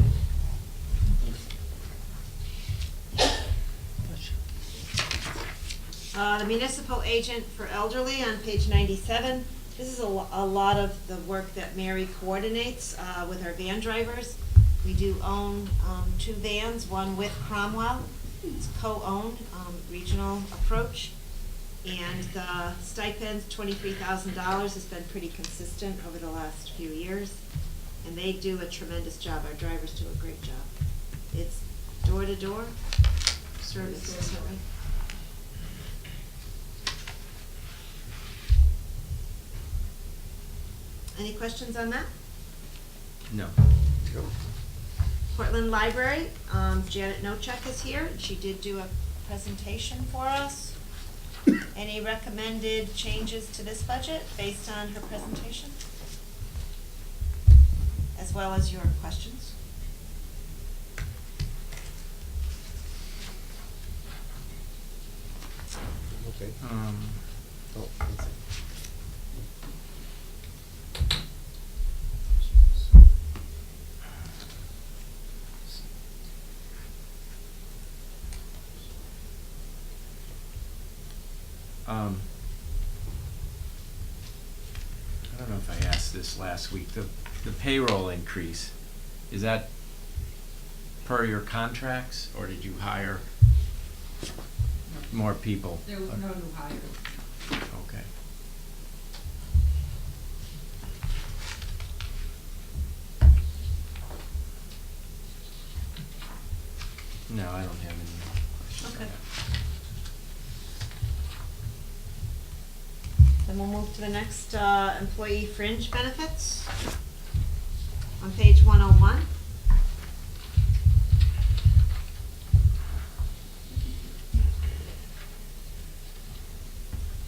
The municipal agent for elderly on page 97. This is a lot of the work that Mary coordinates with our van drivers. We do own 2 vans, one with Cromwell. It's co-owned, regional approach. And the stipend, $23,000, has been pretty consistent over the last few years. And they do a tremendous job. Our drivers do a great job. It's door-to-door service, isn't it? Any questions on that? No. Portland Library, Janet Nochek is here. She did do a presentation for us. Any recommended changes to this budget based on her presentation? As well as your questions? Okay. Um, Oh, one second. I don't know if I asked this last week. The payroll increase, is that per your contracts, or did you hire more people? There was no new hires. Okay. No, I don't have any questions on Okay. that. Then we'll move to the next, employee fringe benefits. On page 101.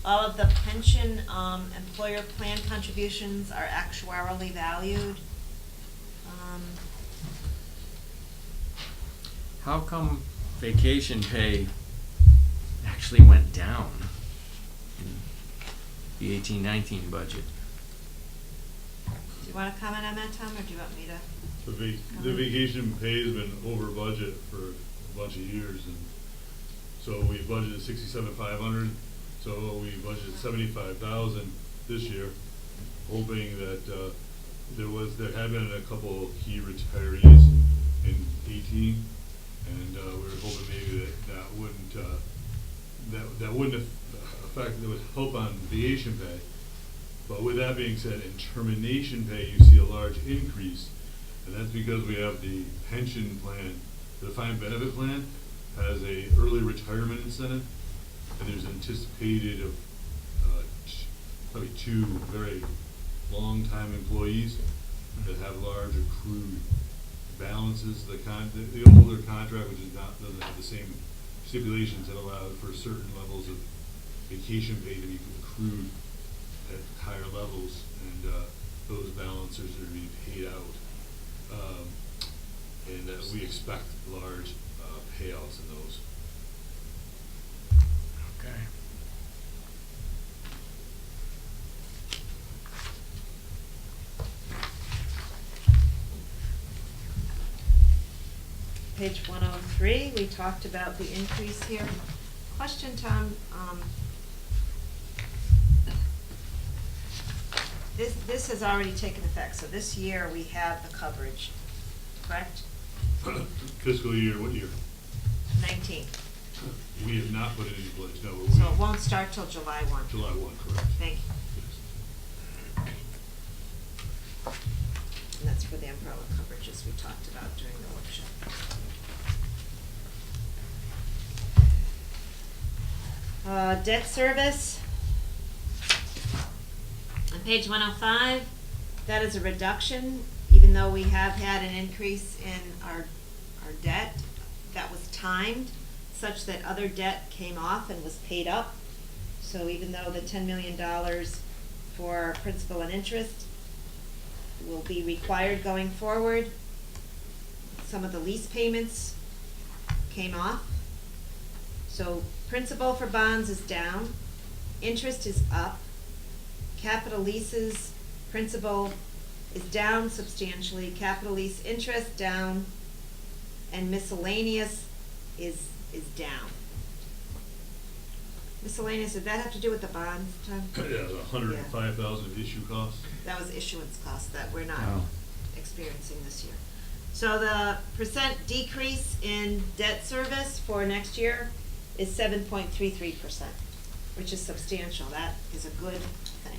All of the pension, employer plan contributions are actuarially valued. How come vacation pay actually went down in the 18-19 budget? Do you wanna comment on that, Tom, or do you want me to? The vacation pay has been over budget for a bunch of years, and so we budgeted 67,500, so we budgeted 75,000 this year, hoping that, there had been a couple key retirees in 18, And we were hoping maybe that wouldn't affect, that would help on vacation pay. But with that being said, in termination pay, you see a large increase, and that's because we have the pension plan, the defined benefit plan has a early retirement incentive, and there's anticipated of probably 2 very long-time employees that have large accrued balances. The older contract, which doesn't have the same stipulations that allow for certain levels of vacation pay to be accrued at higher levels, and those balances are being paid out. And we expect large payouts in those. Okay. Page 103, we talked about the increase here. Question, Tom, this has already taken effect, so this year we have the coverage, correct? Fiscal year, what year? 19. We have not put it into place, no. So it won't start till July 1. July 1, correct. Thank you. And that's for the umbrella coverages we talked about during the workshop. Debt service. On page 105, that is a reduction, even though we have had an increase in our debt. That was timed such that other debt came off and was paid up. So even though the $10 million for principal and interest will be required going forward, some of the lease payments came off. So principal for bonds is down, interest is up, capital leases, principal is down substantially, capital lease interest down, and miscellaneous is down. Miscellaneous, did that have to do with the bonds, Tom? Yeah, the 105,000 of issue costs. That was issuance costs that we're not Oh. experiencing this year. So the percent decrease in debt service for next year is 7.33%, which is substantial. That is a good thing.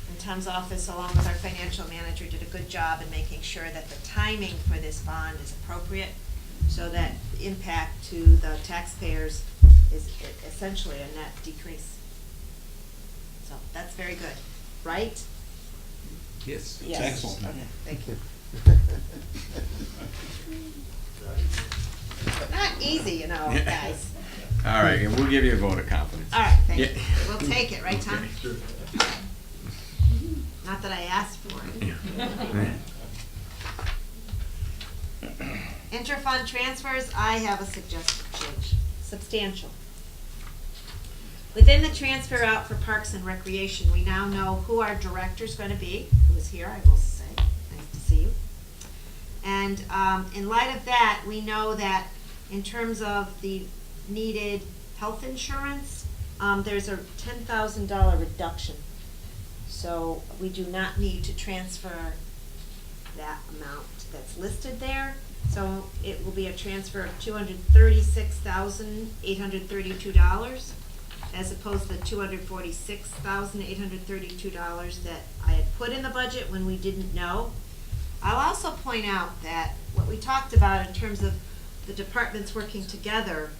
And Tom's office, along with our financial manager, did a good job in making sure that the timing for this bond is appropriate, so that the impact to the taxpayers is essentially a net decrease. So that's very good, right? Yes. Yes. excellent. Okay, thank you. Not easy, you know, guys. All right, and we'll give you a vote of confidence. All right, thank you. Yeah. We'll take it, right, Tom? Okay. Sure. Not that I asked for it. Interfund transfers, I have a suggested change, substantial. Within the transfer out for Parks and Recreation, we now know who our director's gonna be, who is here, I will say, nice to see you. And in light of that, we know that in terms of the needed health insurance, there's a $10,000 reduction. So we do not need to transfer that amount that's listed there. So it will be a transfer of $236,832 as opposed to the $246,832 that I had put in the budget when we didn't know. I'll also point out that what we talked about in terms of the departments working together,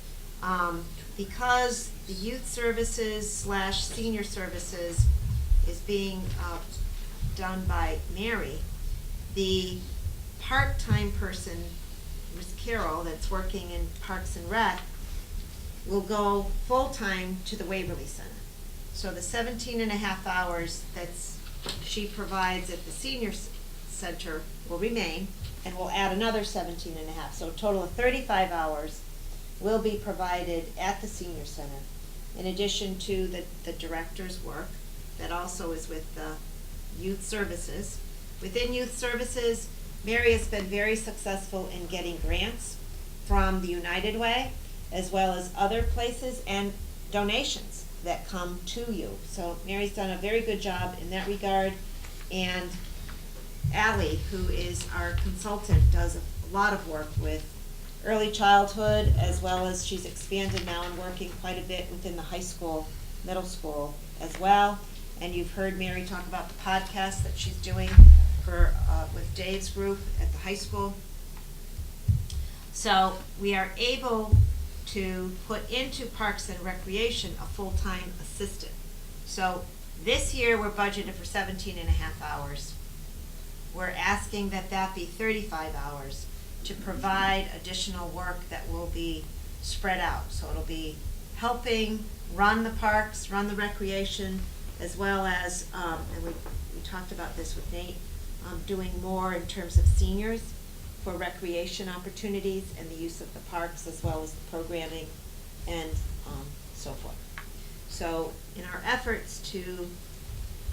because the youth services / senior services is being done by Mary, the part-time person, Ms. Carol, that's working in Parks and Rec, will go full-time to the Waverly Center. So the 17.5 hours that's she provides at the senior center will remain, and we'll add another 17.5. So a total of 35 hours will be provided at the senior center, in addition to the director's work that also is with the youth services. Within youth services, Mary has been very successful in getting grants from the United Way, as well as other places, and donations that come to you. So Mary's done a very good job in that regard, and Ally, who is our consultant, does a lot of work with early childhood, as well as she's expanded now and working quite a bit within the high school, middle school as well. And you've heard Mary talk about the podcast that she's doing for, with Dave's group at the high school. So we are able to put into Parks and Recreation a full-time assistant. So this year, we're budgeted for 17 and a half hours. We're asking that that be 35 hours to provide additional work that will be spread out. So it'll be helping run the parks, run the recreation, as well as, and we talked about this with Nate, doing more in terms of seniors for recreation opportunities and the use of the parks, as well as the programming and so forth. So in our efforts to,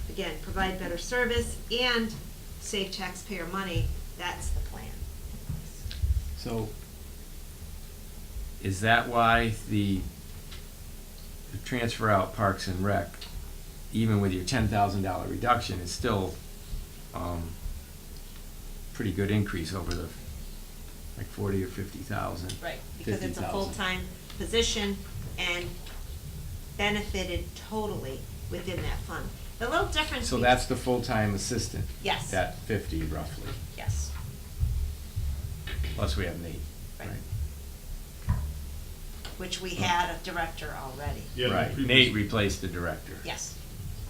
again, provide better service and save taxpayer money, that's the plan. So, is that why the transfer out Parks and Rec, even with your $10,000 reduction, is still pretty good increase over the, like 40 or 50,000? Right, because it's a 50,000. full-time position and benefited totally within that fund. The little difference. So that's the full-time assistant? Yes. That 50 roughly? Yes. Plus we have Nate, Right. right? Which we had a director already. Yeah, the Right, previous- Nate replaced the director. Yes.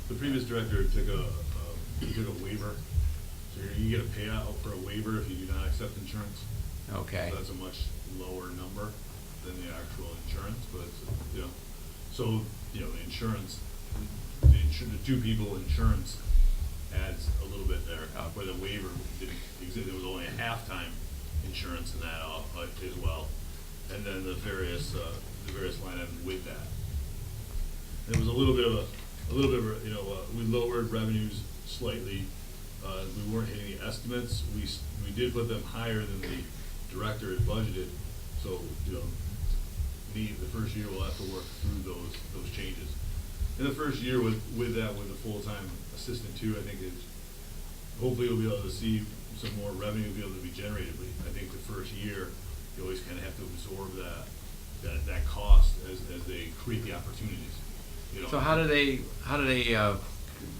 The previous director took a waiver, so you get a payout for a waiver if you do not accept insurance. Okay. So that's a much lower number than the actual insurance, but it's, you know, so, you know, the insurance, the two people insurance adds a little bit there, where the waiver didn't exist, there was only a half-time insurance in that, as well. And then the various line items with that. There was a little bit of a, you know, we lowered revenues slightly. We weren't hitting the estimates. We did put them higher than the director had budgeted. So, you know, the first year we'll have to work through those changes. In the first year with a full-time assistant too, I think is, hopefully we'll be able to see some more revenue be able to be generated. But I think the first year, you always kind of have to absorb that cost as they create the opportunities. You know. So how do they,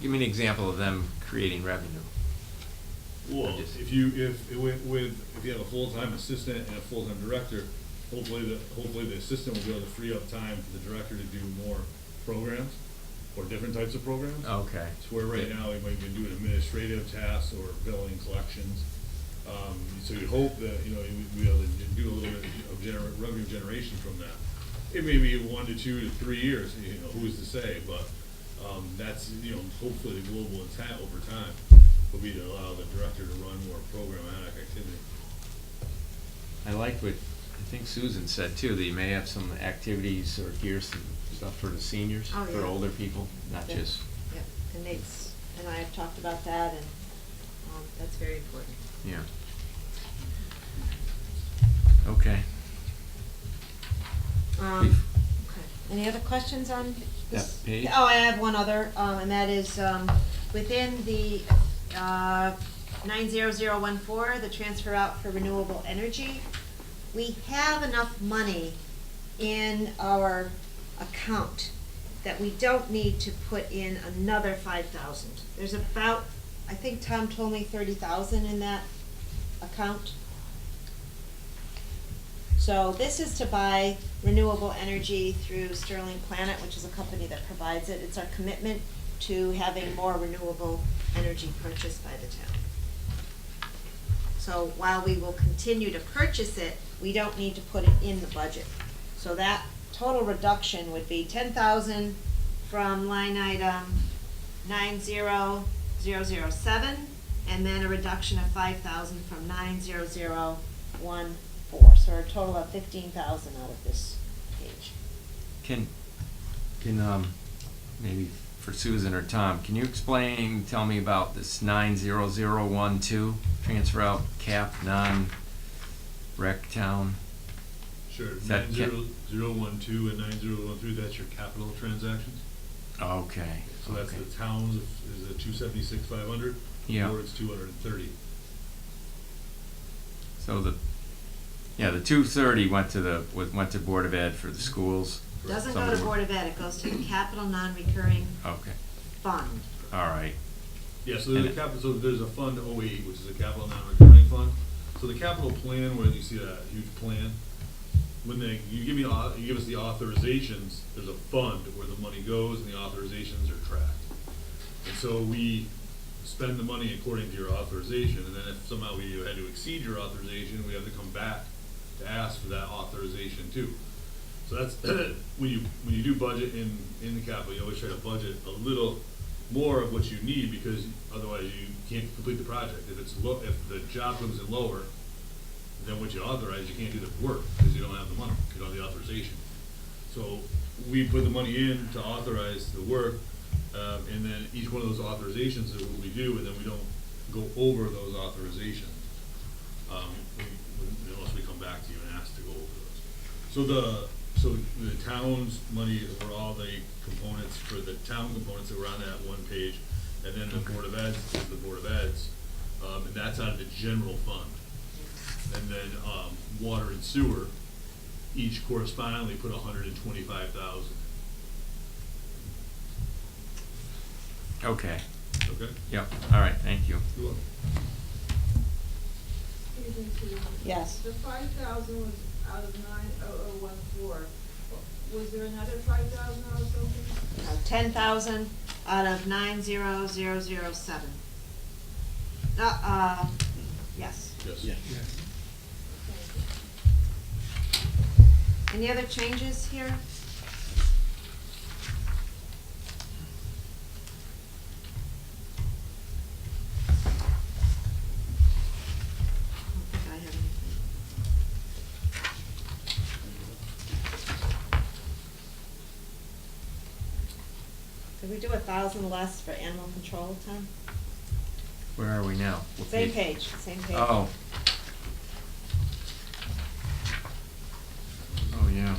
give me an example of them creating revenue? Well, if you have a full-time assistant and a full-time director, hopefully the assistant will be able to free up time for the director to do more programs or different types of programs. Okay. So where right now we might be doing administrative tasks or billing collections. So you hope that, you know, we'll be able to do a little bit of revenue generation from that. It may be 1 to 2 to 3 years, you know, who's to say, but that's, you know, hopefully the global intent over time will be to allow the director to run more programmatic activity. I like what I think Susan said too, that you may have some activities or gear some stuff for the seniors, Oh, for yeah. older people, not Yeah. just, Yep, and Nate's and I have talked about that, and that's very important. yeah. Okay. Okay. Any other questions on this? That page? Oh, I have one other, and that is, within the 90014, the transfer out for renewable energy, we have enough money in our account that we don't need to put in another 5,000. There's about, I think Tom told me 30,000 in that account. So this is to buy renewable energy through Sterling Planet, which is a company that provides it. It's our commitment to having more renewable energy purchased by the town. So while we will continue to purchase it, we don't need to put it in the budget. So that total reduction would be 10,000 from line item 90007, and then a reduction of 5,000 from 90014. So a total of 15,000 out of this page. Can maybe for Susan or Tom, can you tell me about this 90012 transfer out cap non-rec town? Sure, Is that 90012 and 9013, that's your capital transactions. Okay. So that's okay. the towns is the 276,500, Yeah. Or it's 230. So the 230 went to Board of Ed for the schools. Doesn't Some go of to the- Board of Ed, it goes to the capital non-recurring Okay, fund. all right. Yeah, so there's so there's a fund 08, which is a capital non-recurring fund. So the capital plan, where you see that huge plan, when you give us the authorizations, there's a fund where the money goes and the authorizations are tracked. And so we spend the money according to your authorization, and then if somehow we had to exceed your authorization, we have to come back to ask for that authorization too. So that's when you do budget in the capital, you always try to budget a little more of what you need, because otherwise you can't complete the project. If the job comes in lower than what you authorize, you can't do the work because you don't have the money, you don't have the authorization. So we put the money in to authorize the work, and then each one of those authorizations is what we do, and then we don't go over those authorizations unless we come back to you and ask to go over those. So the town's money for all the components, for the town components that were on that one page, and then the Board of Eds is the Board of Eds, and that's out of the general fund. And then water and sewer, each correspondingly put 125,000. Okay, Okay? yep, all right, thank you. You're welcome. Excuse me, Susan. Yes. The 5,000 was out of 90014. Was there another 5,000 out of something? 10,000 out of 90007. Yes. Yes. Yeah. Any other changes here? I don't think I have anything. Did we do 1,000 less for animal control, Tom? Where are we now? What Same page, same page. Oh. Oh, yeah.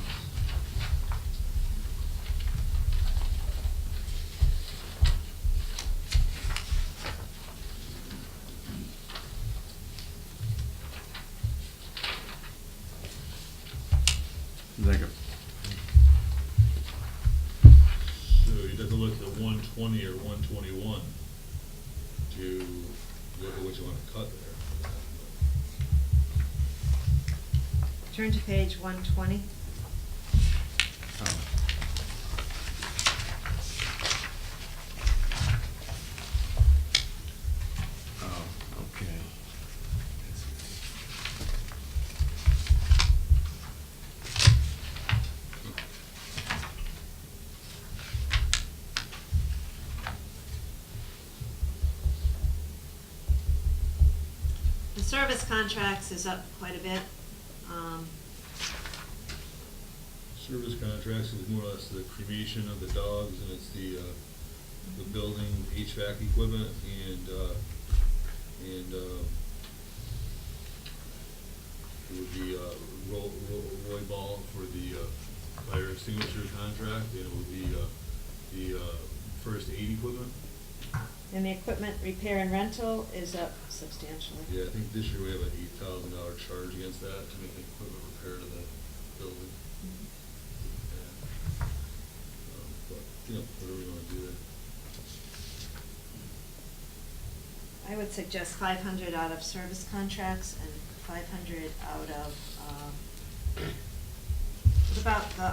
Like a, So you'd have to look at 120 or 121 to look at what you want to cut there. Turn to page 120. oh. Oh, okay. The service contracts is up quite a bit. Service contracts is more or less the cremation of the dogs, and it's the building HVAC equipment and it would be Roy Ball for the fire extinguisher contract, and it would be the first aid equipment. And the equipment repair and rental is up substantially. Yeah, I think this year we have an $8,000 charge against that to make the equipment repair to the building. Yeah. But, whatever we wanna do there. I would suggest 500 out of service contracts and 500 out of, what about the,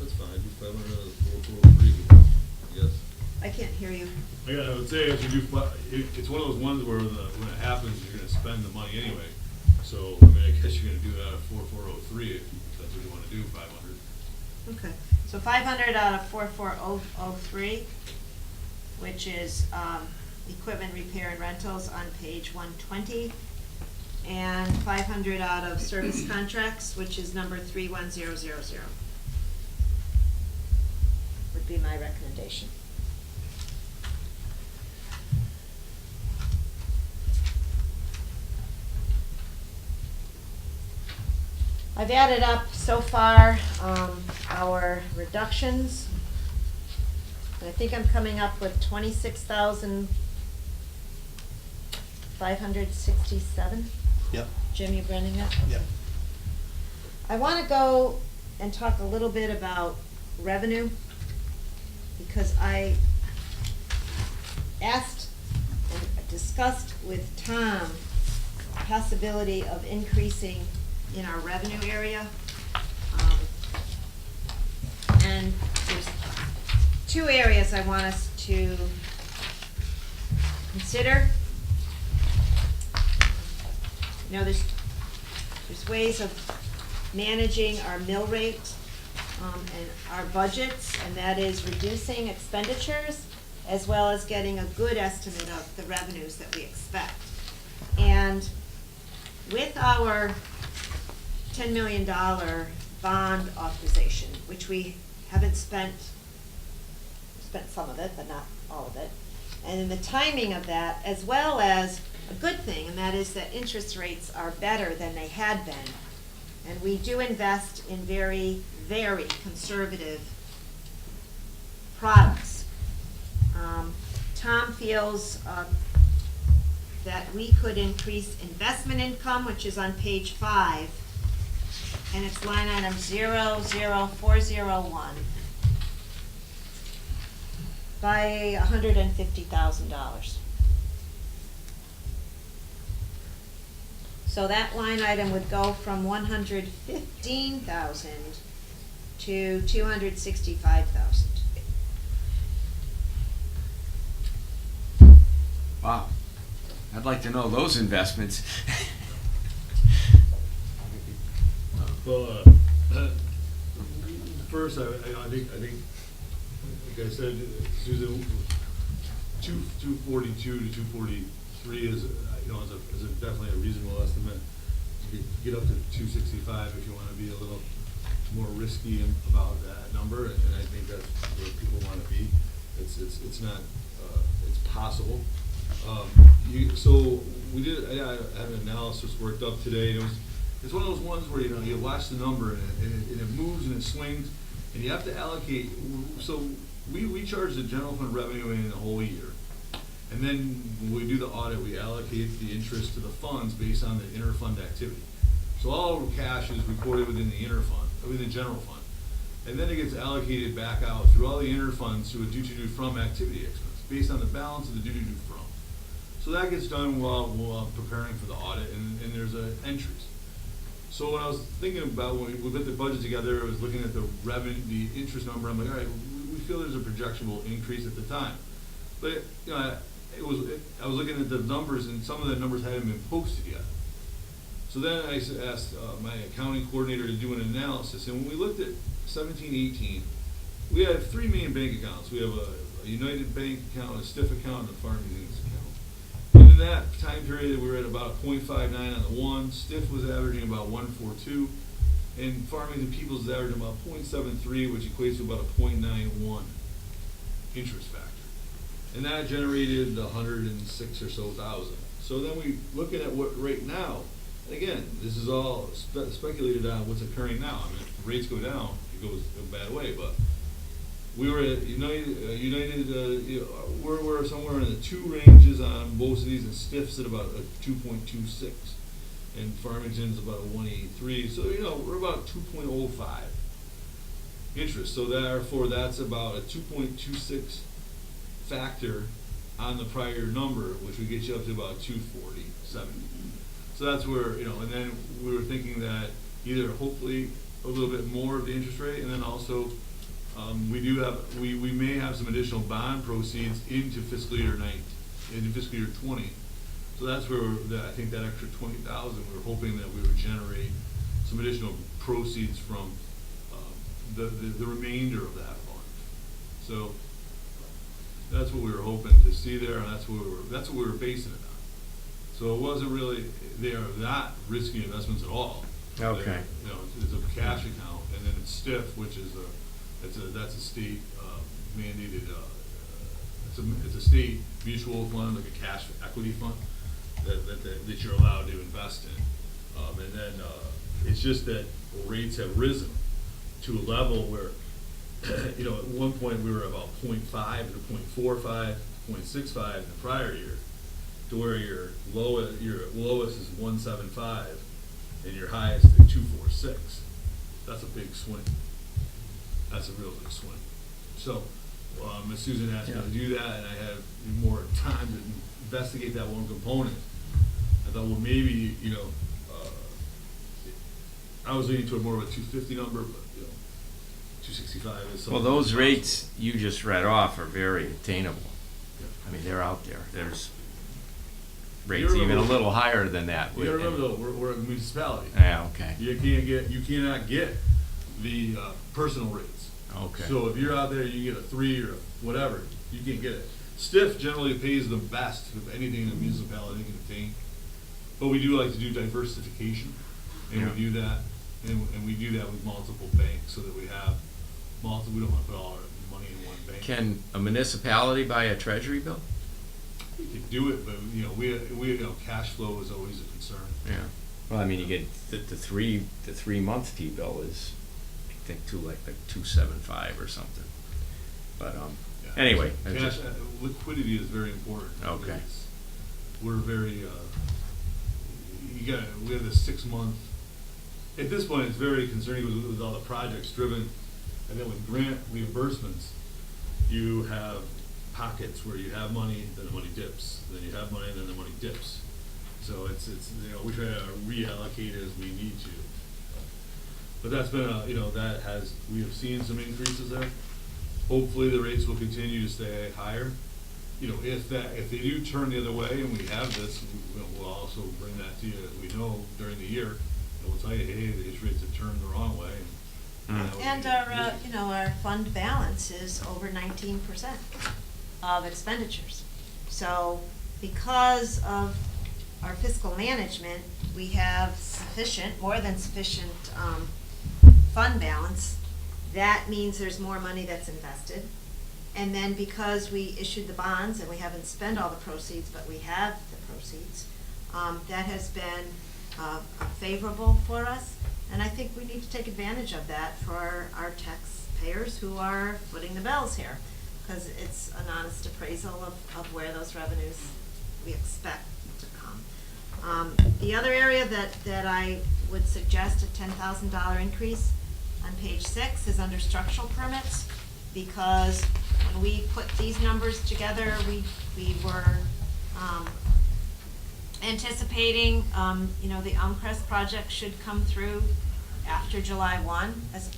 That's fine, do 500 out of 403, yes. I can't hear you. I would say if you do, it's one of those ones where when it happens, you're gonna spend the money anyway. So, I mean, I guess you're gonna do that at 4403 if that's what you wanna do, 500. Okay, so 500 out of 44003, which is equipment repair and rentals on page 120, and 500 out of service contracts, which is number 31000. Would be my recommendation. I've added up so far our reductions. And I think I'm coming up with 26,000 567. Yep. Jim, you bringing it? Yep. Okay. I want to go and talk a little bit about revenue, because I asked and discussed with Tom the possibility of increasing in our revenue area. And there's two areas I want us to consider. You know, there's ways of managing our mill rate and our budgets, and that is reducing expenditures as well as getting a good estimate of the revenues that we expect. And with our $10 million bond authorization, which we haven't spent some of it, but not all of it, and in the timing of that, as well as a good thing, and that is that interest rates are better than they had been. And we do invest in very, very conservative products. Tom feels that we could increase investment income, which is on page 5, and it's line item 00401, by $150,000. So that line item would go from 115,000 to 265,000. Wow. I'd like to know those investments. Well, first, I think, like I said, Susan, 242 to 243 is, is definitely a reasonable estimate. You could get up to 265 if you want to be a little more risky about that number, and I think that's where people want to be. It's not, it's possible. So we did, I had an analysis worked up today, and it's one of those ones where, you watch the number and it moves and it swings, and you have to allocate. So we charge the general fund revenue in the whole year. And then when we do the audit, we allocate the interest to the funds based on the inter-fund activity. So all cash is recorded within the within the general fund. And then it gets allocated back out through all the inter-funds to a due-to-do-from activity expense based on the balance of the due-to-do-from. So that gets done while preparing for the audit, and there's entries. So when I was thinking about when we put the budget together, I was looking at the revenue, the interest number. I'm like, all right, we feel there's a projectable increase at the time. But I was looking at the numbers, and some of the numbers hadn't been posted yet. So then I asked my accounting coordinator to do an analysis, and when we looked at 17-18, we had 3 main bank accounts. We have a United Bank account, a Stiff account, and a Farmington's account. And in that time period, we were at about 0.59 on the one. Stiff was averaging about 1.42, and Farmington Peoples is averaging about 0.73, which equates to about a 0.91 interest factor. And that generated 106 or so thousand. So then we looking at what right now, and again, this is all speculated on what's occurring now. I mean, if rates go down, it goes a bad way, but we were at we're somewhere in the 2 ranges on most of these, and Stiff's at about a 2.26, and Farmington's about a 1.83. So we're about 2.05 interest. So therefore, that's about a 2.26 factor on the prior number, which would get you up to about 240.70. So that's where, and then we were thinking that either hopefully a little bit more of the interest rate, and then also we may have some additional bond proceeds into fiscal year 20. So that's where I think that extra 20,000, we were hoping that we would generate some additional proceeds from the remainder of that fund. So that's what we were hoping to see there, and that's what we were basing it on. So it wasn't really, they are not risky investments at all. Okay. It's a cash account, and then it's Stiff, which is that's a state mandated. It's a state mutual fund, like a cash equity fund that you're allowed to invest in. And then it's just that rates have risen to a level where, at one point we were about 0.5 to 0.45, 0.65 in the prior year. to where your lowest is 175 and your highest is 246. That's a big swing. That's a real big swing. So, Ms. Susan asked me to do that, and I had more time to investigate that one component. I thought, well, maybe, I was leaning toward more of a 250 number, but, 265 is something. Well, those that's rates you just read off are very attainable. Yeah. I mean, they're out there. There's You rates even a remember- little higher than that. possible. You gotta remember though, we're a municipality. Yeah, okay. You cannot get the personal rates. Okay. So if you're out there, you get a 3 or whatever, you can't get it. Stiff generally pays the best of anything a municipality can attain. But we do like to do diversification, and we do that, and we do that with multiple banks so that we have multiple. We don't want to put all our money in one bank. Can a municipality buy a treasury bill? We could do it, but cash flow is always a concern. Yeah. Well, I mean, you get the 3-month T-bill is, I think, like 275 or something. But Yeah. anyway, Cash, that's just, liquidity is very important. Okay. It's- We're very, we have this 6-month, at this point, it's very concerning with all the projects driven, and then with grant reimbursements, you have pockets where you have money, then the money dips, then you have money, then the money dips. So it's we try to reallocate as we need to. But that's been we have seen some increases there. Hopefully the rates will continue to stay higher. If they do turn the other way, and we have this, we'll also bring that to you, we know during the year, and we'll tell you, hey, these rates have turned the wrong way. that would And be- our fund balance is over 19% of expenditures. So because of our fiscal management, we have more than sufficient fund balance. That means there's more money that's invested. And then because we issued the bonds and we haven't spent all the proceeds, but we have the proceeds, that has been favorable for us. And I think we need to take advantage of that for our taxpayers who are footing the bills here, because it's an honest appraisal of where those revenues we expect to come. The other area that I would suggest a $10,000 increase on page 6 is under structural permits, because when we put these numbers together, we were anticipating, the Elmcrest project should come through after July 1, as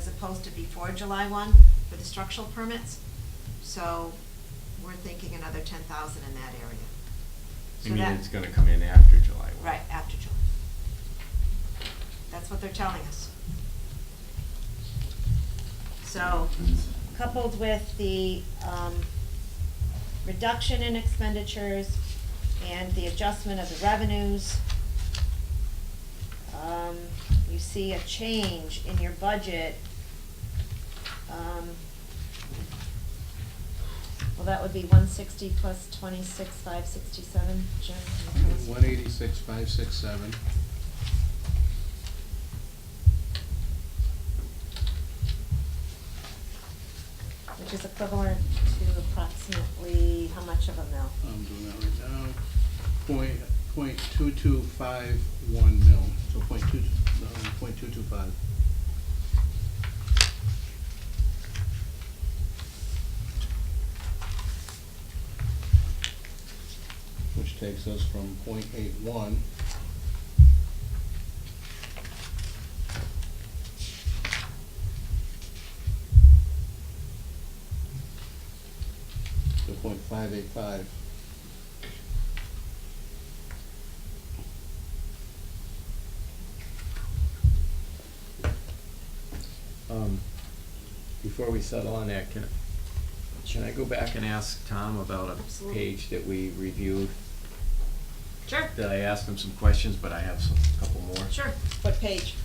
opposed to before July 1 for the structural permits. So we're thinking another 10,000 in that area. you mean it's gonna come in after July 1? Right, after July. That's what they're telling us. So, coupled with the reduction in expenditures and the adjustment of the revenues, you see a change in your budget. Well, that would be 160 plus 26,567, Jim? 186,567. Which is equivalent to approximately how much of a mil? I'm doing that right now. .2251 mil, so .225. Which takes us from .81 to .585. Before we settle on that, can I go back and ask Tom about a Absolutely. page that we reviewed? Sure. That I asked him some questions, but I have a couple more. Sure. What page?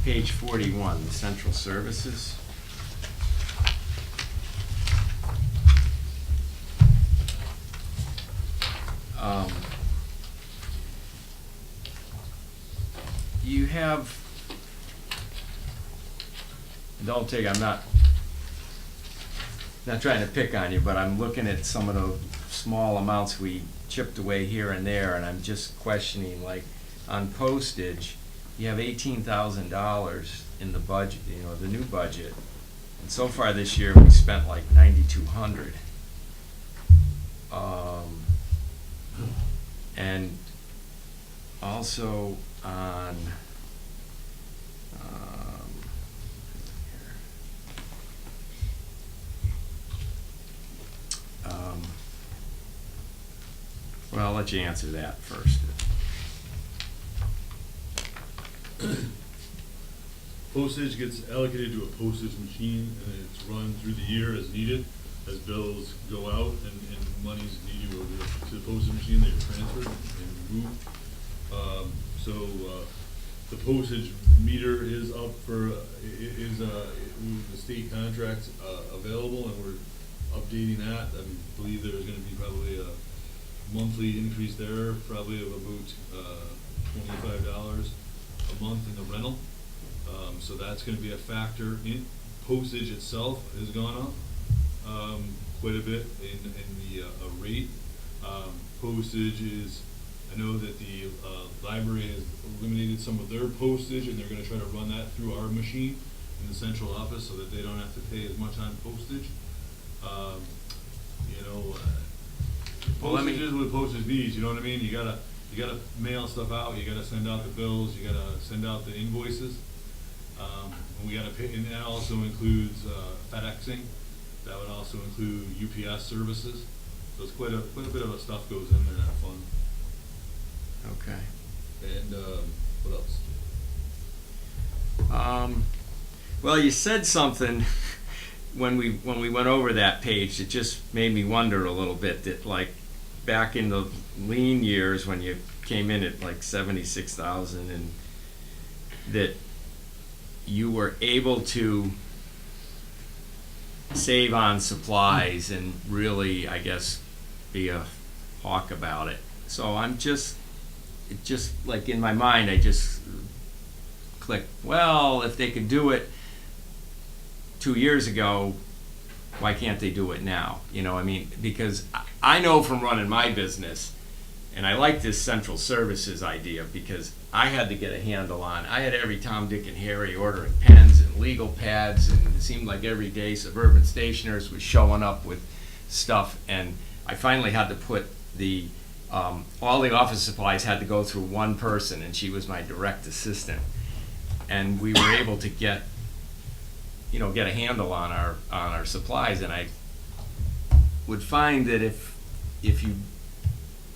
Page 41, the central services. You have, I'm not trying to pick on you, but I'm looking at some of the small amounts we chipped away here and there, and I'm just questioning, like, on postage, you have $18,000 in the budget, you know, the new budget. And so far this year, we spent like 9,200. And also on, well, I'll let you answer that first. Postage gets allocated to a postage machine, and it's run through the year as needed. As bills go out and monies needed to go to the postage machine, they are transferred and moved. The postage meter is up for, the state contract's available, and we're updating that. I believe there's gonna be probably a monthly increase there, probably of about $25 a month in the rental. So that's gonna be a factor. In postage itself has gone up quite a bit in the rate. Postage is, I know that the library has eliminated some of their postage, and they're gonna try to run that through our machine in the central office so that they don't have to pay as much on postage. Postage is what postage needs, you know what I mean? You gotta mail stuff out, you gotta send out the bills, you gotta send out the invoices. And we gotta pay, and that also includes FedExing. That would also include UPS services. So it's quite a bit of stuff goes in there, that fund. Okay. And what else? Well, you said something when we went over that page that just made me wonder a little bit, that like back in the lean years when you came in at like 76,000, and that you were able to save on supplies and really, I guess, be a hawk about it. So it just like in my mind, I just clicked, well, if they could do it 2 years ago, why can't they do it now? You know, I mean, because I know from running my business, and I like this central services idea because I had to get a handle on, I had every Tom, Dick, and Harry ordering pens and legal pads, and it seemed like every day Suburban Stationers was showing up with stuff, and I finally had to put all the office supplies had to go through one person, and she was my direct assistant. And we were able to get a handle on our supplies, and I would find that if you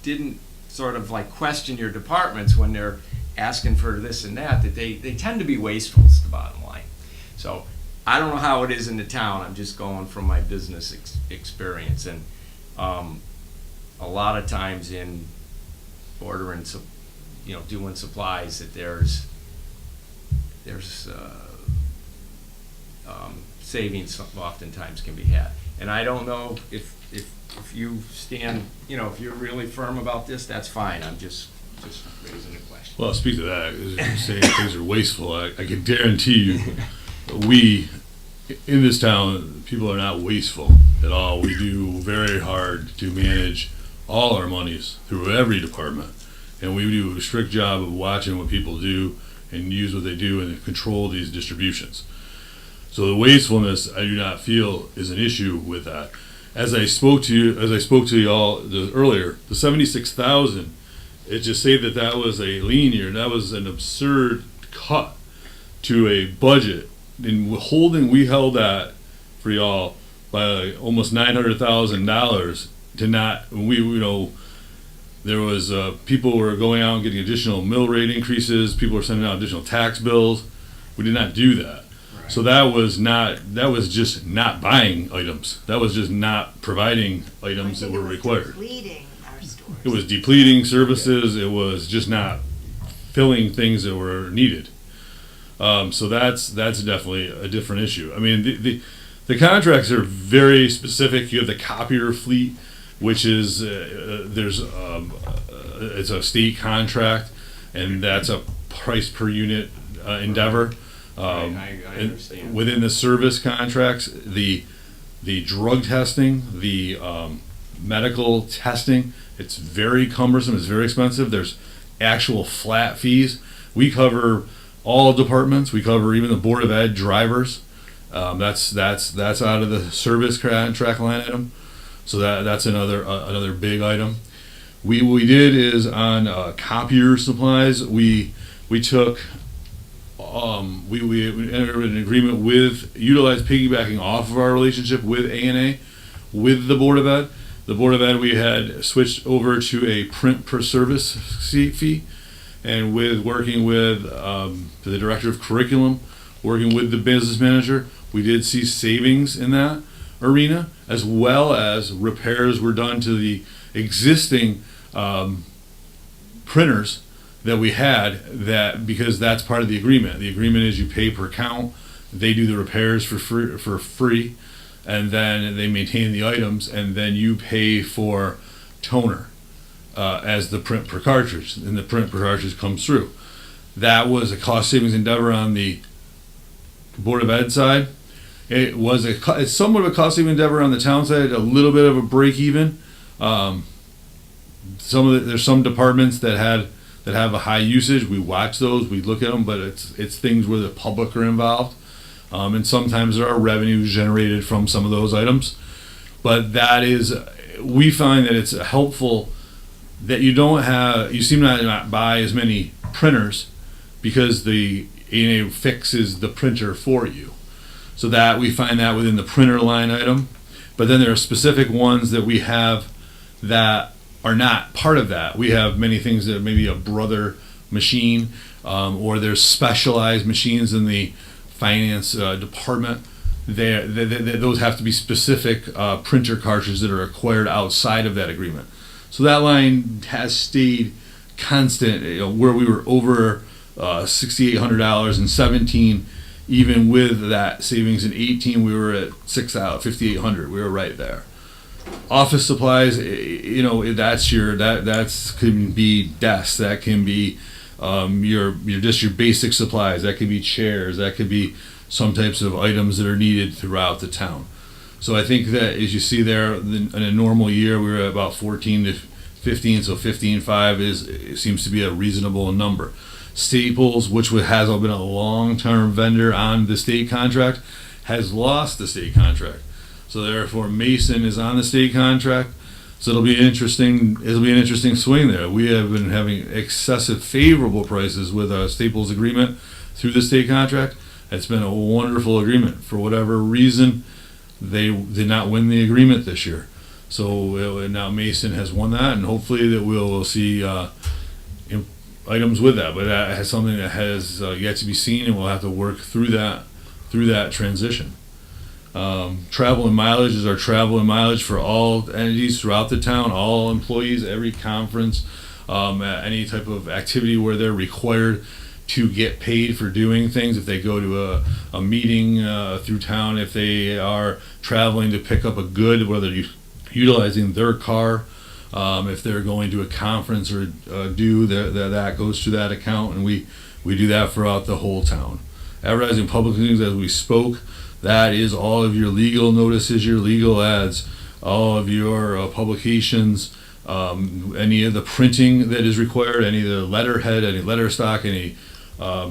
didn't sort of like question your departments when they're asking for this and that they tend to be wasteful, is the bottom line. So I don't know how it is in the town, I'm just going from my business experience, and a lot of times in ordering, doing supplies, that there's savings oftentimes can be had. And I don't know if you stand, if you're really firm about this, that's fine. I'm just raising a question. Well, speak to that. As you're saying things are wasteful. I can guarantee you, we in this town, people are not wasteful at all. We do very hard to manage all our monies through every department, and we do a strict job of watching what people do and use what they do and control these distributions. So the wastefulness, I do not feel is an issue with that. As I spoke to you all earlier, the 76,000, it just say that was a lean year. That was an absurd cut to a budget. In withholding, we held that for y'all by almost $900,000 to not. There was people were going out and getting additional mill rate increases. People were sending out additional tax bills. We did not do that. Right. So that was just not buying items. That was just not providing items that were required. Depleting our stores. It was depleting services. It was just not filling things that were needed. So that's definitely a different issue. I mean, the contracts are very specific. You have the copier fleet, which is it's a state contract, and that's a price per unit endeavor. I understand. Within the service contracts, the drug testing, the medical testing. It's very cumbersome. It's very expensive. There's actual flat fees. We cover all departments. We cover even the Board of Ed drivers. That's out of the service track line item. So that's another big item. What we did is on copier supplies. We took we entered an agreement with utilize piggybacking off of our relationship with A&A with the Board of Ed. The Board of Ed, we had switched over to a print per service fee, and with working with the director of curriculum, working with the business manager, we did see savings in that arena, as well as repairs were done to the existing printers that we had, that because that's part of the agreement. The agreement is you pay per count, they do the repairs for free, and then they maintain the items, and then you pay for toner as the print per cartridge, and the print per cartridge comes through. That was a cost savings endeavor on the Board of Ed side. It's somewhat of a cost saving endeavor on the town side, a little bit of a break even. There's some departments that have a high usage. We watch those, we look at them, but it's things where the public are involved. And sometimes there are revenues generated from some of those items. But we find that it's helpful that you seem to not buy as many printers because the A&A fixes the printer for you. So that we find that within the printer line item. But then there are specific ones that we have that are not part of that. We have many things that may be a brother machine, or there's specialized machines in the finance department. Those have to be specific printer cartridges that are acquired outside of that agreement. So that line has stayed constant, where we were over $6,800 in 17. Even with that savings in 18, we were at $5,800. We were right there. Office supplies, that can be desks, that can be your basic supplies, that could be chairs, that could be some types of items that are needed throughout the town. So I think that as you see there, in a normal year, we were at about 14 to 15, so 15.5 seems to be a reasonable number. Staples, which has been a long-term vendor on the state contract, has lost the state contract. So therefore, Mason is on the state contract. So it'll be an interesting swing there. We have been having excessive favorable prices with a Staples agreement through the state contract. It's been a wonderful agreement. For whatever reason, they did not win the agreement this year. So now Mason has won that, and hopefully that we'll see items with that. But that has something that has yet to be seen, and we'll have to work through that transition. Travel and mileage is our travel and mileage for all entities throughout the town, all employees, every conference, any type of activity where they're required to get paid for doing things. If they go to a meeting through town, if they are traveling to pick up a good, whether you're utilizing their car, if they're going to a conference or that goes through that account, and we do that throughout the whole town. Advertising public news, as we spoke, that is all of your legal notices, your legal ads, all of your publications, any of the printing that is required, any of the letterhead, any letter stock, any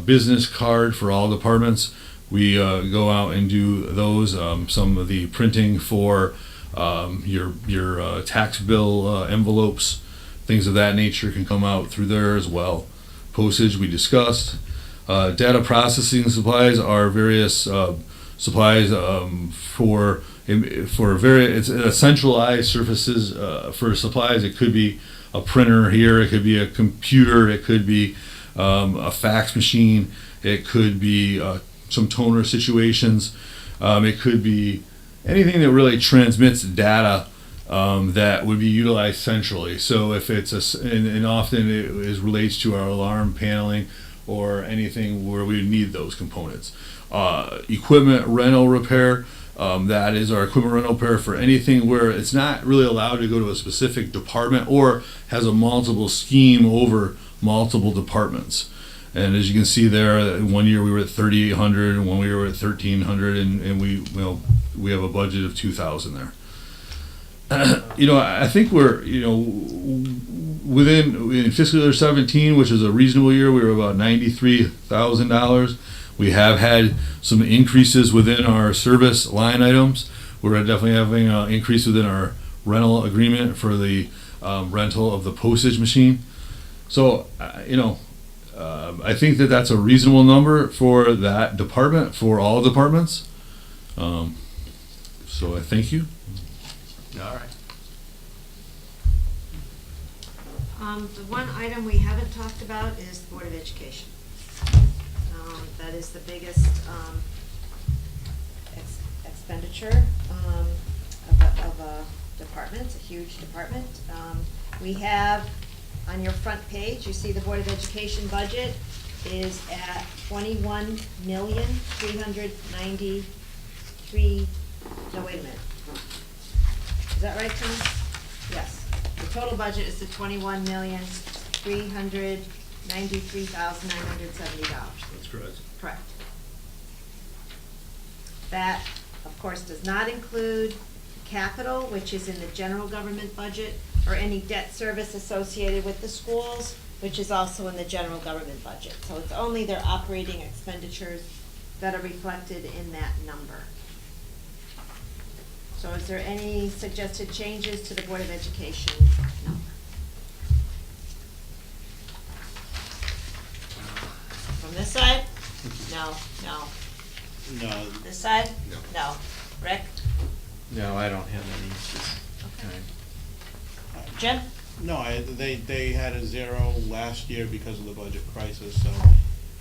business card for all departments. We go out and do those. Some of the printing for your tax bill envelopes, things of that nature can come out through there as well. Postage we discussed. Data processing supplies are various supplies it's centralized surfaces for supplies. It could be a printer here, it could be a computer, it could be a fax machine, it could be some toner situations, it could be anything that really transmits data that would be utilized centrally. So if it's and often it relates to our alarm paneling or anything where we need those components. Equipment rental repair, that is our equipment rental repair for anything where it's not really allowed to go to a specific department or has a multiple scheme over multiple departments. And as you can see there, one year we were at 3,800, and one year we were at 1,300, and we have a budget of 2,000 there. I think we're, in fiscal year 17, which is a reasonable year, we were about $93,000. We have had some increases within our service line items. We're definitely having an increase within our rental agreement for the rental of the postage machine. So, I think that that's a reasonable number for that department, for all departments. So I thank you. All right. The one item we haven't talked about is the Board of Education. That is the biggest expenditure of a department. It's a huge department. We have, on your front page, you see the Board of Education budget is at $21,393,000. No, wait a minute. Is that right, Tom? Yes. The total budget is the $21,393,970. That's correct. Correct. That, of course, does not include capital, which is in the general government budget, or any debt service associated with the schools, which is also in the general government budget. So it's only their operating expenditures that are reflected in that number. So is there any suggested changes to the Board of Education number? From this side? No. No, This side? No. Rick? No, I don't have any, it's just, Jim? no, they had a zero last year because of the budget crisis, so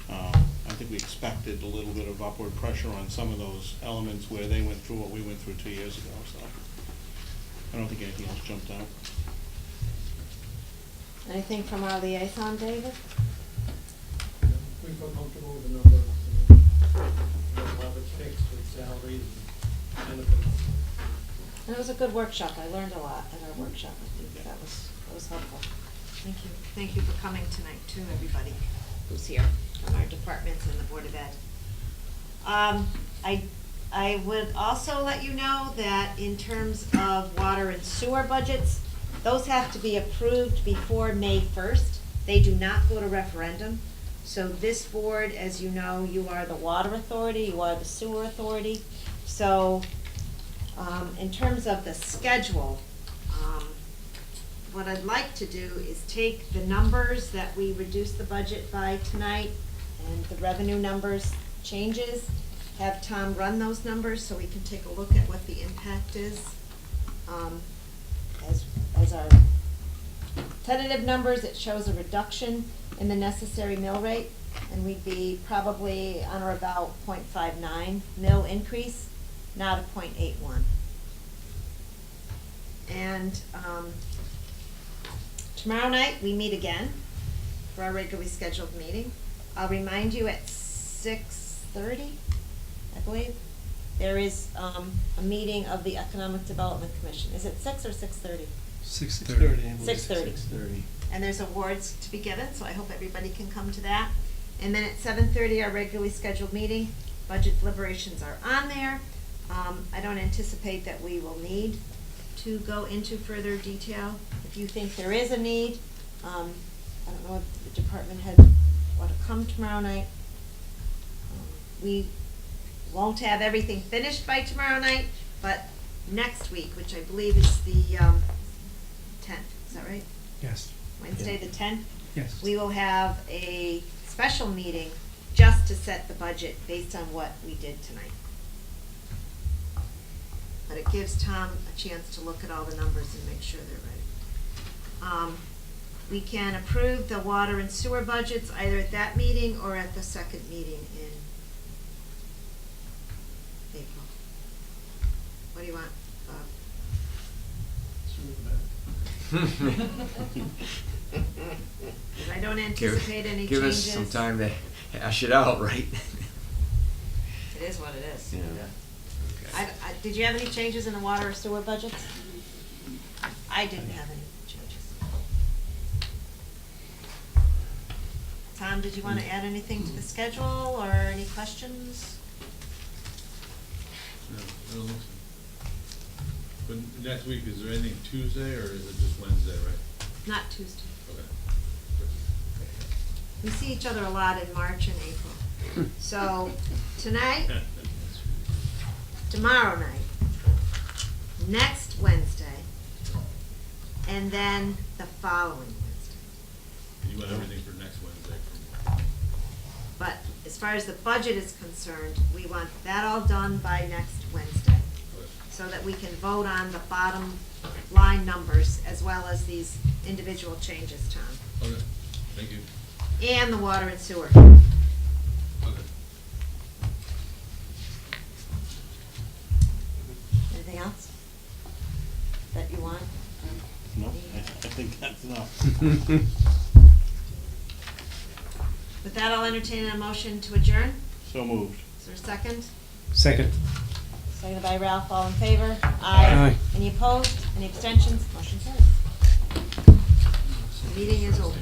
I think we expected a little bit of upward pressure on some of those elements where they went through what we went through 2 years ago, so I don't think anything else jumped out. Anything from our liaison, David? We feel comfortable with the number, we'll have it fixed with salaries and benefits. And it was a good workshop. I learned a lot at our workshop. I think that was helpful. Thank you. Thank you for coming tonight too, everybody who's here from our departments and the Board of Ed. I would also let you know that in terms of water and sewer budgets, those have to be approved before May 1st. They do not go to referendum. So this board, as you know, you are the water authority, you are the sewer authority. So in terms of the schedule, what I'd like to do is take the numbers that we reduced the budget by tonight and the revenue numbers changes, have Tom run those numbers so we can take a look at what the impact is. As our tentative numbers, it shows a reduction in the necessary mill rate, and we'd be probably on or about 0.59 mill increase, not a 0.81. And tomorrow night, we meet again for our regularly scheduled meeting. I'll remind you at 6:30, I believe, there is a meeting of the Economic Development Commission. Is it 6 or 6:30? 6:30. 6:30. 6:30. And there's awards to be given, so I hope everybody can come to that. And then at 7:30, our regularly scheduled meeting, budget deliberations are on there. I don't anticipate that we will need to go into further detail. If you think there is a need, I don't know if the department head want to come tomorrow night. We won't have everything finished by tomorrow night, but next week, which I believe is the 10th, is that right? Yes. Wednesday the 10th? Yes. We will have a special meeting just to set the budget based on what we did tonight. But it gives Tom a chance to look at all the numbers and make sure they're right. We can approve the water and sewer budgets either at that meeting or at the second meeting in April. What do you want, Bob? Because I don't anticipate any Give changes. us some time to hash it out, right? It is what it is. Yeah. Okay. Did you have any changes in the water or sewer budgets? I didn't have any changes. Tom, did you want to add anything to the schedule or any questions? But next week, is there anything Tuesday, or is it just Wednesday, right? Not Tuesday. Okay. We see each other a lot in March and April. So tonight, tomorrow night, next Wednesday, and then the following Wednesday. You want everything for next Wednesday? But as far as the budget is concerned, we want that all done by next Wednesday, so that we can vote on the bottom line numbers as well as these individual changes, Tom. Okay, thank you. And the water and sewer. Okay. Anything else that you want? No, I think that's enough. With that, I'll entertain a motion to adjourn. So moved. Is there a second? Second. Seconded by Ralph, all in favor? Aye. Any opposed? Any abstentions? Motion carries. Meeting is over.